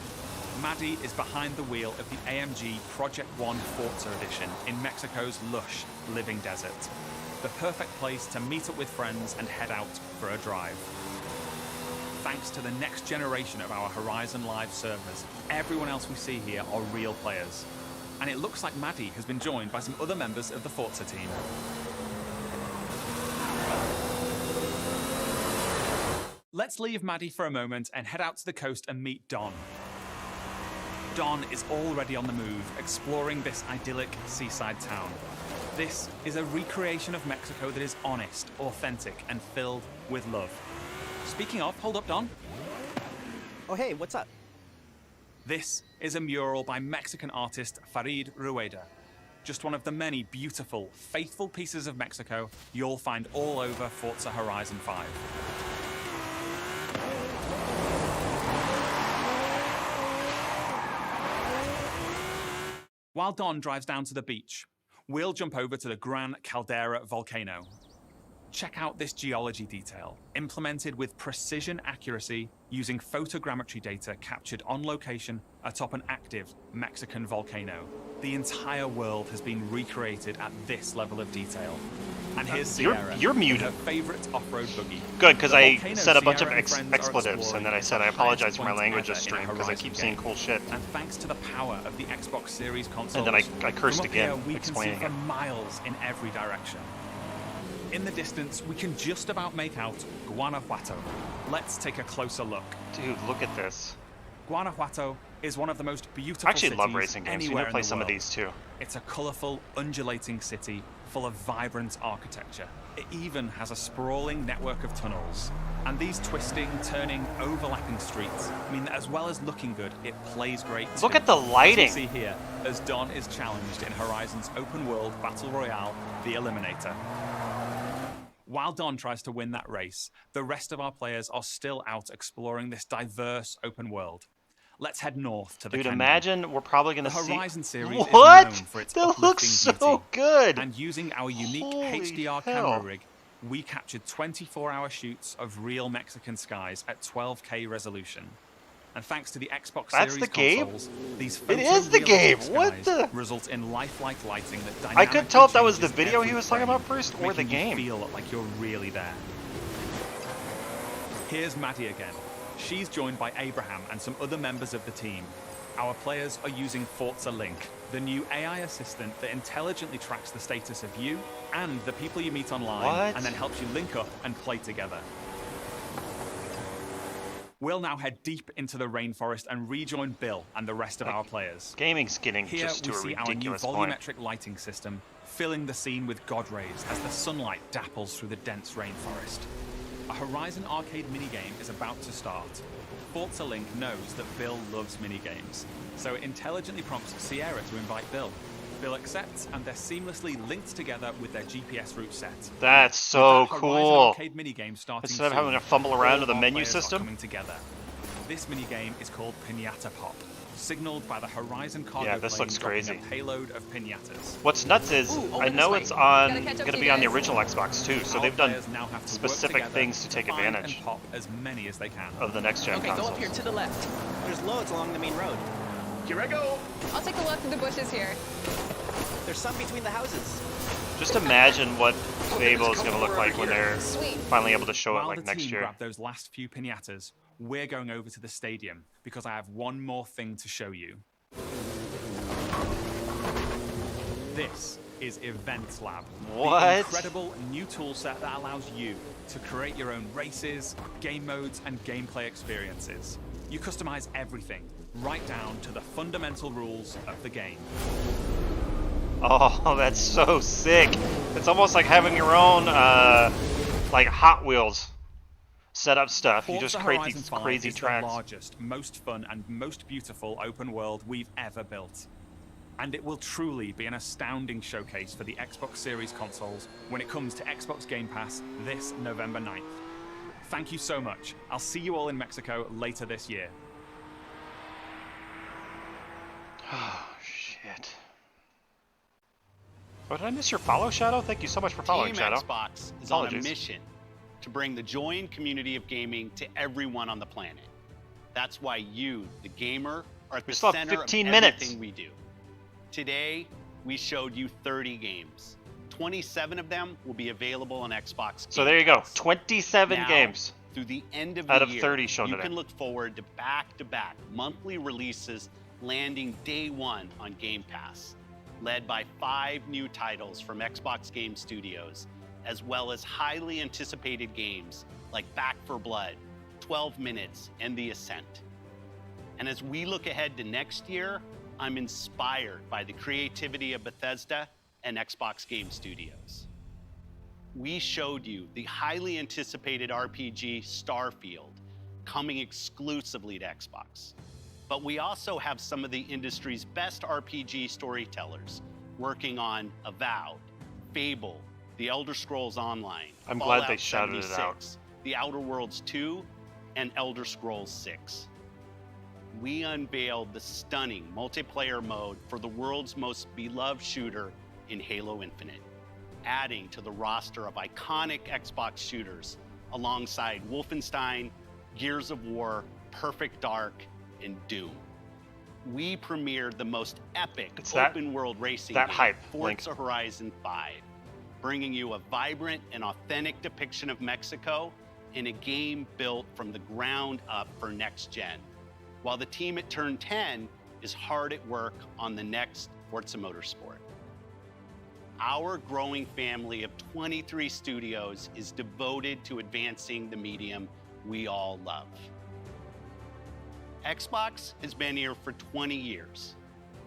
Maddie is behind the wheel of the AMG Project One Forza Edition in Mexico's lush living desert. The perfect place to meet up with friends and head out for a drive. Thanks to the next generation of our Horizon Live servers, everyone else we see here are real players. And it looks like Maddie has been joined by some other members of the Forza team. Let's leave Maddie for a moment and head out to the coast and meet Don. Don is already on the move, exploring this idyllic seaside town. This is a recreation of Mexico that is honest, authentic, and filled with love. Speaking of, hold up, Don. Oh, hey, what's up? This is a mural by Mexican artist Farid Rueda. Just one of the many beautiful, faithful pieces of Mexico you'll find all over Forza Horizon 5. While Don drives down to the beach, we'll jump over to the Gran Caldera volcano. Check out this geology detail, implemented with precision accuracy using photogrammetry data captured on location atop an active Mexican volcano. The entire world has been recreated at this level of detail. And here's Sierra, You're muted. her favorite off-road buggy. Good, because The I volcano said a bunch of Sierra and friends are expletives, exploring and then I is said the I apologize highest for my point language ever this in a stream because I Horizon keep game. saying cool shit. And thanks to the power of the Xbox Series consoles, And then I cursed from up again, here, we explaining can see it. for miles in every direction. In the distance, we can just about make out Guanajuato. Let's take a closer look. Dude, look at this. Guanajuato is one of the most beautiful I actually cities love racing games. We anywhere need to in play the some of world. these too. It's a colourful, undulating city full of vibrant architecture. It even has a sprawling network of tunnels. And these twisting, turning, overlapping streets mean that as well as looking good, it plays great too. Look at the lighting. As we see here, as Don is challenged in Horizon's open world battle royale, The Eliminator. While Don tries to win that race, the rest of our players are still out exploring this diverse open world. Let's head north to the Dude, canyon. imagine we're probably going to The see... Horizon series What? is known for its That looks uplifting so beauty. good. And using our unique Holy HDR hell. camera rig, we captured 24-hour shoots of real Mexican skies at 12K resolution. And thanks to the Xbox That's Series the game? consoles, these It is the photorealistic game. What skies the? result in lifelike lighting that I dynamically couldn't tell if that was the changes video he every was talking frame, about first or the making you game. feel like you're really there. Here's Maddie again. She's joined by Abraham and some other members of the team. Our players are using Forza Link, the new AI assistant that intelligently tracks the status of you and the people you meet online, What? and then helps you link up and play together. We'll now head deep into the rainforest and rejoin Bill and the rest of our players. Gaming's getting Here just to we a see our new ridiculous point. volumetric lighting system filling the scene with God rays as the sunlight dapples through the dense rainforest. A Horizon arcade minigame is about to start. Forza Link knows that Bill loves minigames, so it intelligently prompts Sierra to invite Bill. Bill accepts, and they're seamlessly linked together with their GPS route set. That's so Horizon cool. arcade minigame starting Instead of soon, having to fumble around with the all menu players are system. coming together. This minigame is called Pinata Pop, signaled by the Horizon cargo Yeah, this plane looks dropping crazy. a payload of pinatas. What's nuts is I know it's on going to be on the original Xbox too, so they've done specific things to take advantage And pop as many as they can. of the next gen Okay, go consoles. up here to the left. There's loads along the main road. Here I go. I'll take a look through the bushes here. There's some between the houses. Just imagine what Fable is going to look like when they're Sweet. finally able to show it While like the next team year. grab those last few pinatas, we're going over to the stadium because I have one more thing to show you. This is Event Lab. What? The incredible new tool set that allows you to create your own races, game modes, and gameplay experiences. You customize everything, right down to the fundamental rules of the game. Oh, that's so sick. It's almost like having your own like Hot Wheels setup stuff. You just Forza create Horizon these 5 crazy is tracks. the largest, most fun, and most beautiful open world we've ever built. And it will truly be an astounding showcase for the Xbox Series consoles when it comes to Xbox Game Pass this November 9th. Thank you so much. I'll see you all in Mexico later this year. Oh, shit. Oh, did I miss your follow, Shadow? Thank you so much for following, Team Shadow. Xbox is Apologies. on a mission to bring the joy and community of gaming to everyone on the planet. That's why you, the gamer, are at the still have center 15 of minutes. everything we do. Today, we showed you 30 games. 27 of them will be available on Xbox. So Game there you go. Pass. 27 Now, games through the end of out the of year, 30 shown you today. can look forward to back-to-back monthly releases landing day one on Game Pass, led by 5 new titles from Xbox Game Studios, as well as highly anticipated games like Back 4 Blood, 12 Minutes, and The Ascent. And as we look ahead to next year, I'm inspired by the creativity of Bethesda and Xbox Game Studios. We showed you the highly anticipated RPG Starfield coming exclusively to Xbox. But we also have some of the industry's best RPG storytellers working on Avowed, Fable, The Elder Scrolls Online, I'm glad they Fallout shouted it 76, out. The Outer Worlds 2, and Elder Scrolls 6. We unveiled the stunning multiplayer mode for the world's most beloved shooter in Halo Infinite, adding to the roster of iconic Xbox shooters alongside Wolfenstein, Gears of War, Perfect Dark, and Doom. We premiered the most epic open-world racing game, hype, Forza Horizon 5, bringing you a vibrant and authentic depiction of Mexico in a game built from the ground up for next gen, while the team at Turn 10 is hard at work on the next Forza Motorsport. Our growing family of 23 studios is devoted to advancing the medium we all love. Xbox has been here for 20 years,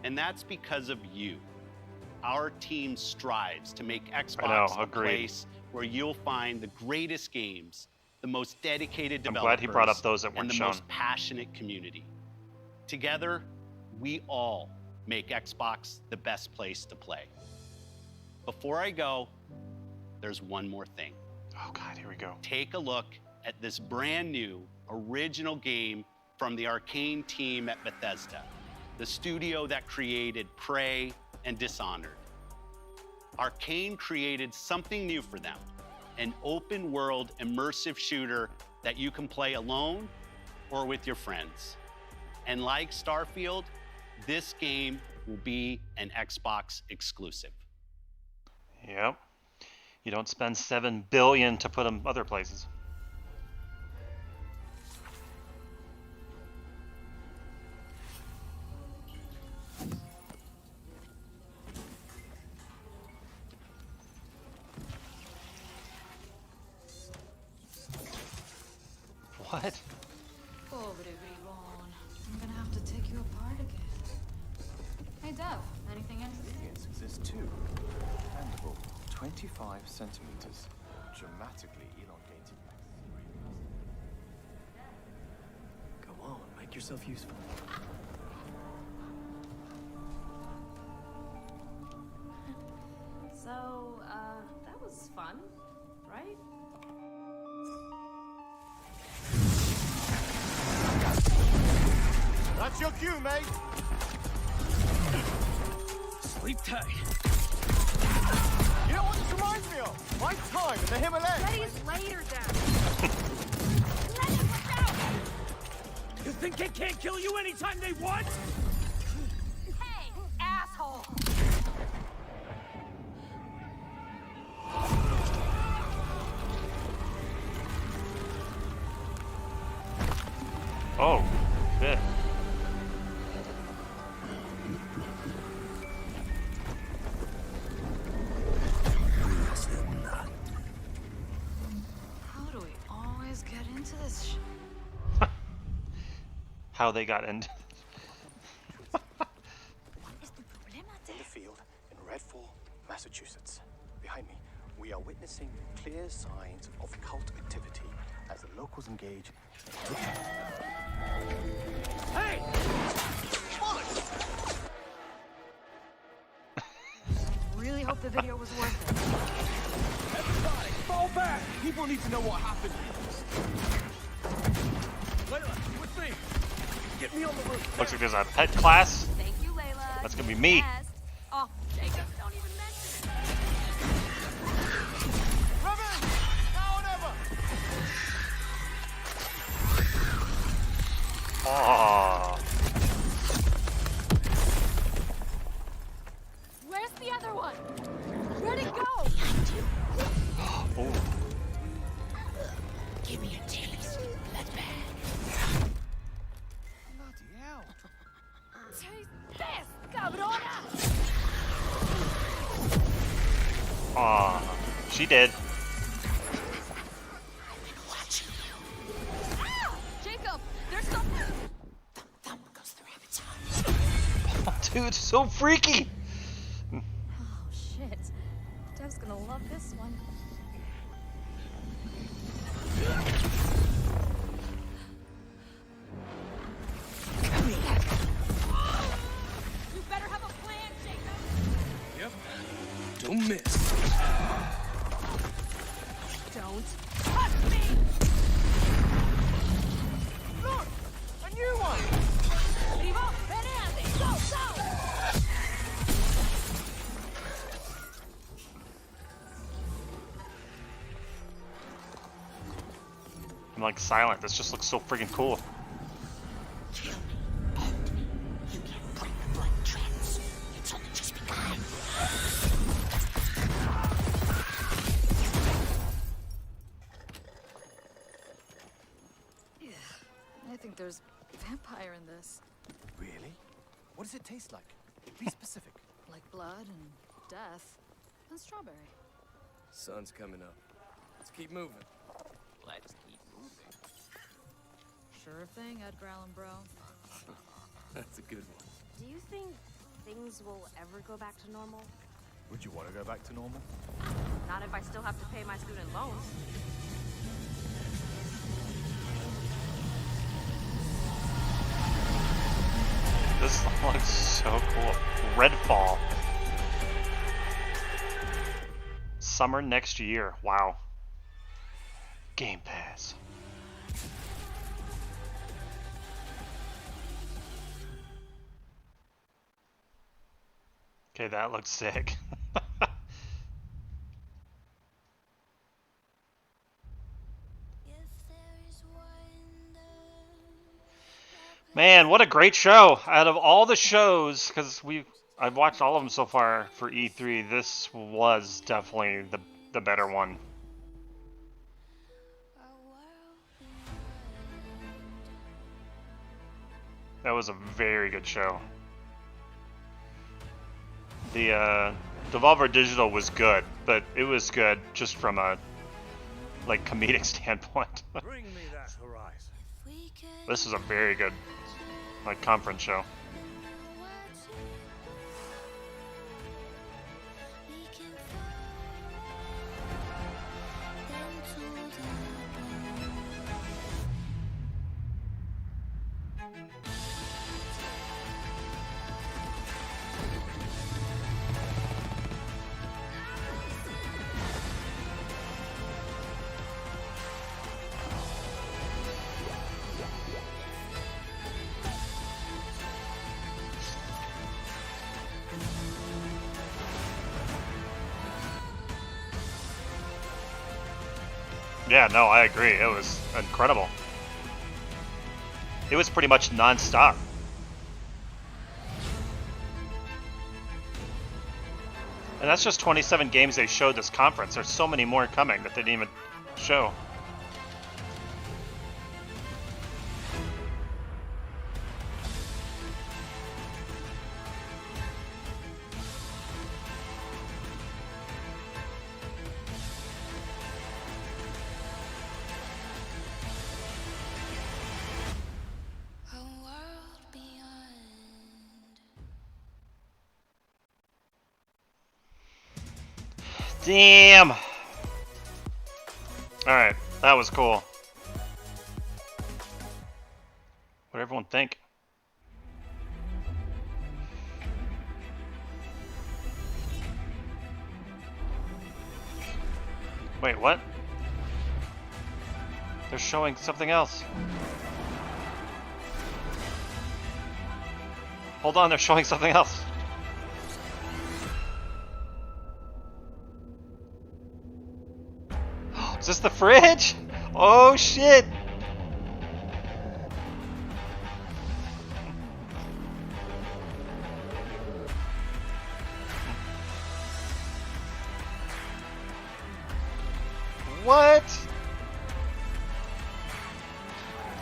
and that's because of you. Our team strives to make Xbox a place where you'll find the greatest games, the most dedicated I'm developers, glad he brought up those that and weren't the shown. most passionate community. Together, we all make Xbox the best place to play. Before I go, there's one more thing. Oh God, here we go. Take a look at this brand new original game from the Arcane team at Bethesda, the studio that created Prey and Dishonored. Arcane created something new for them, an open world immersive shooter that you can play alone or with your friends. And like Starfield, this game will be an Xbox exclusive. Yep. You don't spend $7 billion to put them other places. What? I'm gonna have to take you apart again. Hey, Dev, anything interesting? Yes, there's two. Mandible, 25 centimeters. Dramatically elongated. Go on, make yourself useful. So, that was fun, right? That's your cue, mate. Sleep tight. You know what this reminds me of? My time in the Himalayas. Letty's later, Dad. Letty, watch out! You think they can't kill you anytime they want? Hey, asshole! Oh, shit. How do we always get into this shit? How they got into In the field in Redfall, Massachusetts. Behind me, we are witnessing clear signs of cult activity as the locals engage. Hey! Really hope the video was worth it. Everybody, fall back! People need to know what happened. Layla, with me. Get me on the roof. Looks like there's a pet class. Thank you, Layla. That's gonna be me. Best. Oh, Jacob, don't even mention it. Revan! Now or never! Oh. Where's the other one? Where'd it go? Oh. Give me a taste. Let's Bloody hell. Taste this, cabrona! Aw, she did. Ah! Jacob, there's something. That one goes through rabbit's eyes. Dude, so freaky. Oh, shit. Dev's gonna love this one. You better have a plan, Jacob. Yep. Don't miss. Don't touch me! Look! A new one! Vivo, venate! Go, go! I'm like silent. This just looks so freaking cool. I think there's vampire in this. Really? What does it taste like? Be specific. Like blood and death. And strawberry. Sun's coming up. Let's keep moving. Let's keep moving. Sure thing, Edgar Allan Bro. That's a good one. Do you think things will ever go back to normal? Would you want to go back to normal? Not if I still have to pay my student loans. This looks so cool. Redfall. Summer next year. Wow. Game Pass. Okay, that looks sick. Man, what a great show! Out of all the shows, because I've watched all of them so far for E3, this was definitely the better one. That was a very good show. The Devolver Digital was good, but it was good just from a like comedic standpoint. Bring me that horizon. This is a very good, like, conference show. Yeah, no, I agree. It was incredible. It was pretty much non-stop. And that's just 27 games they showed this conference. There's so many more coming that they didn't even show. Damn! Alright, that was cool. What'd everyone think? Wait, what? They're showing something else. Hold on, they're showing something else. Is this the fridge? Oh shit! What?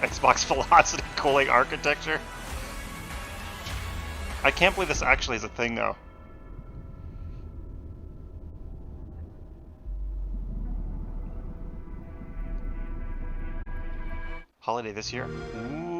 Xbox velocity cooling architecture? I can't believe this actually is a thing though. Holiday this year? Ooh.